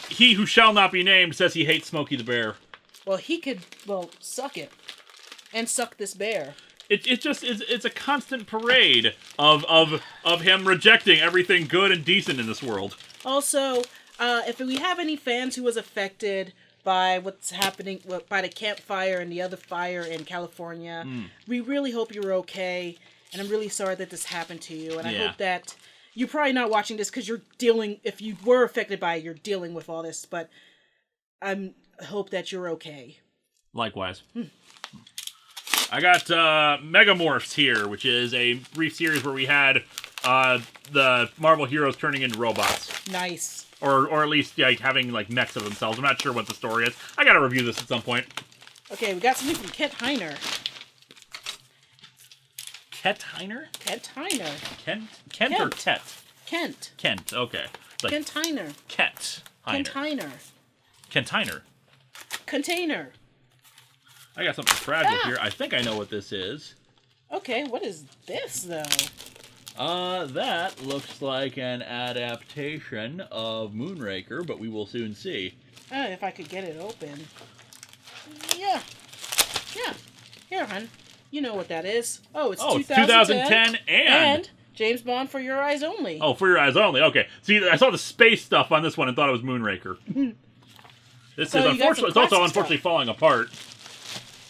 he who shall not be named says he hates Smokey the Bear. Well, he could, suck it. And suck this bear. It's a constant parade of him rejecting everything good and decent in this world. Also, if we have any fans who was affected by what's happening, by the campfire and the other fire in California, we really hope you're okay. And I'm really sorry that this happened to you. And I hope that you're probably not watching this because if you were affected by it, you're dealing with all this. But I hope that you're okay. Likewise. I got Megamorphs here, which is a brief series where we had the Marvel heroes turning into robots. Nice. Or at least having mechs of themselves. I'm not sure what the story is. I gotta review this at some point. Okay, we got something from Kent Heiner. Kent Heiner? Kent Heiner. Kent or Tet? Kent. Kent, okay. Kent Heiner. Ket Heiner. Kent Heiner. Kent Heiner. Container. I got something fragile here. I think I know what this is. Okay, what is this, though? That looks like an adaptation of Moonraker, but we will soon see. If I could get it open. Yeah. Here, hon. You know what that is. Oh, it's 2010 and James Bond For Your Eyes Only. Oh, For Your Eyes Only. Okay. See, I saw the space stuff on this one and thought it was Moonraker. This is unfortunately. It's also unfortunately falling apart.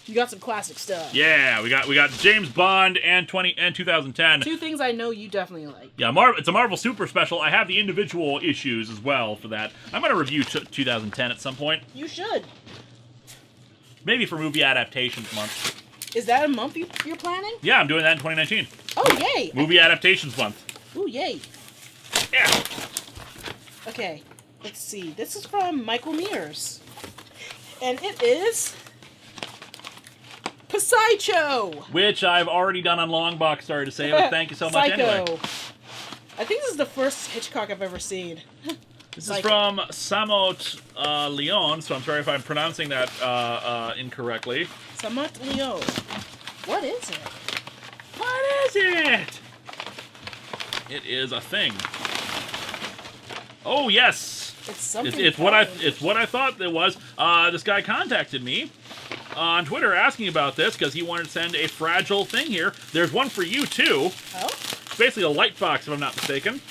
You got some classic stuff. Yeah, we got James Bond and 2010. Two things I know you definitely like. Yeah, it's a Marvel Super Special. I have the individual issues as well for that. I'm going to review 2010 at some point. You should. Maybe for Movie Adaptations Month. Is that a month you're planning? Yeah, I'm doing that in 2019. Oh, yay! Movie Adaptations Month. Ooh, yay. Yeah. Okay, let's see. This is from Michael Mears. And it is Psycho! Which I've already done on Longbox, sorry to say, but thank you so much Psycho. anyway. I think this is the first Hitchcock I've ever seen. This is from Samot Leon, so I'm sorry if I'm pronouncing that incorrectly. Samot Leon. What is it? What is it? It is a thing. Oh yes, It's something. it's what I thought it was. This guy contacted me on Twitter asking about this because he wanted to send a fragile thing here. There's one for you too. Oh. It's basically a light box, if I'm not mistaken,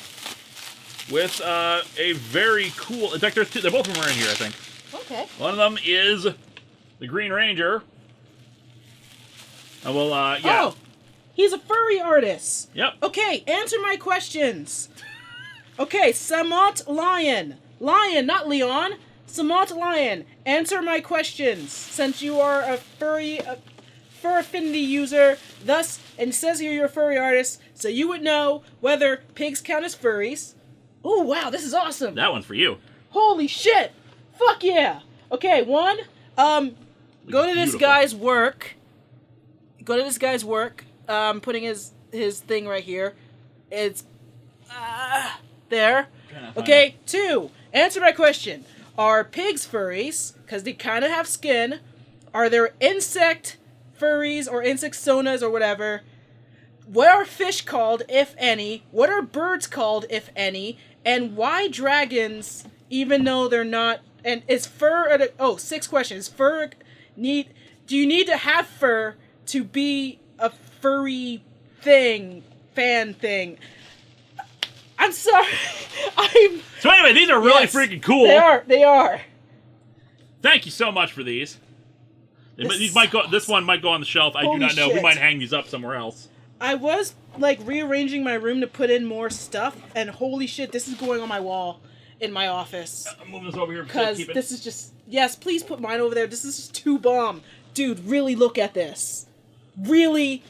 with a very cool. In fact, there's two. Both of them are in here, I think. Okay. One of them is the Green Ranger. And well, yeah. Oh, he's a furry artist. Yep. Okay, answer my questions. Okay, Samont Lion. Lion, not Leon. Samont Lion, answer my questions. Since you are a fur affinity user, thus, and it says here you're a furry artist, so you would know whether pigs count as furries. Oh, wow, this is awesome. That one's for you. Holy shit. Fuck yeah. Okay, one, go to this guy's work. Go to this guy's work. Putting his thing right here. It's there. Okay, two. Answer my question. Are pigs furries? Because they kind of have skin. Are there insect furries or insect sonas or whatever? What are fish called, if any? What are birds called, if any? And why dragons, even though they're not? And is fur? 6 questions. Do you need to have fur to be a furry fan thing? I'm sorry. So anyway, these are really freaking cool. They are. Thank you so much for these. These might go. This one might go on the shelf. I do not know. Shit. We might hang these up somewhere else. I was rearranging my room to put in more stuff, and holy shit, this is going on my wall in my office. I'm moving this over here because this is just. Yes, please put mine over there. This is just too bomb, dude. Really look at this. Really.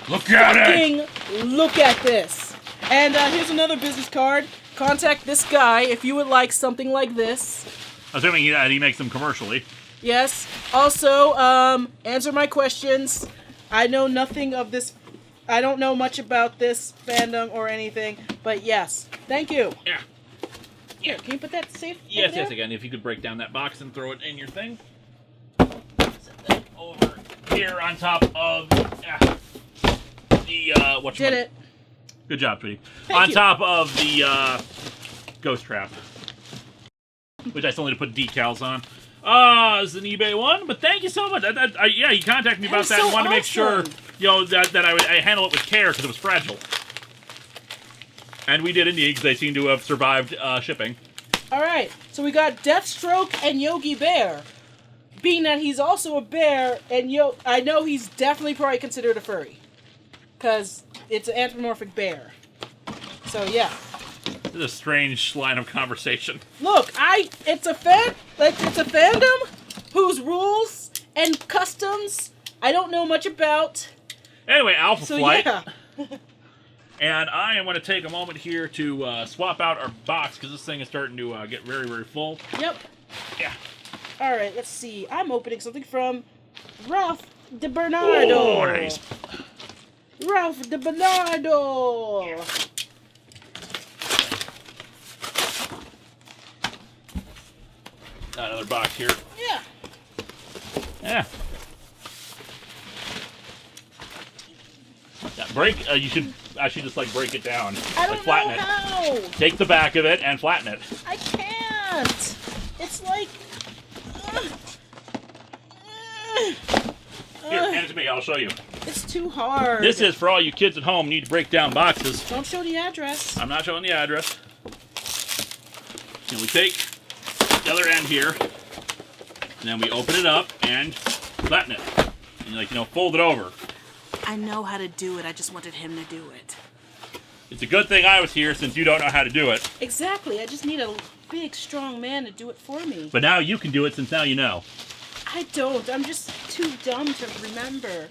Look at it. Look at this. And here's another business card. Contact this guy if you would like something like this. Assuming he makes them commercially. Yes. Also, answer my questions. I know nothing of this. I don't know much about this fandom or anything, but yes. Thank you. Yeah. Here, can you put that safe? Yes, yes, again. If you could break down that box and throw it in your thing. Set that over here on top of the what you Did it. Good job, sweetie. Thank you. Top of the ghost trap, which I still need to put decals on. This is an eBay one, but thank you so much. Yeah, he contacted me about that and wanted to make sure, that I handle it with care because it was fragile. And we did indeed, because they seem to have survived shipping. All right, so we got Deathstroke and Yogi Bear. Being that he's also a bear, and I know he's definitely probably considered a furry, because it's an anthropomorphic bear. So yeah. This is a strange line of conversation. Look, it's a fandom whose rules and customs I don't know much about. Anyway, Alpha Flight. Yeah. And I am going to take a moment here to swap out our box because this thing is starting to get very, very full. Yep. Yeah. All right, let's see. I'm opening something from Ralph de Bernardo. Oh, nice. Ralph de Bernardo. Yeah. Another box here. Yeah. Yeah. Break. You should actually just break it down. I don't flatten know it. how. Take the back of it and flatten it. I can't. It's like. Here, hand it to me. I'll show you. It's too hard. This is for all you kids at home who need to break down boxes. Don't show the address. I'm not showing the address. And we take the other end here, and then we open it up and flatten it. And fold it over. I know how to do it. I just wanted him to do it. It's a good thing I was here since you don't know how to do it. Exactly. I just need a big, strong man to do it for me. But now you can do it since now you know. I don't. I'm just too dumb to remember.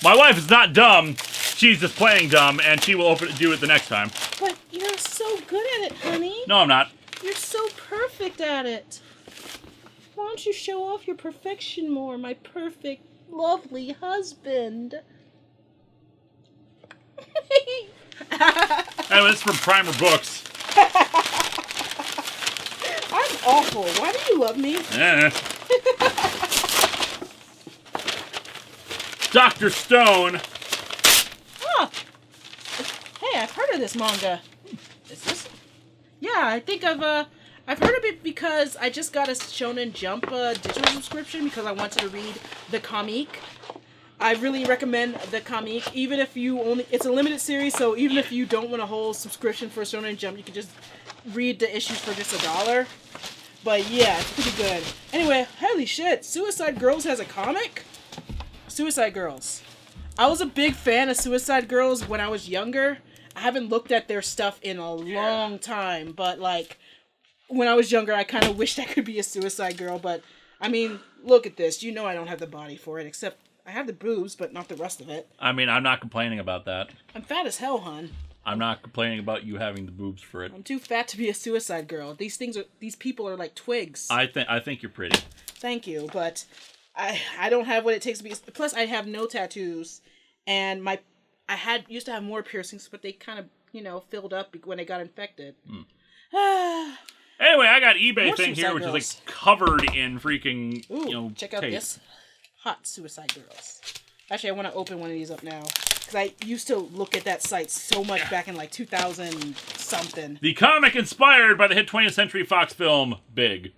My wife is not dumb. She's just playing dumb, and she will do it the next time. But you're so good at it, honey. No, I'm not. You're so perfect at it. Why don't you show off your perfection more, my perfect, lovely husband? Anyway, this is from Primer Books. I'm awful. Why do you love me? Dr. Stone. Huh. Hey, I've heard of this manga. Is this? Yeah, Yeah, I think I've heard of it because I just got a Shonen Jump digital subscription because I wanted to read the comic. I really recommend the comic, even if you only... It's a limited series, so even if you don't want a whole subscription for Shonen Jump, you can just read the issues for just $1. But yeah, it's pretty good. Anyway, holy shit, Suicide Girls has a comic? Suicide Girls. I was a big fan of Suicide Girls when I was younger. I haven't looked at their stuff in a long time, but like, when I was younger, I kind of wished I could be a Suicide Girl, but I mean, look at this. You know I don't have the body for it, except I have the boobs, but not the rest of it. I mean, I'm not complaining about that. I'm fat as hell, hon. I'm not complaining about you having the boobs for it. I'm too fat to be a Suicide Girl. These people are like twigs. I think you're pretty. Thank you, but I don't have what it takes to be. Plus, I have no tattoos, and I used to have more piercings, but they kind of filled up when they got infected. Anyway, I got eBay More thing here, Suicide which Girls. is like covered in freaking check out tape. this hot Suicide Girls. Actually, I want to open one of these up now because I used to look at that site so much back in like 2000 something. The comic inspired by the hit 20th Century Fox film Big.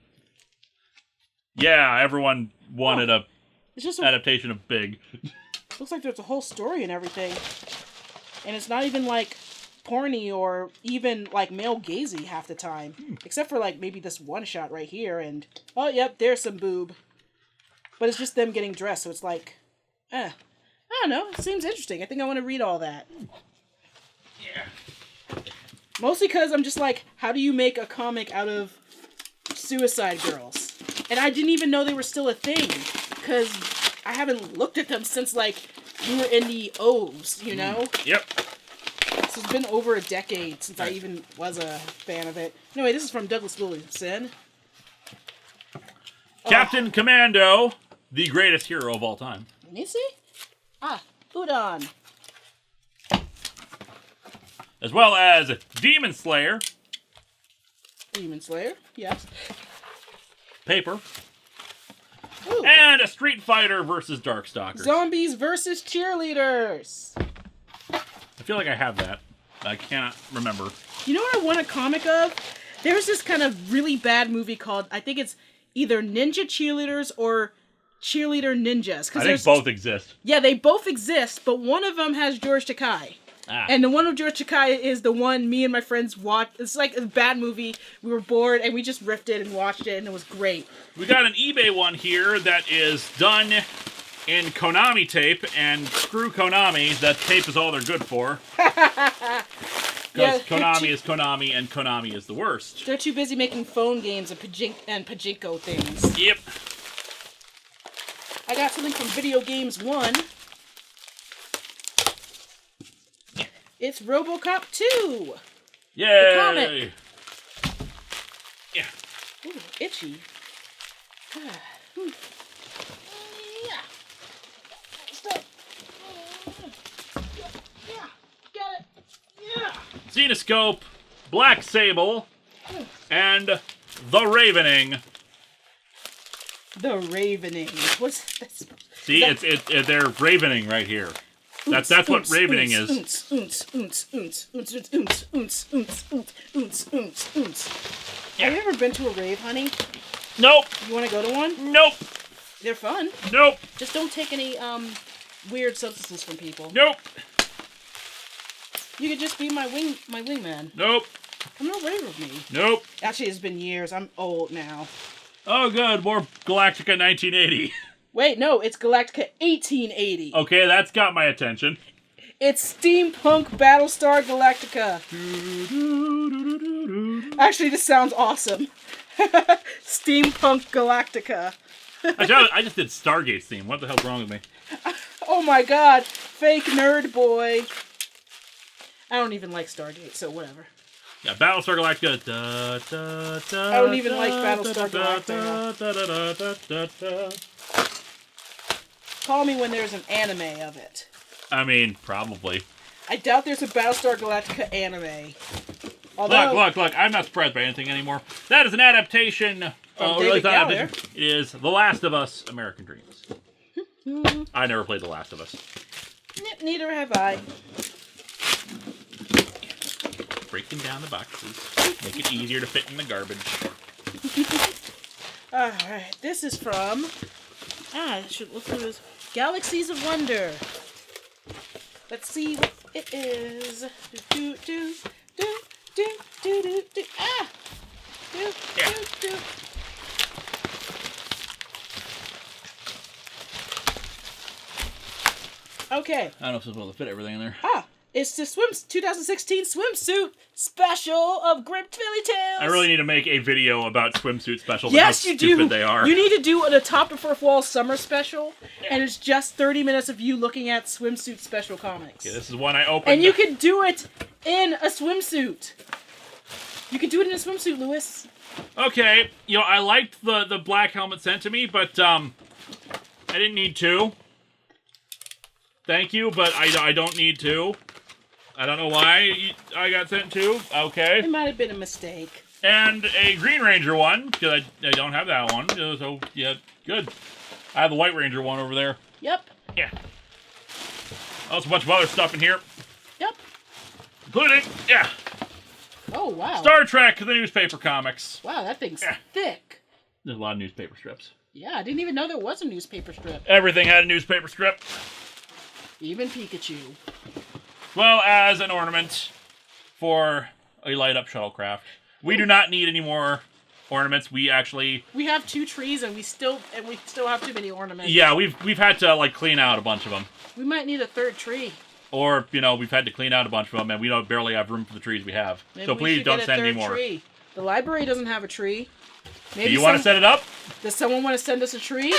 Yeah, everyone wanted a It's just adaptation of Big. looks like there's a whole story and everything, and it's not even like porny or even like male gazy half the time, except for like maybe this one shot right here. And oh, yep, there's some boob, but it's just them getting dressed, so it's like, I don't know. It seems interesting. I think I want to read all that. Yeah. Mostly because I'm just like, how do you make a comic out of Suicide Girls? And I didn't even know they were still a thing, because I haven't looked at them since, like, we were in the O's, you know? Yep. So it's been over a decade since I even was a fan of it. Anyway, this is from Douglas Williamson. Captain Commando, the greatest hero of all time. Let me see. Udon. As well as Demon Slayer. Demon Slayer, yes. Paper. Ooh. And a Street Fighter versus Darkstalkers. Zombies versus cheerleaders. I feel like I have that. I can't remember. You know what I want a comic of? There's this kind of really bad movie called, I think it's either Ninja Cheerleaders or Cheerleader Ninjas. I think both exist. Yeah, they both exist, but one of them has George Takei. And the one with George Takei is the one me and my friends watched. It's like a bad movie. We were bored, and we just ripped it and watched it, and it was great. We got an eBay one here that is done in Konami tape, and screw Konami, that tape is all they're good for. Because Konami is Konami, and Konami is the worst. They're too busy making phone games and pachinko things. Yep. I got something from Video Games 1. It's RoboCop 2. Yay! The comic. Yeah. Ooh, itchy. Yeah. Yeah. Get it. Yeah. Zenoscope, Black Sable, and The Ravening. The Ravening. What's this? See, they're ravening right here. That's what ravening is. Have you ever been to a rave, honey? Nope. You want to go to one? Nope. They're fun. Nope. Just don't take any weird substances from people. Nope. You could just be my wingman. Nope. Come to a rave with me. Nope. Actually, it's been years. I'm old now. Oh, good. More Galactica 1980. Wait, no, it's Galactica 1880. Okay, that's got my attention. It's Steampunk Battlestar Galactica. Actually, this sounds awesome. Steampunk Galactica. Actually, I just did Stargate's theme. What the hell's wrong with me? Oh my god, fake nerd boy. I don't even like Stargate, so whatever. Yeah, Battlestar Galactica. I don't even like Battlestar Galactica. Call me when there's an anime of it. I mean, probably. I doubt there's a Battlestar Galactica anime. Although, Look, I'm not surprised by anything anymore. That is an adaptation. David Gallagher. It is The Last of Us, American Dreams. I never played The Last of Us. Neither have I. breaking down the boxes. Make it easier to fit in the garbage. Alright, this is from... I should look through this. Galaxies of Wonder. Let's see what it is. Do, do, do, do, do, do, do. Ah! Do, Yeah. do, do. Okay. I don't know if it's able to fit everything in there. It's the 2016 swimsuit special of Gripped Fairy Tales. I really need to make a video about swimsuit specials Yes, and how you stupid do. they are. You need to do an Atop the Fourth Wall summer special, and it's just 30 minutes of you looking at swimsuit special comics. Okay, this is one I opened. And you can do it in a swimsuit. You can do it in a swimsuit, Lewis. Okay, I liked the black helmet sent to me, but I didn't need to. Thank you, but I don't need to. I don't know why I got sent to. Okay. It might have been a mistake. And a Green Ranger one, because I don't have that one. So, yeah, good. I have the White Ranger one over there. Yep. Yeah. Also a bunch of other stuff in here. Yep. Including, yeah, Oh, wow. Star Trek, the newspaper comics. Wow, that thing's Yeah. thick. There's a lot of newspaper strips. Yeah, I didn't even know there was a newspaper strip. Everything had a newspaper strip. Even Pikachu. Well, as an ornament for a light-up shuttlecraft. We do not need any more ornaments. We have 2 trees and we still have too many ornaments. yeah, we've had to clean out a bunch of them. We might need a 3rd tree. Or, we've had to clean out a bunch of them and we don't barely have room for the trees we have. Maybe so we please should don't get a send any 3rd more. Tree. The library doesn't have a tree. Maybe Do you want to set it up? Does someone want to send us a tree?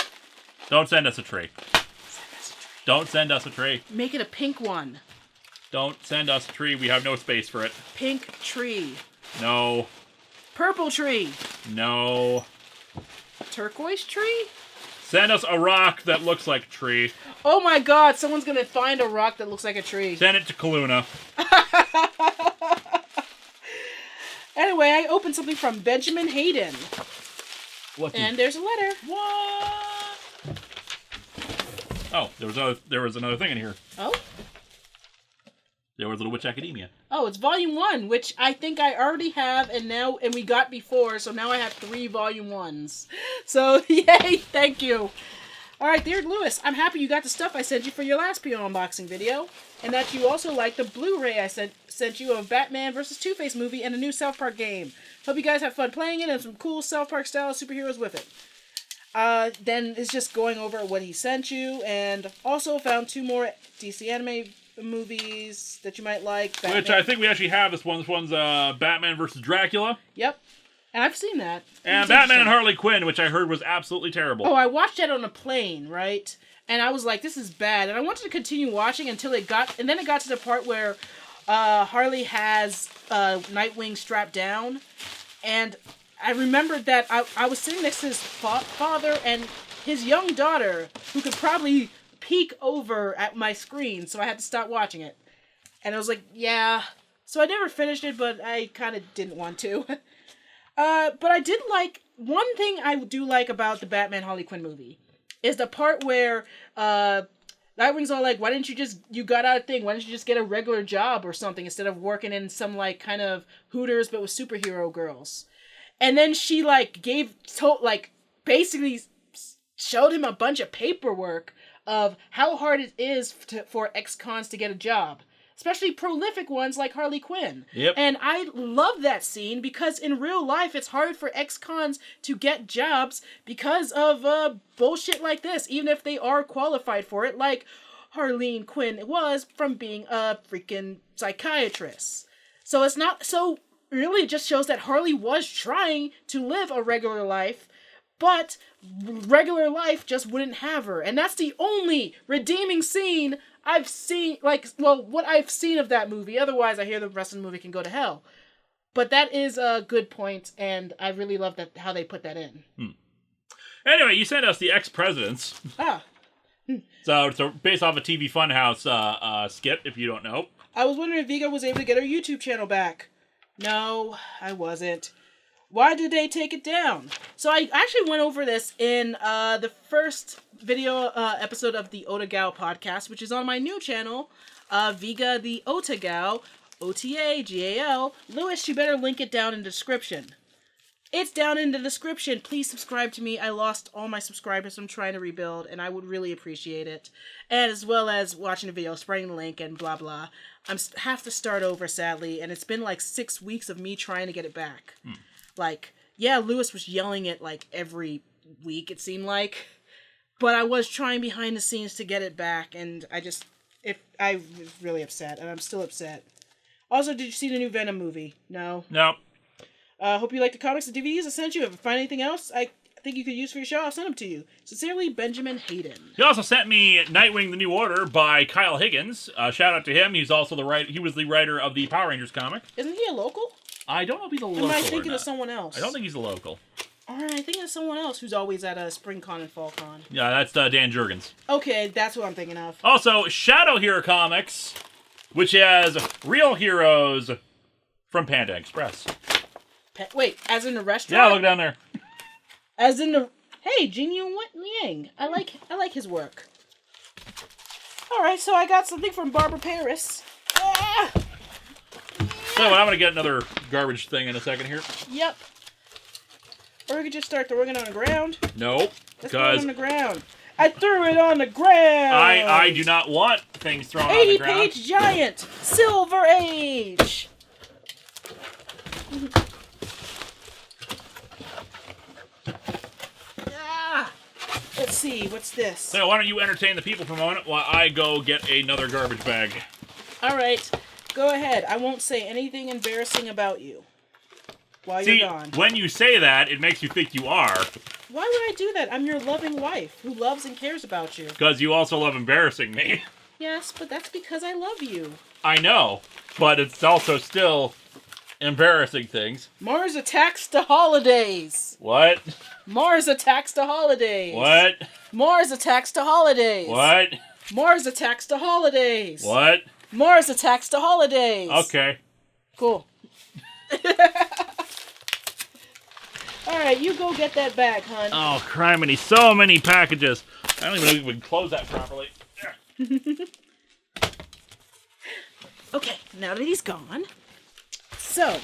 Don't send us a tree. Send us a tree. Don't send us a tree. Make it a pink one. Don't send us a tree. We have no space for it. Pink tree. No. Purple tree. No. Turquoise tree? Send us a rock that looks like a tree. Oh my god, someone's gonna find a rock that looks like a tree. Send it to Kaluna. Anyway, I opened something from Benjamin Hayden. What? And there's a letter. What? Oh, there was another thing in here. Oh? There was Little Witch Academia. Oh, it's volume 1, which I think I already have and we got before, so now I have 3 volume 1s. So, yay, thank you. Alright, dear Lewis, I'm happy you got the stuff I sent you for your last PO unboxing video, and that you also liked the Blu-ray I sent you of Batman vs. Two-Face movie and a new South Park game. Hope you guys have fun playing it and some cool South Park style superheroes with it. Then it's just going over what he sent you, and also found 2 more DC anime movies that you might like. Batman. Which I think we actually have. This one's Batman vs. Dracula. Yep. And I've seen that. And Batman and Harley Quinn, which I heard was absolutely terrible. Oh, I watched that on a plane, right? And I was like, this is bad. And I wanted to continue watching until it got to the part where Harley has Nightwing strapped down. And I remembered that I was sitting next to his father and his young daughter, who could probably peek over at my screen, so I had to stop watching it. And I was like, yeah. So I never finished it, but I kind of didn't want to. But I did like, one thing I do like about the Batman Harley Quinn movie is the part where Nightwing's all like, why didn't you got out of thing, why didn't you just get a regular job or something instead of working in some kind of Hooters but with superhero girls. And then she basically showed him a bunch of paperwork of how hard it is for ex-cons to get a job. Especially prolific ones like Harley Quinn. Yep. And I love that scene because in real life it's hard for ex-cons to get jobs because of bullshit like this, even if they are qualified for it, like Harleen Quinn was from being a freaking psychiatrist. So it's not so really it just shows that Harley was trying to live a regular life, but regular life just wouldn't have her. And that's the only redeeming scene I've seen, what I've seen of that movie. Otherwise, I hear the rest of the movie can go to hell. But that is a good point, and I really love how they put that in. Anyway, you sent us the ex-presidents. So it's based off a TV Funhouse skit, if you don't know. I was wondering if Vega was able to get her YouTube channel back. No, I wasn't. Why did they take it down? So I actually went over this in the first video episode of the Otagao podcast, which is on my new channel, Vega the Otagao, OTAGAL. Lewis, you better link it down in the description. It's down in the description. Please subscribe to me. I lost all my subscribers. I'm trying to rebuild, and I would really appreciate it. And as well as watching the video, spreading the link, and blah, blah. Have to start over, sadly, and it's been like 6 weeks of me trying to get it back. Like, yeah, Lewis was yelling it like every week, it seemed like. But I was trying behind the scenes to get it back, and I was really upset, and I'm still upset. Also, did you see the new Venom movie? No? Nope. Hope you like the comics and DVDs I sent you. If I find anything else I think you could use for your show, I'll send them to you. Sincerely, Benjamin Hayden. He also sent me Nightwing: The New Order by Kyle Higgins. Shout out to him. He's also he was the writer of the Power Rangers comic. Isn't he a local? I don't know if he's a local. Am I thinking of someone else? I don't think he's a local. Alright, I think of someone else who's always at a SpringCon and FallCon. Yeah, that's Dan Jurgens. Okay, that's what I'm thinking of. Also, Shadow Hero Comics, which has real heroes from Panda Express. Wait, as in the restaurant? Yeah, look down there. As in the... Hey, Jinyu Liang. I like his work. Alright, so I got something from Barbara Paris. Ah! So I'm gonna get another garbage thing in a second here. Yep. Or we could just start throwing it on the ground. Nope. Let's throw it on the ground. I threw it on the ground! I do not want things thrown on the ground. 80-page giant! Silver Age! Let's see, what's this? So why don't you entertain the people for a moment while I go get another garbage bag. Alright, go ahead. I won't say anything embarrassing about you while you're gone. When you say that, it makes you think you are. Why would I do that? I'm your loving wife who loves and cares about you. Because you also love embarrassing me. Yes, but that's because I love you. I know, but it's also still embarrassing things. Mars attacks the holidays. What? Mars attacks the holidays. What? Mars attacks the holidays. What? Mars attacks the holidays. What? Mars attacks the holidays. Okay. Cool. Alright, you go get that bag, hun. Oh, criminy, so many packages. I don't even know if we can close that properly. Okay, now that he's gone. So,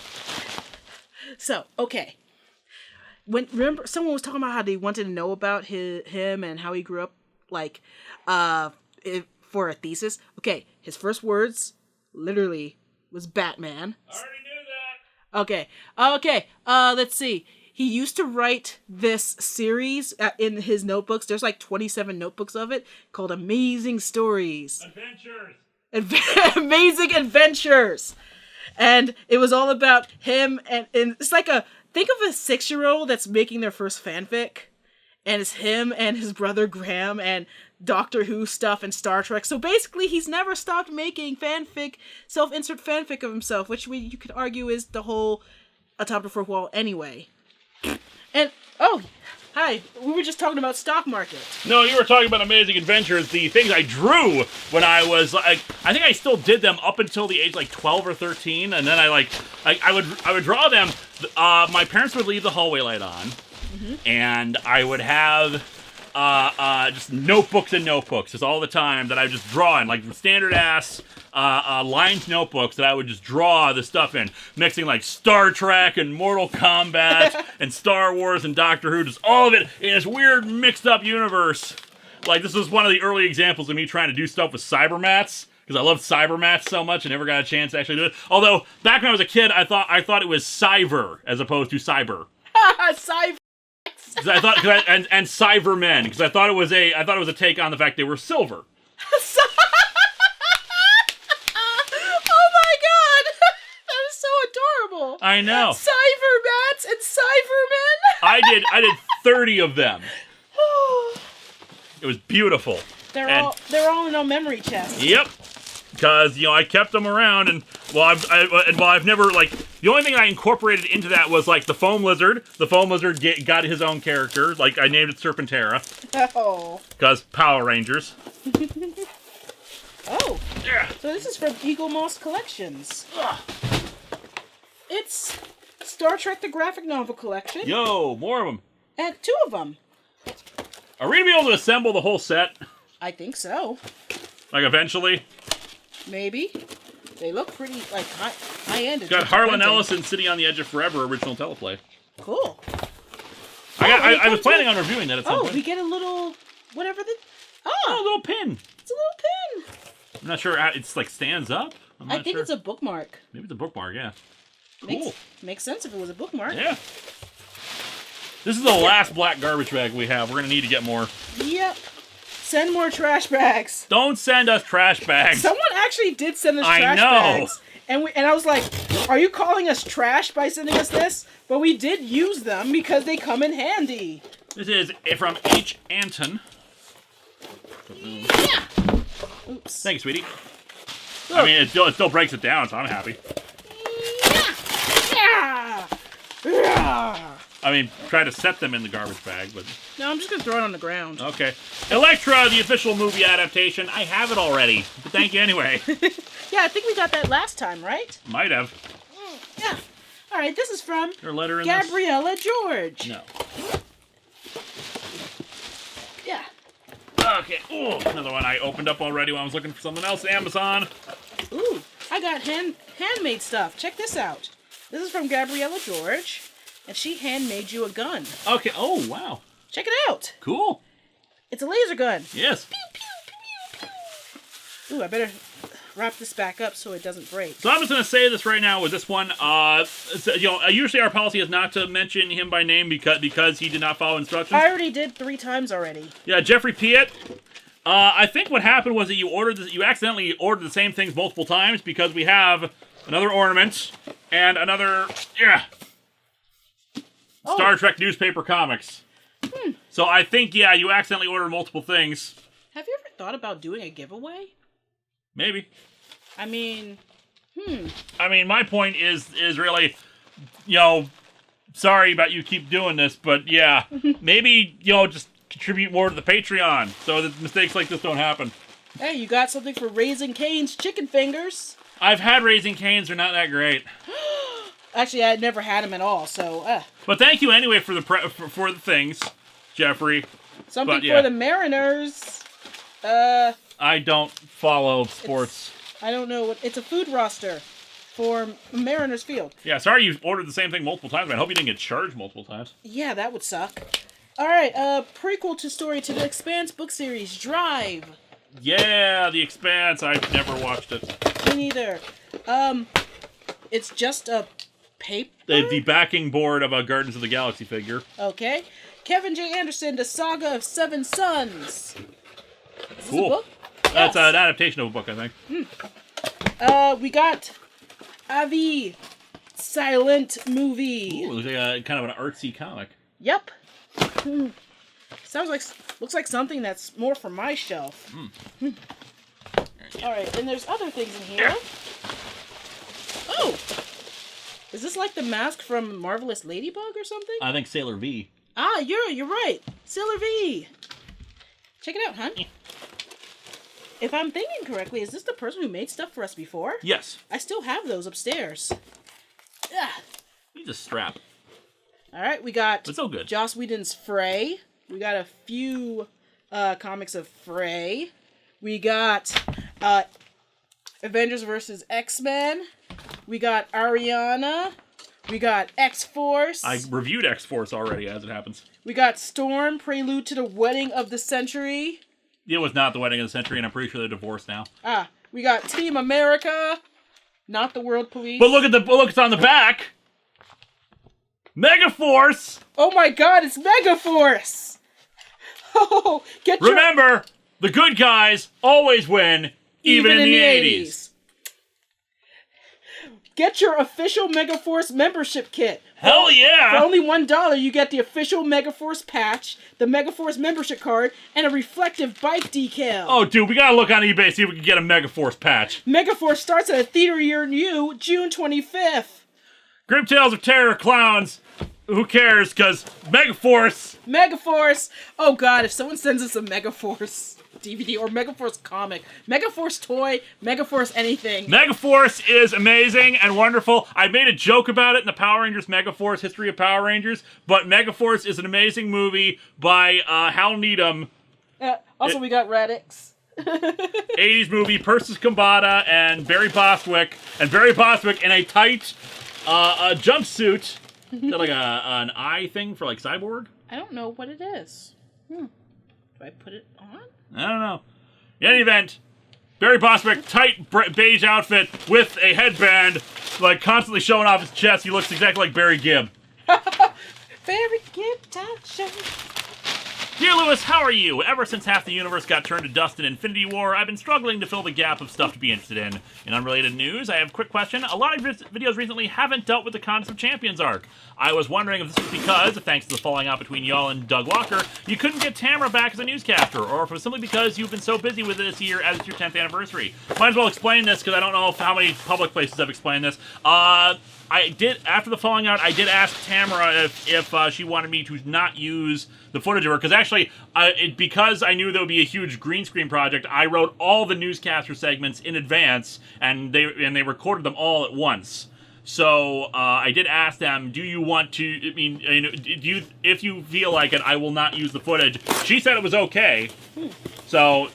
okay. Remember, someone was talking about how they wanted to know about him and how he grew up, like, for a thesis. Okay, his first words, literally, was Batman. I already knew that. Okay, let's see. He used to write this series in his notebooks. There's like 27 notebooks of it, called Amazing Stories. Adventures! Amazing Adventures! And it was all about him, and it's like think of a 6-year-old that's making their first fanfic, and it's him and his brother Graham and Doctor Who stuff and Star Trek. So basically, he's never stopped making fanfic, self-insert fanfic of himself, which you could argue is the whole Atop the Fourth Wall anyway. And, oh, hi, we were just talking about stock market. No, you were talking about Amazing Adventures, the things I drew when I was, I think I still did them up until the age, 12 or 13, and then I would draw them. My parents would leave the hallway light on, and I would have just notebooks and notebooks, just all the time that I would just draw in, like standard-ass lined notebooks that I would just draw the stuff in, mixing like Star Trek and Mortal Kombat and Star Wars and Doctor Who, just all of it in this weird mixed-up universe. Like, this was one of the early examples of me trying to do stuff with Cybermats, because I loved Cybermats so much and never got a chance to actually do it. Although, back when I was a kid, I thought it was Cyber as opposed to Cyber. Cyber. I thought, and Cybermen, because I thought it was a take on the fact they were silver. Oh my god! That is so adorable. I know. Cybermats and Cybermen. I did 30 of them. It was beautiful. They're all in our memory chest. Yep. Because, I kept them around, and I've never, the only thing I incorporated into that was, the foam lizard. The foam lizard got his own character. I named it Serpentera. Oh. Because Power Rangers. Oh. Yeah. So this is from Eagle Moss Collections. It's Star Trek the Graphic Novel Collection. Yo, more of them. And 2 of them. Are we going to be able to assemble the whole set? I think so. Eventually? Maybe. They look pretty, like, high-end. Got Harlan Ellison sitting on the edge of forever original teleplay. Cool. I was planning on reviewing that at some point. We get a little, whatever the... Oh, a little pin. It's a little pin. I'm not sure. It's like stands up. I think it's a bookmark. Maybe it's a bookmark, yeah. Cool. Makes sense if it was a bookmark. Yeah. This is the last black garbage bag we have. We're going to need to get more. Yep. Send more trash bags. Don't send us trash bags. Someone actually did send us trash bags. And I was like, are you calling us trash by sending us this? But we did use them because they come in handy. This is from H. Anton. Yeah. Oops. Thanks, sweetie. Look. I mean, it still breaks it down, so I'm happy. Yeah. Yeah. I mean, try to set them in the garbage bag, but... No, I'm just going to throw it on the ground. Okay. Elektra, the official movie adaptation. I have it already, but thank you anyway. Yeah, I think we got that last time, right? Might have. Yeah. All right, this is from Your letter in Gabriella George. No. Yeah. Okay. Ooh, another one I opened up already when I was looking for something else. Amazon. Ooh, I got handmade stuff. Check this out. This is from Gabriella George, and she handmade you a gun. Okay. Oh, wow. Check it out. Cool. It's a laser gun. Yes. Pew, pew, pew, pew. Ooh, I better wrap this back up so it doesn't break. So I'm just going to say this right now with this one. Usually our policy is not to mention him by name because he did not follow instructions. I already did 3 times already. Yeah, Jeffrey Piet. I think what happened was that you accidentally ordered the same things multiple times because we have another ornament and another Star Trek newspaper comics. So I think you accidentally ordered multiple things. Have you ever thought about doing a giveaway? Maybe. I mean, my point is really, sorry about you keep doing this, but yeah, maybe, just contribute more to the Patreon so that mistakes like this don't happen. Hey, you got something for Raising Cane's chicken fingers? I've had Raising Cane's, they're not that great. Actually, I never had them at all, so, But thank you anyway for the for the things, Jeffrey. Something for the Mariners. I don't follow sports. I don't know it's a food roster for Mariners Field. Yeah, sorry you ordered the same thing multiple times, man. I hope you didn't get charged multiple times. Yeah, that would suck. Alright, prequel to story to the Expanse book series, Drive. Yeah, The Expanse. I've never watched it. Me neither. It's just a paper? The backing board of a Guardians of the Galaxy figure. Okay. Kevin J. Anderson, The Saga of Seven Sons. Is Cool. This a book? That's Yes. an adaptation of a book, I think. We got Avi Silent Movie. Ooh, looks like kind of an artsy comic. Yep. Looks like something that's more for my shelf. All right, and there's other things in here. Oh, is this like the mask from Marvelous Ladybug or something? I think Sailor V. Ah, you're right, Sailor V. Check it out, hon. If I'm thinking correctly, is this the person who made stuff for us before? Yes. I still have those upstairs. Ah. He's a strap. All right, we got It's so good. Joss Whedon's Frey. We got a few comics of Frey. We got Avengers vs. X-Men. We got Ariana. We got X-Force. I reviewed X-Force already, as it happens. We got Storm, Prelude to the Wedding of the Century. It was not the wedding of the century, and I'm pretty sure they're divorced now. We got Team America. Not the World Police. But look it's on the back. Megaforce. Oh my God, it's Megaforce. Oh, Remember, the good guys always win, even in the 80s. Get your official Megaforce membership kit. Hell yeah! For only $1, you get the official Megaforce patch, the Megaforce membership card, and a reflective bike decal. Oh, dude, we gotta look on eBay, see if we can get a Megaforce patch. Megaforce starts at a theater near you, June 25th. Grim Tales of Terror Clowns. Who cares? Because Megaforce. Megaforce. Oh God, if someone sends us a Megaforce DVD or Megaforce comic, Megaforce toy, Megaforce anything. Megaforce is amazing and wonderful. I made a joke about it in the Power Rangers Megaforce History of Power Rangers, but Megaforce is an amazing movie by Hal Needham. Also, we got Radix. 80s movie, Persis Kambata and Barry Bostwick. And Barry Bostwick in a tight a jumpsuit. Is that like an eye thing for like Cyborg? I don't know what it is. Do I put it on? I don't know. In any event, Barry Bostwick, tight beige outfit with a headband, like constantly showing off his chest. He looks exactly like Barry Gibb. Barry Gibb talk show. Dear Lewis, how are you? Ever since half the universe got turned to dust in Infinity War, I've been struggling to fill the gap of stuff to be interested in. In unrelated news, I have a quick question. A lot of videos recently haven't dealt with the Contest of Champions arc. I was wondering if this was because, thanks to the falling out between y'all and Doug Walker, you couldn't get Tamara back as a newscaster, or if it was simply because you've been so busy with it this year as it's your 10th anniversary. Might as well explain this, because I don't know how many public places I've explained this. I did, after the falling out, I did ask Tamara if she wanted me to not use the footage of her, because actually, because I knew there would be a huge green screen project, I wrote all the newscaster segments in advance, and they recorded them all at once. So I did ask them, do you want to, I mean, if you feel like it, I will not use the footage. She said it was okay. So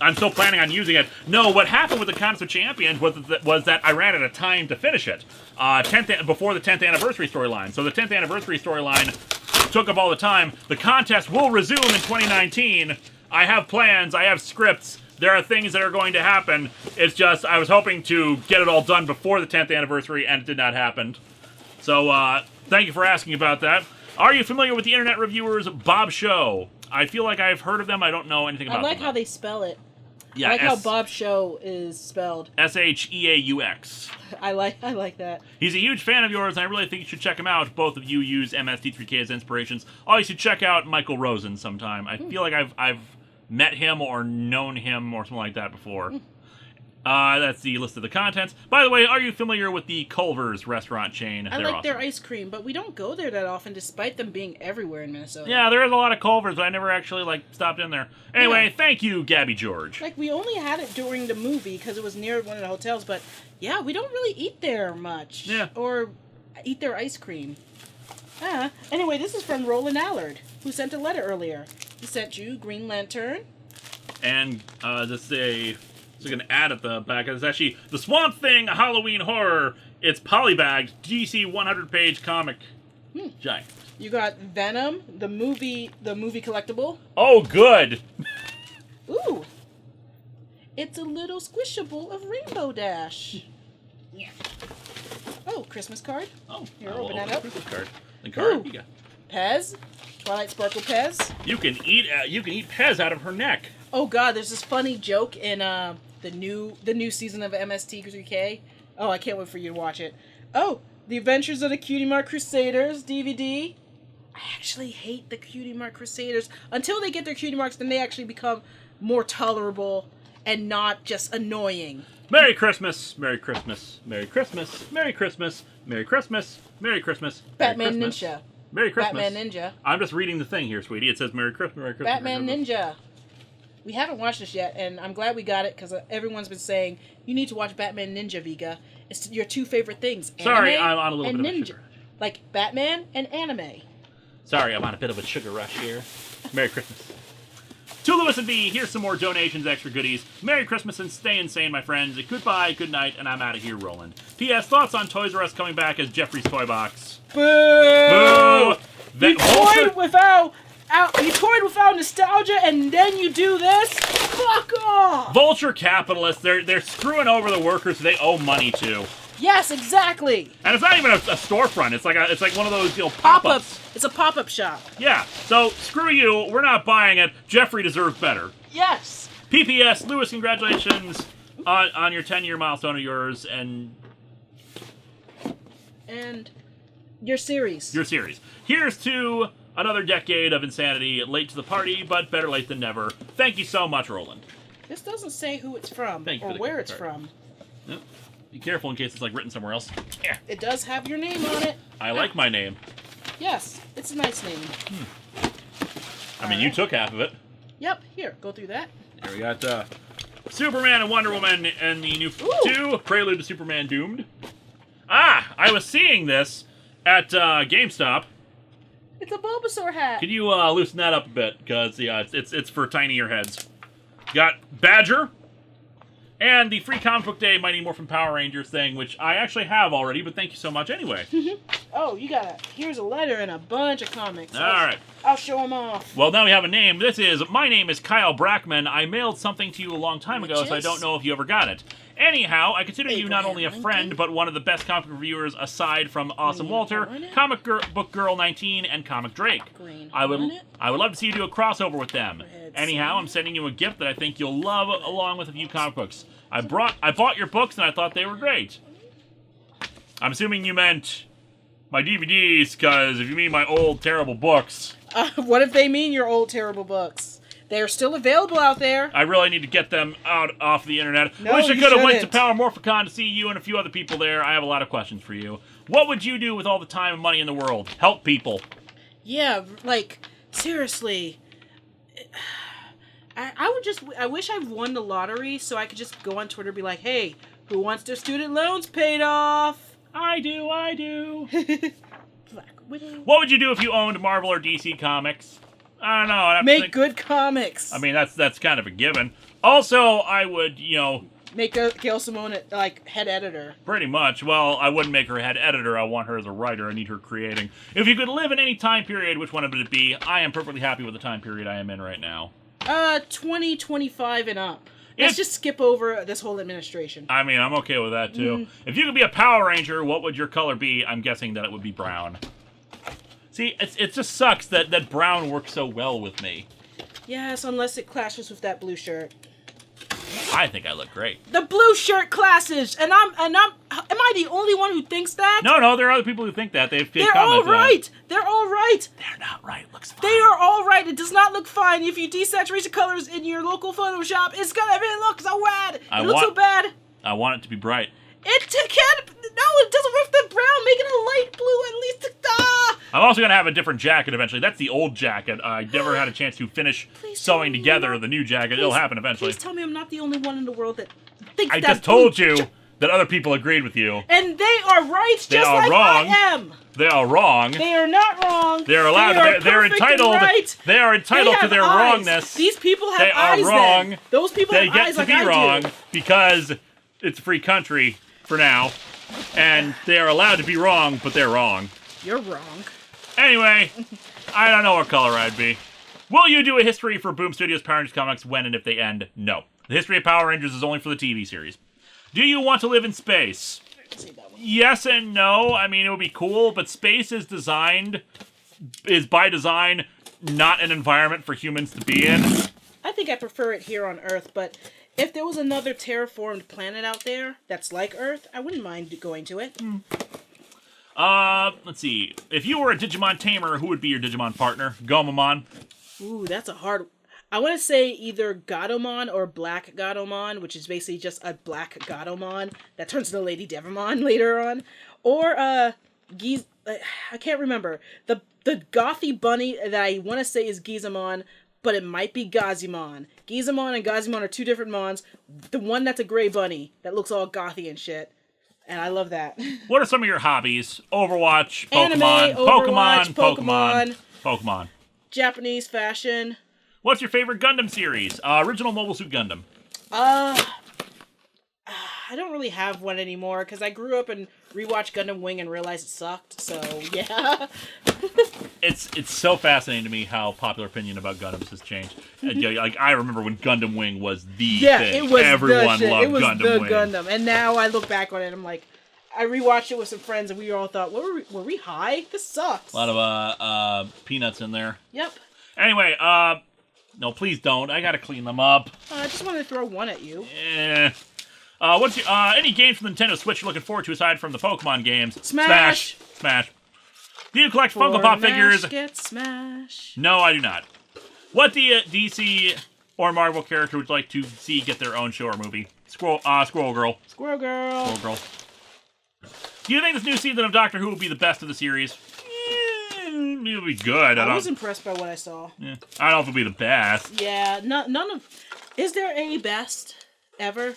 I'm still planning on using it. No, what happened with the Contest of Champions was that I ran out of time to finish it. Before the 10th anniversary storyline. So the 10th anniversary storyline took up all the time. The contest will resume in 2019. I have plans. I have scripts. There are things that are going to happen. It's just I was hoping to get it all done before the 10th anniversary, and it did not happen. So thank you for asking about that. Are you familiar with the internet reviewers Bob Show? I feel like I've heard of them. I don't know anything about them. I like how they spell it. Yeah, I like how Bob Show is spelled. Sheaux. I like that. He's a huge fan of yours, and I really think you should check him out. Both of you use MSD3K as inspirations. Oh, you should check out Michael Rosen sometime. I feel like I've met him or known him or something like that before. That's the list of the contents. By the way, are you familiar with the Culver's restaurant chain? I like their ice cream, but we don't go there that often, despite them being everywhere in Minnesota. Yeah, there is a lot of Culver's, but I never actually stopped in there. Anyway, Thank you, Gabby George. We only had it during the movie because it was near one of the hotels, but yeah, we don't really eat there much. Yeah. Or eat their ice cream. Anyway, this is from Roland Allard, who sent a letter earlier. He sent you Green Lantern. And this is an ad at the back. It's actually the Swamp Thing Halloween Horror. It's polybagged DC 100-page comic. Giant. You got Venom, the movie collectible. Oh, good. Ooh. It's a little squishable of Rainbow Dash. Yeah. Oh, Christmas card. Oh, here, open that up. Christmas card. The card. Ooh. You got. Pez. Twilight Sparkle Pez. You can eat Pez out of her neck. Oh God, there's this funny joke in the new season of MST3K. Oh, I can't wait for you to watch it. Oh, The Adventures of the Cutie Mark Crusaders DVD. I actually hate the Cutie Mark Crusaders. Until they get their cutie marks, then they actually become more tolerable and not just annoying. Merry Christmas, Merry Christmas, Merry Christmas, Merry Christmas, Merry Christmas, Merry Christmas, Batman Merry Christmas. Ninja. Merry Christmas. Batman Ninja. I'm just reading the thing here, sweetie. It says Merry Christmas, Merry Christmas. Batman Merry Christmas. Ninja. We haven't watched this yet, and I'm glad we got it, because everyone's been saying, you need to watch Batman Ninja, Vika. It's your two favorite things. Sorry, anime I'm on a little and bit of a ninja. sugar rush. Like Batman and anime. Sorry, I'm on a bit of a sugar rush here. Merry Christmas. To Lewis and B, here's some more donations, extra goodies. Merry Christmas and stay insane, my friends. Goodbye, good night, and I'm out of here, Roland. P.S. Thoughts on Toys R Us coming back as Jeffrey's Toy Box? Boo! Boo! You toyed without nostalgia, and then you do this? Fuck off! Vulture capitalists, they're screwing over the workers they owe money to. Yes, exactly. And it's not even a storefront. It's like one of those pop-ups. It's a pop-up shop. Yeah. So screw you. We're not buying it. Jeffrey deserves better. Yes. PPS, Lewis, congratulations on your 10-year milestone of yours and your series. Your series. Here's to another decade of insanity. Late to the party, but better late than never. Thank you so much, Roland. This doesn't say who it's from Thank you or for where it's card. from. Yep. Be careful in case it's written somewhere else. Yeah. It does have your name on it. I like my name. Yes, it's a nice name. I mean, you took half of it. Yep, here, go through that. Here we got Superman and Wonder Woman and the new 2, Prelude to Superman Doomed. I was seeing this at GameStop. It's a Bulbasaur hat. Could you loosen that up a bit? Because, yeah, it's for tinier heads. Got Badger. And the free comic book day Mighty Morphin Power Rangers thing, which I actually have already, but thank you so much anyway. Oh, you got here's a letter and a bunch of comics. All right. I'll show them off. Well, now we have a name. My name is Kyle Brackman. I mailed something to you a long time ago, so I don't know if you ever got it. Anyhow, I consider you not only a friend, but one of the best comic reviewers aside from Awesome Walter, Comic Book Girl 19, and Comic Drake. I would love to see you do a crossover with them. Anyhow, I'm sending you a gift that I think you'll love, along with a few comic books. I bought your books, and I thought they were great. I'm assuming you meant my DVDs, because if you mean my old, terrible books... What if they mean your old, terrible books? They're still available out there. I really need to get them off the internet. No, Wish I you could have went to shouldn't. Morphicon to see you and a few other people there. I have a lot of questions for you. What would you do with all the time and money in the world? Help people. Yeah, like, seriously. I wish I won the lottery so I could just go on Twitter and be like, hey, who wants their student loans paid off? I do. Black Widow. What would you do if you owned Marvel or DC Comics? I don't know. I'd have to Make think. good comics. I mean, that's kind of a given. Also, I would, Make a Gail Simone, like, head editor. pretty much. Well, I wouldn't make her head editor. I want her as a writer. I need her creating. If you could live in any time period, which one would it be? I am perfectly happy with the time period I am in right now. 2025 and up. Let's just skip over this whole administration. I mean, I'm okay with that, too. If you could be a Power Ranger, what would your color be? I'm guessing that it would be brown. See, it just sucks that brown works so well with me. Yes, unless it clashes with that blue shirt. I think I look great. The blue shirt classes, am I the only one who thinks that? No, there are other people who think that. They're all right. They're all right. They're not right. Looks fine. They are all right. It does not look fine. If you desaturate the colors in your local Photoshop, everything looks so bad. It looks so bad. I want it to be bright. It doesn't work with the brown. Make it a light blue at least. I'm also going to have a different jacket eventually. That's the old jacket. I never had a chance to finish sewing together the new jacket. It'll happen eventually. Please tell me I'm not the only one in the world that thinks that. I just told you that other people agreed with you. And they are right, just like wrong. I am. They are wrong. They are not wrong. They're allowed. They're entitled. Right. They are entitled to their eyes. wrongness. These people have they eyes. They are wrong. Then. Those people have eyes like I do. They get to be wrong because it's a free country for now, and they are allowed to be wrong, but they're wrong. You're wrong. Anyway, I don't know what color I'd be. Will you do a history for Boom Studios Power Rangers comics when and if they end? No. The history of Power Rangers is only for the TV series. Do you want to live in space? Yes and no. I mean, it would be cool, but space is by design not an environment for humans to be in. I think I prefer it here on Earth, but if there was another terraformed planet out there that's like Earth, I wouldn't mind going to it. Let's see. If you were a Digimon tamer, who would be your Digimon partner? Gomamon? Ooh, that's a hard... I want to say either Gatomon or Black Gatomon, which is basically just a black Gatomon that turns into Lady Devamon later on. Or, I can't remember. The gothy bunny that I want to say is Gizamon, but it might be Gazimon. Gizamon and Gazimon are two different mons. The one that's a gray bunny that looks all gothy and shit. And I love that. What are some of your hobbies? Overwatch, Anime, Pokemon, Overwatch, Pokemon. Japanese fashion. What's your favorite Gundam series? Original Mobile Suit Gundam. I don't really have one anymore because I grew up and rewatched Gundam Wing and realized it sucked. So yeah. It's so fascinating to me how popular opinion about Gundams has changed. Like I remember when Gundam Wing was the thing. It was everyone the loved it was Gundam the Wing. Gundam, and now I look back on it, and I'm like, I rewatched it with some friends, and we all thought, were we high? This sucks. A lot of peanuts in there. Yep. Anyway, no, please don't. I gotta clean them up. I just wanted to throw one at you. What's your, any games from the Nintendo Switch you're looking forward to aside from the Pokemon games? Smash. Do you collect Funko Pop figures? Get Smash. No, I do not. What DC or Marvel character would you like to see get their own show or movie? Squirrel Girl. Squirrel Girl. Do you think this new season of Doctor Who will be the best of the series? It'll be good. I was impressed by what I saw. Yeah. I don't know if it'll be the best. Yeah, none of... Is there a best ever?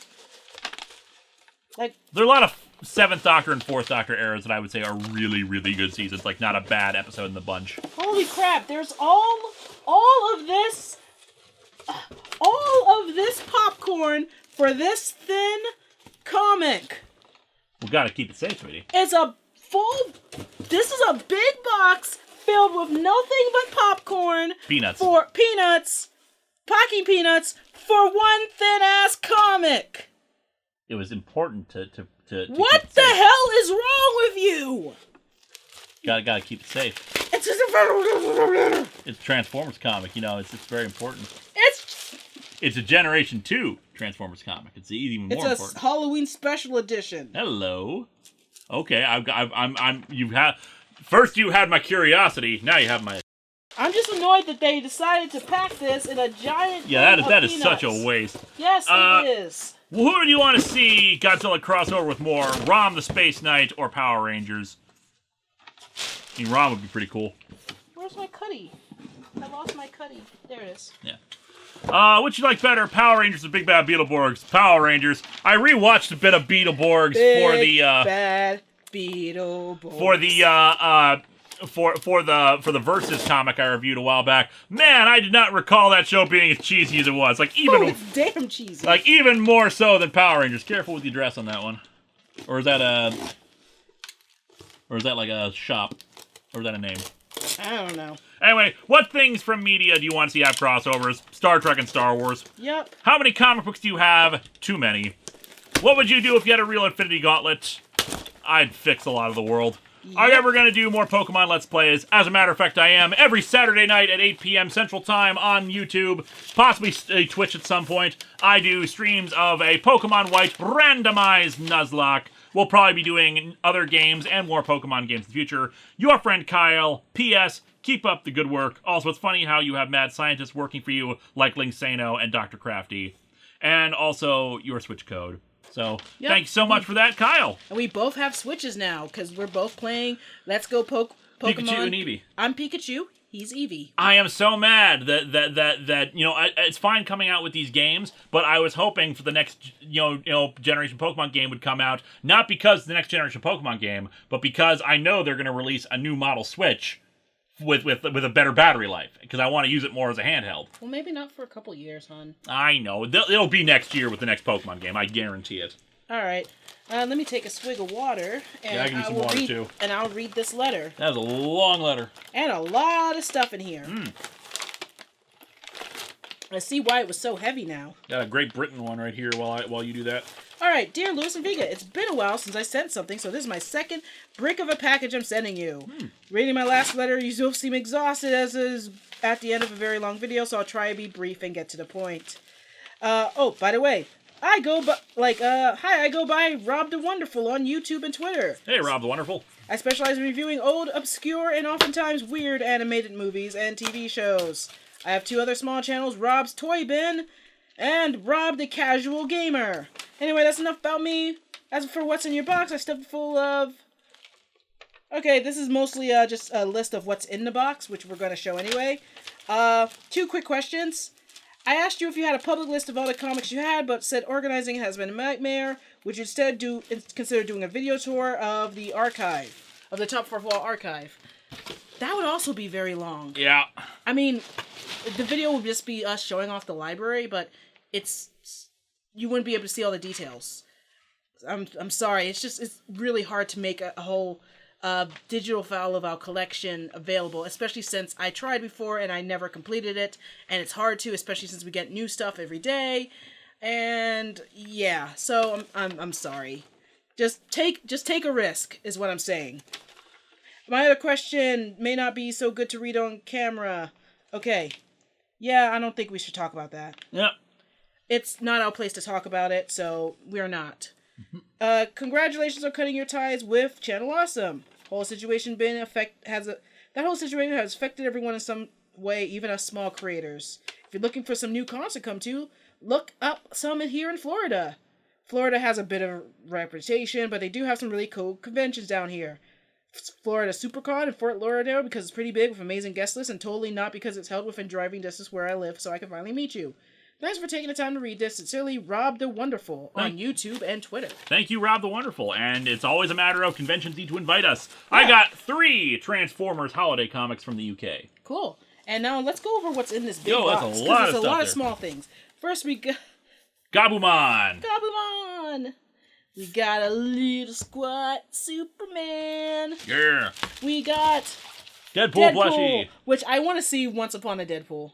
Like, there are a lot of 7th Doctor and 4th Doctor eras that I would say are really, really good seasons. Like, not a bad episode in the bunch. Holy crap, there's all of this all of this popcorn for this thin comic. We gotta keep it safe, sweetie. It's a this is a big box filled with nothing but popcorn. Peanuts. For peanuts. Packing peanuts for one thin-ass comic. It was important to what the hell is wrong with you? Gotta keep it safe. It's just a... It's a Transformers comic, you know, it's very important. It's a Generation 2 Transformers comic. It's even more important. It's a Halloween special edition. Hello. Okay, first you had my curiosity, now you have my... I'm just annoyed that they decided to pack this in a giant... Yeah, that is such a waste. Yes, it is. Who do you want to see Godzilla crossover with more? Rom the Space Knight or Power Rangers? I mean, Rom would be pretty cool. Where's my cutty? I lost my cutty. There it is. Yeah. Which you like better, Power Rangers or Big Bad Beetleborgs? Power Rangers. I rewatched a bit of Beetleborgs for the Bad Beetleborgs. For the Versus comic I reviewed a while back. Man, I did not recall that show being as cheesy as it was. Like it's damn cheesy. Like even more so than Power Rangers. Careful with the address on that one. Or is that like a shop? Or is that a name? I don't know. Anyway, what things from media do you want to see have crossovers? Star Trek and Star Wars. Yep. How many comic books do you have? Too many. What would you do if you had a real Infinity Gauntlet? I'd fix a lot of the world. Yep. Are you ever going to do more Pokemon Let's Plays? As a matter of fact, I am. Every Saturday night at 8 p.m. Central Time on YouTube, possibly Twitch at some point, I do streams of a Pokemon White randomized Nuzlocke. We'll probably be doing other games and more Pokemon games in the future. Your friend Kyle. P.S. Keep up the good work. Also, it's funny how you have mad scientists working for you like Linksano and Dr. Crafty. And also your Switch code. So, Thanks so much for that, Kyle. And we both have Switches now, because we're both playing Let's Go Pokemon. Pikachu and Eevee. I'm Pikachu. He's Eevee. I am so mad that you know, it's fine coming out with these games, but I was hoping for the next you know generation Pokemon game would come out, not because the next generation Pokemon game, but because I know they're going to release a new model Switch with a better battery life, because I want to use it more as a handheld. Well, maybe not for a couple years, hon. I know. It'll be next year with the next Pokemon game. I guarantee it. All right. Let me take a swig of water, and I can use some water too. And I'll read this letter. That was a long letter. And a lot of stuff in here. I see why it was so heavy now. Got a Great Britain one right here while you do that. All right, dear Lewis and Vega, it's been a while since I sent something, so this is my second brick of a package I'm sending you. Reading my last letter, you still seem exhausted as is at the end of a very long video, so I'll try to be brief and get to the point. Oh, by the way, I go by Rob the Wonderful on YouTube and Twitter. Hey, Rob the Wonderful. I specialize in reviewing old, obscure, and oftentimes weird animated movies and TV shows. I have two other small channels, Rob's Toy Bin and Rob the Casual Gamer. Anyway, that's enough about me. As for what's in your box, I stuffed it full of... Okay, this is mostly just a list of what's in the box, which we're going to show anyway. Two quick questions. I asked you if you had a public list of all the comics you had, but said organizing has been a nightmare. Would you instead consider doing a video tour of the archive, of the Top4Wall archive? That would also be very long. Yeah. I mean, the video would just be us showing off the library, but you wouldn't be able to see all the details. I'm sorry. It's really hard to make a whole digital file of our collection available, especially since I tried before and I never completed it, and it's hard to, especially since we get new stuff every day. And yeah, so I'm sorry. Just take a risk is what I'm saying. My other question may not be so good to read on camera. Okay. Yeah, I don't think we should talk about that. Yep. It's not our place to talk about it, so we're not. Congratulations on cutting your ties with Channel Awesome. That whole situation has affected everyone in some way, even us small creators. If you're looking for some new cons to come to, look up some here in Florida. Florida has a bit of a reputation, but they do have some really cool conventions down here. Florida SuperCon in Fort Lauderdale because it's pretty big with amazing guest lists, and totally not because it's held within driving distance where I live, so I can finally meet you. Thanks for taking the time to read this. Sincerely, Rob the Wonderful on YouTube and Twitter. Thank you, Rob the Wonderful. And it's always a matter of conventions need to invite us. Yeah. I got 3 Transformers holiday comics from the UK. Cool. And now let's go over what's in this big Yo, that's box. a lot of There's a stuff lot of there. small things. First, we got Gabumon. Gabumon. We got a little squat Superman. Yeah. We got Deadpool plushie. which I want to see Once Upon a Deadpool.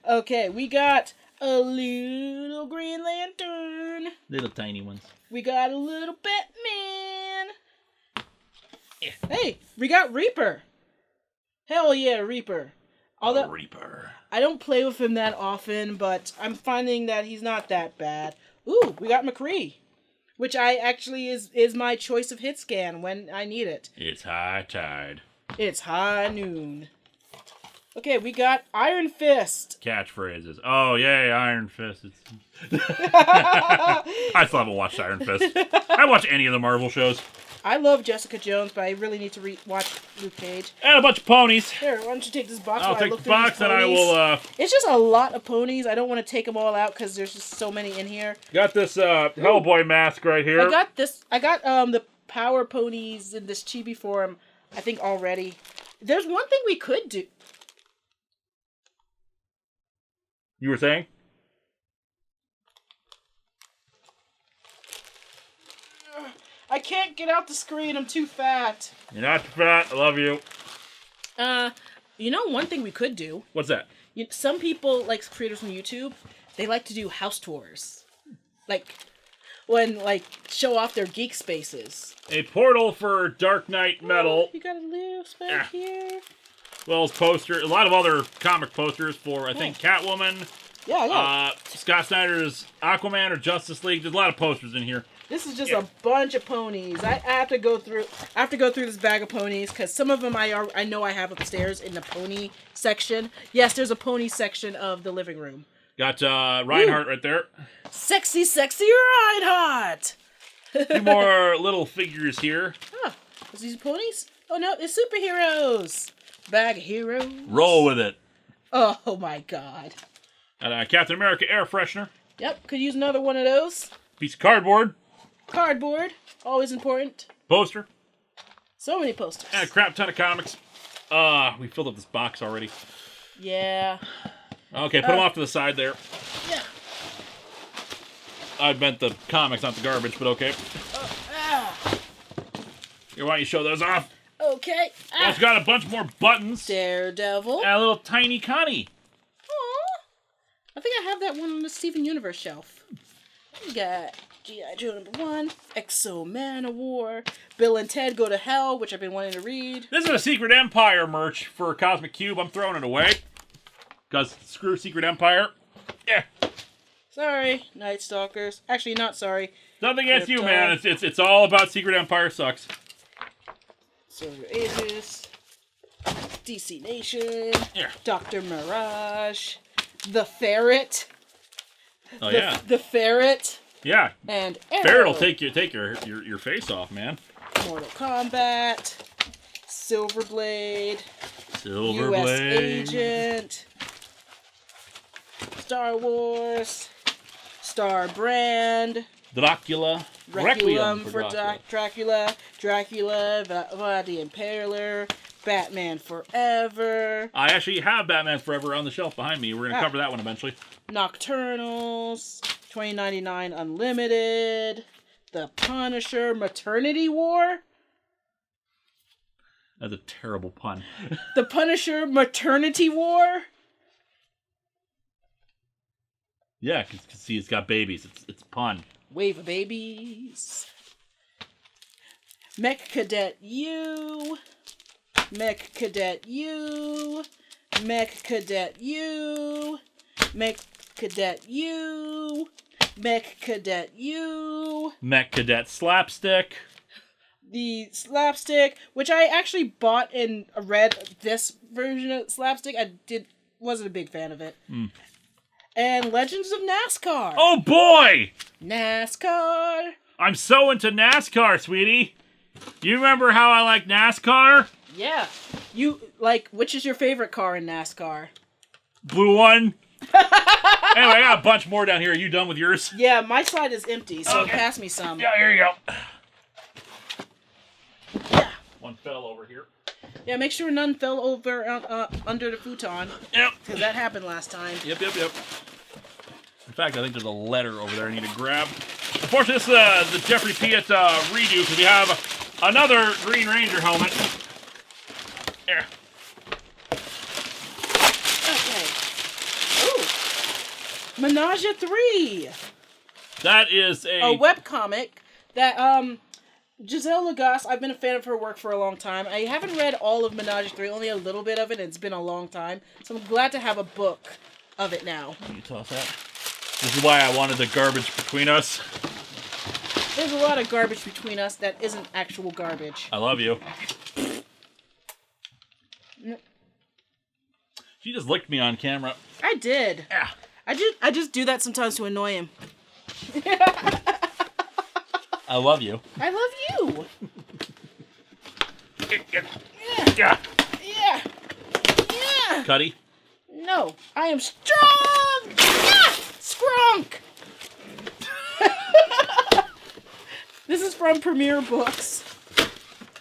Okay, we got a little Green Lantern. Little tiny ones. We got a little Batman. Yeah. Hey, we got Reaper. Hell yeah, Reaper. Although Reaper. I don't play with him that often, but I'm finding that he's not that bad. Ooh, we got McCree, which I actually is my choice of hit scan when I need it. It's high tide. It's high noon. Okay, we got Iron Fist. Catchphrases. Oh, yay, Iron Fist. I still haven't watched Iron Fist. I watch any of the Marvel shows. I love Jessica Jones, but I really need to watch Luke Cage. And a bunch of ponies. Here, why don't you take this box I'll while I take look the through these box and I ponies? will, It's just a lot of ponies. I don't want to take them all out because there's just so many in here. got this, Hellboy mask right here. I got the Power Ponies in this chibi form, I think, already. There's one thing we could do. You were saying? I can't get out the screen. I'm too fat. You're not fat. I love you. You know, one thing we could do. What's that? Some people, like creators from YouTube, they like to do house tours. Like, show off their geek spaces. A portal for Dark Knight Metal. You got a little spot here. Well, as poster, a lot of other comic posters for, I think, Catwoman. Yeah. Scott Snyder's Aquaman or Justice League. There's a lot of posters in here. This is just a bunch of ponies. I have to go through this bag of ponies because some of them I know I have upstairs in the pony section. Yes, there's a pony section of the living room. Got Reinhardt right there. Sexy Reinhardt. Two more little figures here. Huh. Is these ponies? Oh no, it's superheroes. Bag of heroes. Roll with it. Oh my god. Captain America air freshener. Yep, could use another one of those. Piece of cardboard. Cardboard, always important. Poster. So many posters. And a crap ton of comics. We filled up this box already. Yeah. Okay, put them off to the side there. Yeah. I meant the comics, not the garbage, but okay. Here, why don't you show those off? Okay. Also got a bunch more buttons. Daredevil. And a little tiny Connie. Aww. I think I have that one on the Steven Universe shelf. We got G.I. Joe #1, Exo Man-O-War, Bill and Ted Go to Hell, which I've been wanting to read. This is a Secret Empire merch for Cosmic Cube. I'm throwing it away. Because screw Secret Empire. Yeah. Sorry, Night Stalkers. Actually, not sorry. Nothing against you, man. It's all about Secret Empire sucks. Silver Aegis, DC Nation, Yeah. Dr. Mirage, The Ferret. Oh, yeah. The Ferret. Yeah. And Arrow. Ferret will take your face off, man. Mortal Kombat, Silverblade, Silverblade. U.S. Agent, Star Wars, Star Brand, Dracula. Requiem for Dracula. Dracula, Vlad the Impaler, Batman Forever. I actually have Batman Forever on the shelf behind me. We're going to cover that one eventually. Nocturnals, 2099 Unlimited, The Punisher, Maternity War. That's a terrible pun. The Punisher, Maternity War. Yeah, because see, it's got babies. It's a pun. Wave of Babies. Mech Cadet U. Mech Cadet U. Mech Cadet U. Mech Cadet U. Mech Cadet U. Mech Cadet Slapstick. The Slapstick, which I actually bought and read this version of Slapstick. Wasn't a big fan of it. And Legends of NASCAR. Oh boy! NASCAR. I'm so into NASCAR, sweetie. You remember how I like NASCAR? Yeah. Which is your favorite car in NASCAR? Blue one. Anyway, I got a bunch more down here. Are you done with yours? Yeah, my slide is empty, so Okay. pass me some. Yeah, here you go. Yeah. One fell over here. Yeah, make sure none fell over under the futon. Yep. Because that happened last time. Yep. In fact, I think there's a letter over there I need to grab. Unfortunately, this is the Jeffrey Piet redo, because we have another Green Ranger helmet. There. Okay. Ooh. Menage a 3. That is A webcomic that, Giselle Lagasse, I've been a fan of her work for a long time. I haven't read all of Menage a 3, only a little bit of it, and it's been a long time. So I'm glad to have a book of it now. Can you toss that? This is why I wanted the garbage between us. There's a lot of garbage between us that isn't actual garbage. I love you. She just licked me on camera. I did. Yeah. I just do that sometimes to annoy him. I love you. I love you. Yeah. Yeah. Yeah. Cuddy? No, I am strong. Yeah. Scrunk. This is from Premiere Books.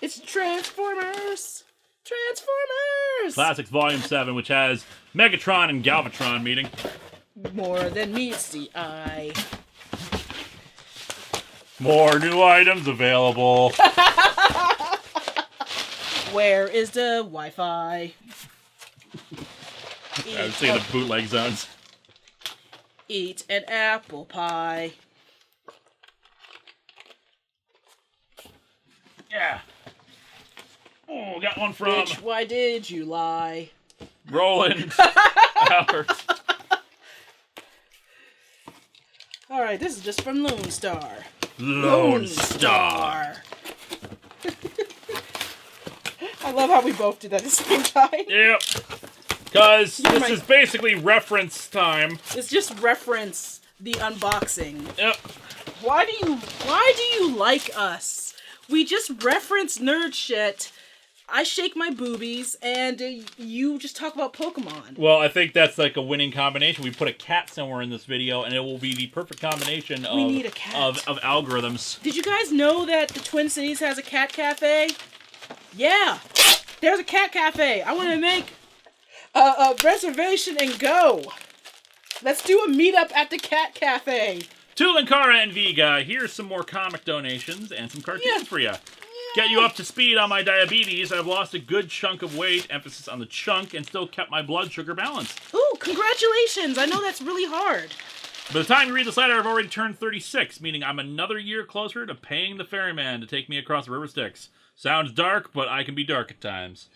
It's Transformers. Transformers. Classics Volume 7, which has Megatron and Galvatron meeting. More than meets the eye. More new items available. Where is the Wi-Fi? I was seeing the bootleg zones. Eat an apple pie. Yeah. Oh, got one from Bitch, why did you lie? Roland Albert. Alright, this is just from Lone Star. Lone Star. I love how we both did that at the same time. Yep. Because this might- is basically reference time. It's just reference the unboxing. Yep. Why do you like us? We just reference nerd shit. I shake my boobies, and you just talk about Pokemon. Well, I think that's like a winning combination. We put a cat somewhere in this video, and it will be the perfect combination of, We need a cat. of algorithms. Did you guys know that the Twin Cities has a cat cafe? Yeah, there's a cat cafe. I want to make a reservation and go. Let's do a meetup at the cat cafe. To Linkara and Vega, here's some more comic donations and some cartoons for you. Get you up to speed on my diabetes. I've lost a good chunk of weight, emphasis on the chunk, and still kept my blood sugar balanced. Ooh, congratulations. I know that's really hard. By the time you read this letter, I've already turned 36, meaning I'm another year closer to paying the ferryman to take me across the River Styx. Sounds dark, but I can be dark at times.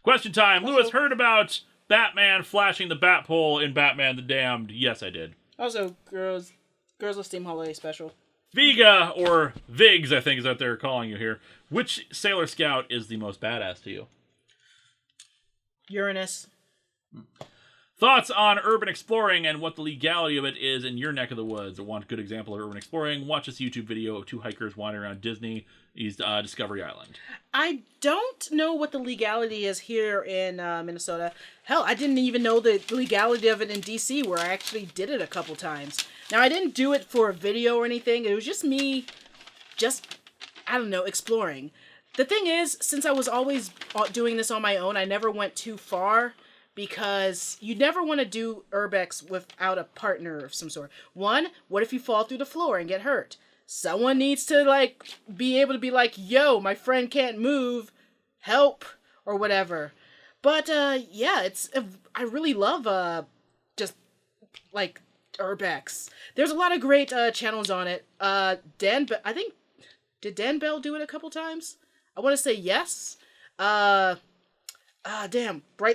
Question time. Lewis, heard about Batman flashing the bat pole in Batman the Damned? Yes, I did. Also, Girls with Steam Holiday Special. Vega, or Viggs, I think is what they're calling you here. Which Sailor Scout is the most badass to you? Uranus. Thoughts on urban exploring and what the legality of it is in your neck of the woods? I want a good example of urban exploring. Watch this YouTube video of two hikers wandering around Disney's Discovery Island. I don't know what the legality is here in Minnesota. Hell, I didn't even know the legality of it in DC, where I actually did it a couple times. Now, I didn't do it for a video or anything. It was just me, I don't know, exploring. The thing is, since I was always doing this on my own, I never went too far, because you never want to do urbex without a partner of some sort. One, what if you fall through the floor and get hurt? Someone needs to, be able to be like, yo, my friend can't move, help, or whatever. But, yeah, I really love, urbex. There's a lot of great, channels on it. Did Dan Bell do it a couple times? I want to say yes. Bright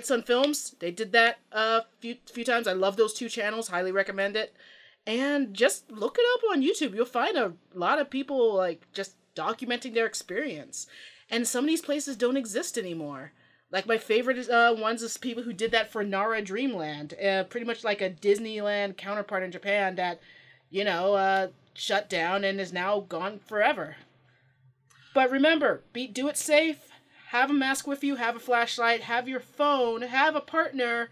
Sun Films, they did that a few times. I love those two channels, highly recommend it. And just look it up on YouTube. You'll find a lot of people, just documenting their experience. And some of these places don't exist anymore. My favorite ones is people who did that for Nara Dreamland. Pretty much like a Disneyland counterpart in Japan that, shut down and is now gone forever. But remember, do it safe. Have a mask with you, have a flashlight, have your phone, have a partner,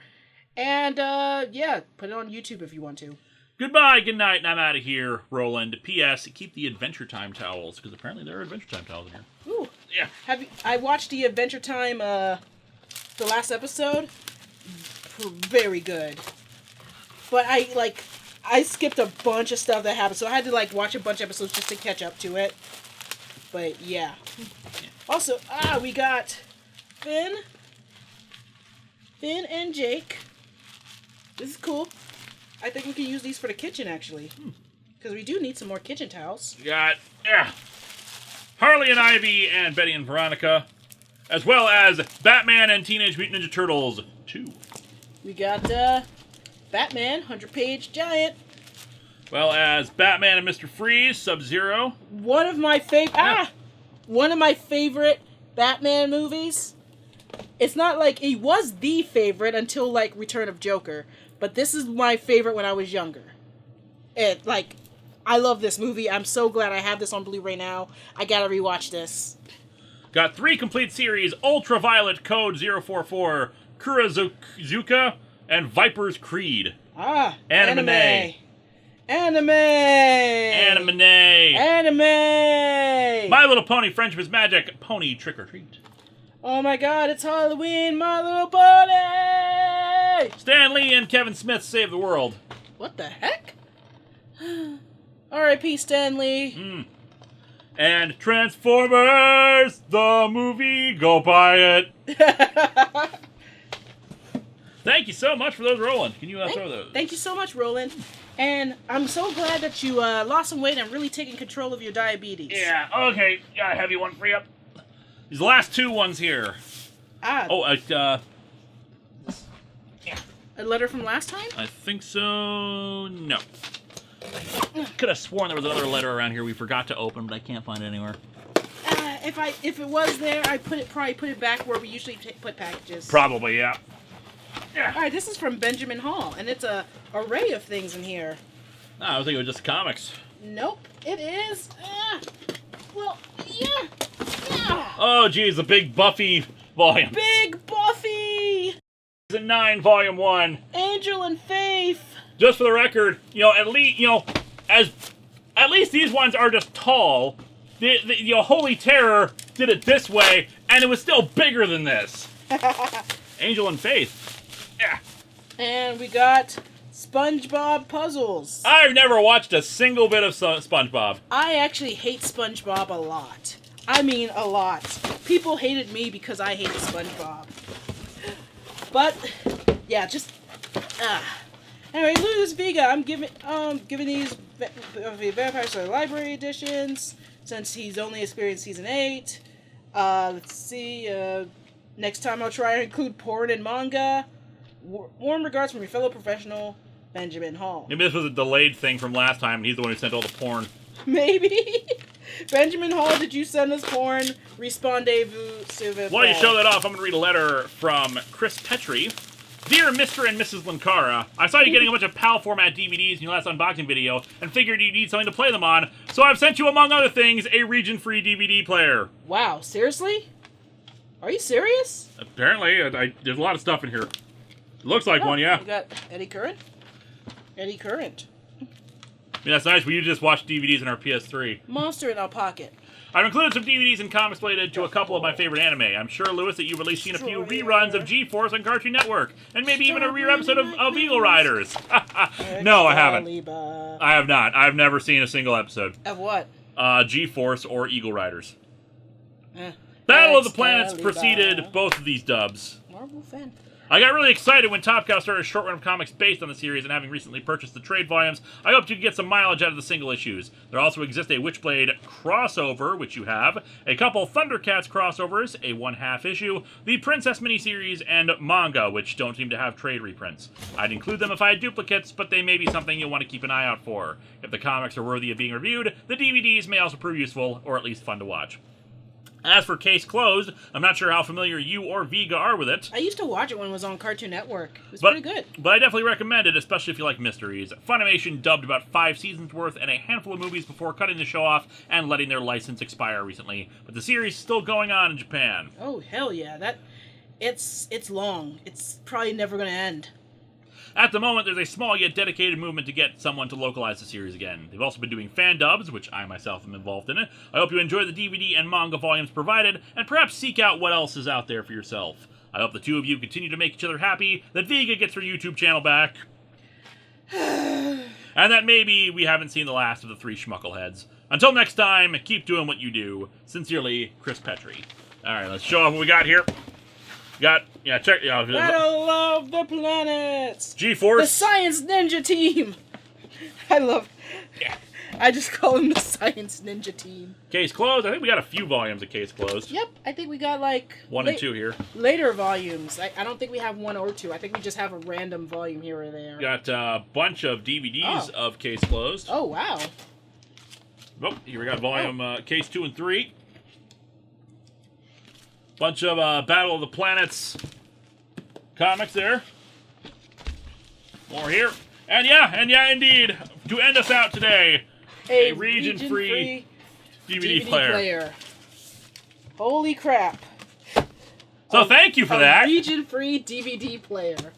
and, put it on YouTube if you want to. Goodbye, good night, and I'm out of here, Roland. P.S. Keep the Adventure Time towels, because apparently there are Adventure Time towels in here. Ooh. Yeah. I watched the Adventure Time, the last episode. Very good. But I skipped a bunch of stuff that happened, so I had to watch a bunch of episodes just to catch up to it. But yeah. Also, we got Finn and Jake. This is cool. I think we can use these for the kitchen, actually. Because we do need some more kitchen towels. We got Harley and Ivy and Betty and Veronica, as well as Batman and Teenage Mutant Ninja Turtles 2. We got Batman, 100-page giant. Well as Batman and Mr. Freeze, Sub-Zero. One of my favorite Batman movies. It's not it was the favorite until Return of Joker, but this is my favorite when I was younger. I love this movie. I'm so glad I have this on Blu-ray now. I gotta rewatch this. Got 3 complete series: Ultraviolet Code 044, Kurozuka, and Viper's Creed. Anime. My Little Pony, Friendship is Magic, Pony Trick or Treat. Oh my god, it's Halloween, My Little Pony! Stan Lee and Kevin Smith Save the World. What the heck? R.I.P. Stan Lee. And Transformers, the movie, go buy it. Thank you so much for those, Roland. Can you throw those? Thank you so much, Roland. And I'm so glad that you lost some weight and really taking control of your diabetes. Yeah, okay. Got a heavy one for you. These last 2 ones here. A letter from last time? I think so. No. Could have sworn there was another letter around here we forgot to open, but I can't find it anywhere. If it was there, I probably put it back where we usually put packages. Probably, yeah. All right, this is from Benjamin Hall, and it's a array of things in here. I was thinking it was just comics. Nope, it is. Yeah. Oh, geez, the big Buffy volume. Big Buffy! Season 9, Volume 1. Angel and Faith. Just for the record, at least these ones are just tall. The Holy Terror did it this way, and it was still bigger than this. Angel and Faith. Yeah. And we got SpongeBob puzzles. I've never watched a single bit of SpongeBob. I actually hate SpongeBob a lot. I mean, a lot. People hated me because I hated SpongeBob. But, yeah, just... Anyway, Luis Vega, I'm giving these Vampire Slayer Library editions, since he's only experienced Season 8. Let's see, next time I'll try to include porn and manga. Warm regards from your fellow professional, Benjamin Hall. Maybe this was a delayed thing from last time, and he's the one who sent all the porn. Maybe. Benjamin Hall, did you send us porn? Respondez-vous, s'il vous plaît. While you show that off, I'm going to read a letter from Chris Petrie. Dear Mr. and Mrs. Linkara, I saw you getting a bunch of PAL format DVDs in your last unboxing video, and figured you need something to play them on, so I've sent you, among other things, a region-free DVD player. Wow, seriously? Are you serious? Apparently, there's a lot of stuff in here. It looks like one, yeah. You got Eddie Current? Eddie Current. I mean, that's nice. We usually just watch DVDs in our PS3. Monster in our pocket. I've included some DVDs and comics related to a couple of my favorite anime. I'm sure, Lewis, that you've at least seen a few reruns of G-Force on Cartoon Network, and maybe even a rerun episode of Eagle Riders. No, I haven't. I have not. I've never seen a single episode. Of what? G-Force or Eagle Riders. Battle of the Planets preceded both of these dubs. Marvel fan. I got really excited when Top Cow started a short run of comics based on the series, and having recently purchased the trade volumes, I hoped you could get some mileage out of the single issues. There also exists a Witchblade crossover, which you have, a couple Thundercats crossovers, a 1/2 issue, the Princess miniseries, and manga, which don't seem to have trade reprints. I'd include them if I had duplicates, but they may be something you'll want to keep an eye out for. If the comics are worthy of being reviewed, the DVDs may also prove useful, or at least fun to watch. As for Case Closed, I'm not sure how familiar you or Vega are with it. I used to watch it when it was on Cartoon Network. It was pretty good. But I definitely recommend it, especially if you like mysteries. Funimation dubbed about 5 seasons worth and a handful of movies before cutting the show off and letting their license expire recently. But the series is still going on in Japan. Oh, hell yeah. It's long. It's probably never going to end. At the moment, there's a small yet dedicated movement to get someone to localize the series again. They've also been doing fan dubs, which I myself am involved in it. I hope you enjoy the DVD and manga volumes provided, and perhaps seek out what else is out there for yourself. I hope the two of you continue to make each other happy, that Vega gets her YouTube channel back, and that maybe we haven't seen the last of the three schmuckleheads. Until next time, keep doing what you do. Sincerely, Chris Petrie. Alright, let's show off what we got here. Check. Battle of the Planets! G-Force. The Science Ninja Team! I just call them the Science Ninja Team. Case closed. I think we got a few volumes of Case closed. Yep, I think we got like... 1 and 2 here. Later volumes. I don't think we have 1 or 2. I think we just have a random volume here or there. Got a bunch of DVDs of Case closed. Oh, wow. Oh, here we got volume Case 2 and 3. Bunch of Battle of the Planets comics there. More here. And yeah, indeed, to end us out today, a region-free DVD player. Holy crap. So thank you for that. Region-free DVD player. We'll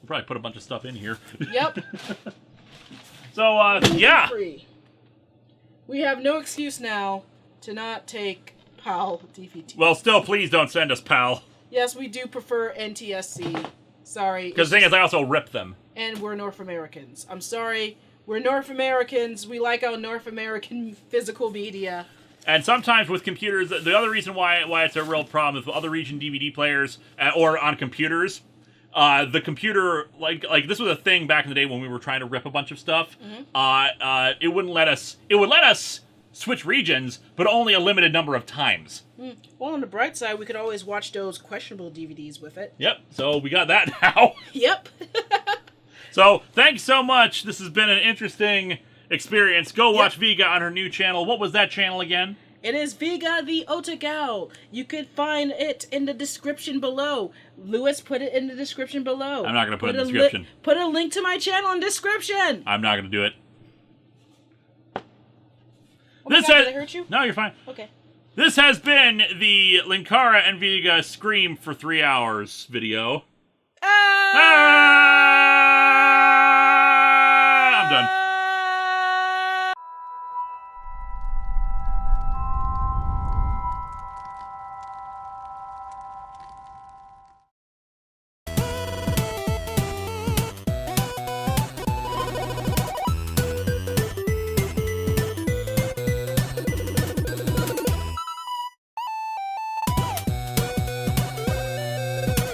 probably put a bunch of stuff in here. Yep. So, yeah. Free. We have no excuse now to not take PAL DVD. Well, still, please don't send us PAL. Yes, we do prefer NTSC. Sorry. Because the thing is, I also rip them. And we're North Americans. I'm sorry. We're North Americans. We like our North American physical media. And sometimes with computers, the other reason why it's a real problem is with other region DVD players or on computers, the computer, like this was a thing back in the day when we were trying to rip a bunch of stuff. Mm-hmm. It wouldn't let us. It would let us switch regions, but only a limited number of times. Well, on the bright side, we could always watch those questionable DVDs with it. Yep. So we got that now. Yep. So thanks so much. This has been an interesting experience. Go watch Vega on her new channel. What was that channel again? It is Vega the Otagal. You could find it in the description below. Lewis, put it in the description below. I'm not going to put it in the description. Put a link to my channel in the description. I'm not going to do it. Oh my God, did I hurt you? No, you're fine. Okay. This has been the Linkara and Vega Scream for 3 hours video. I'm done.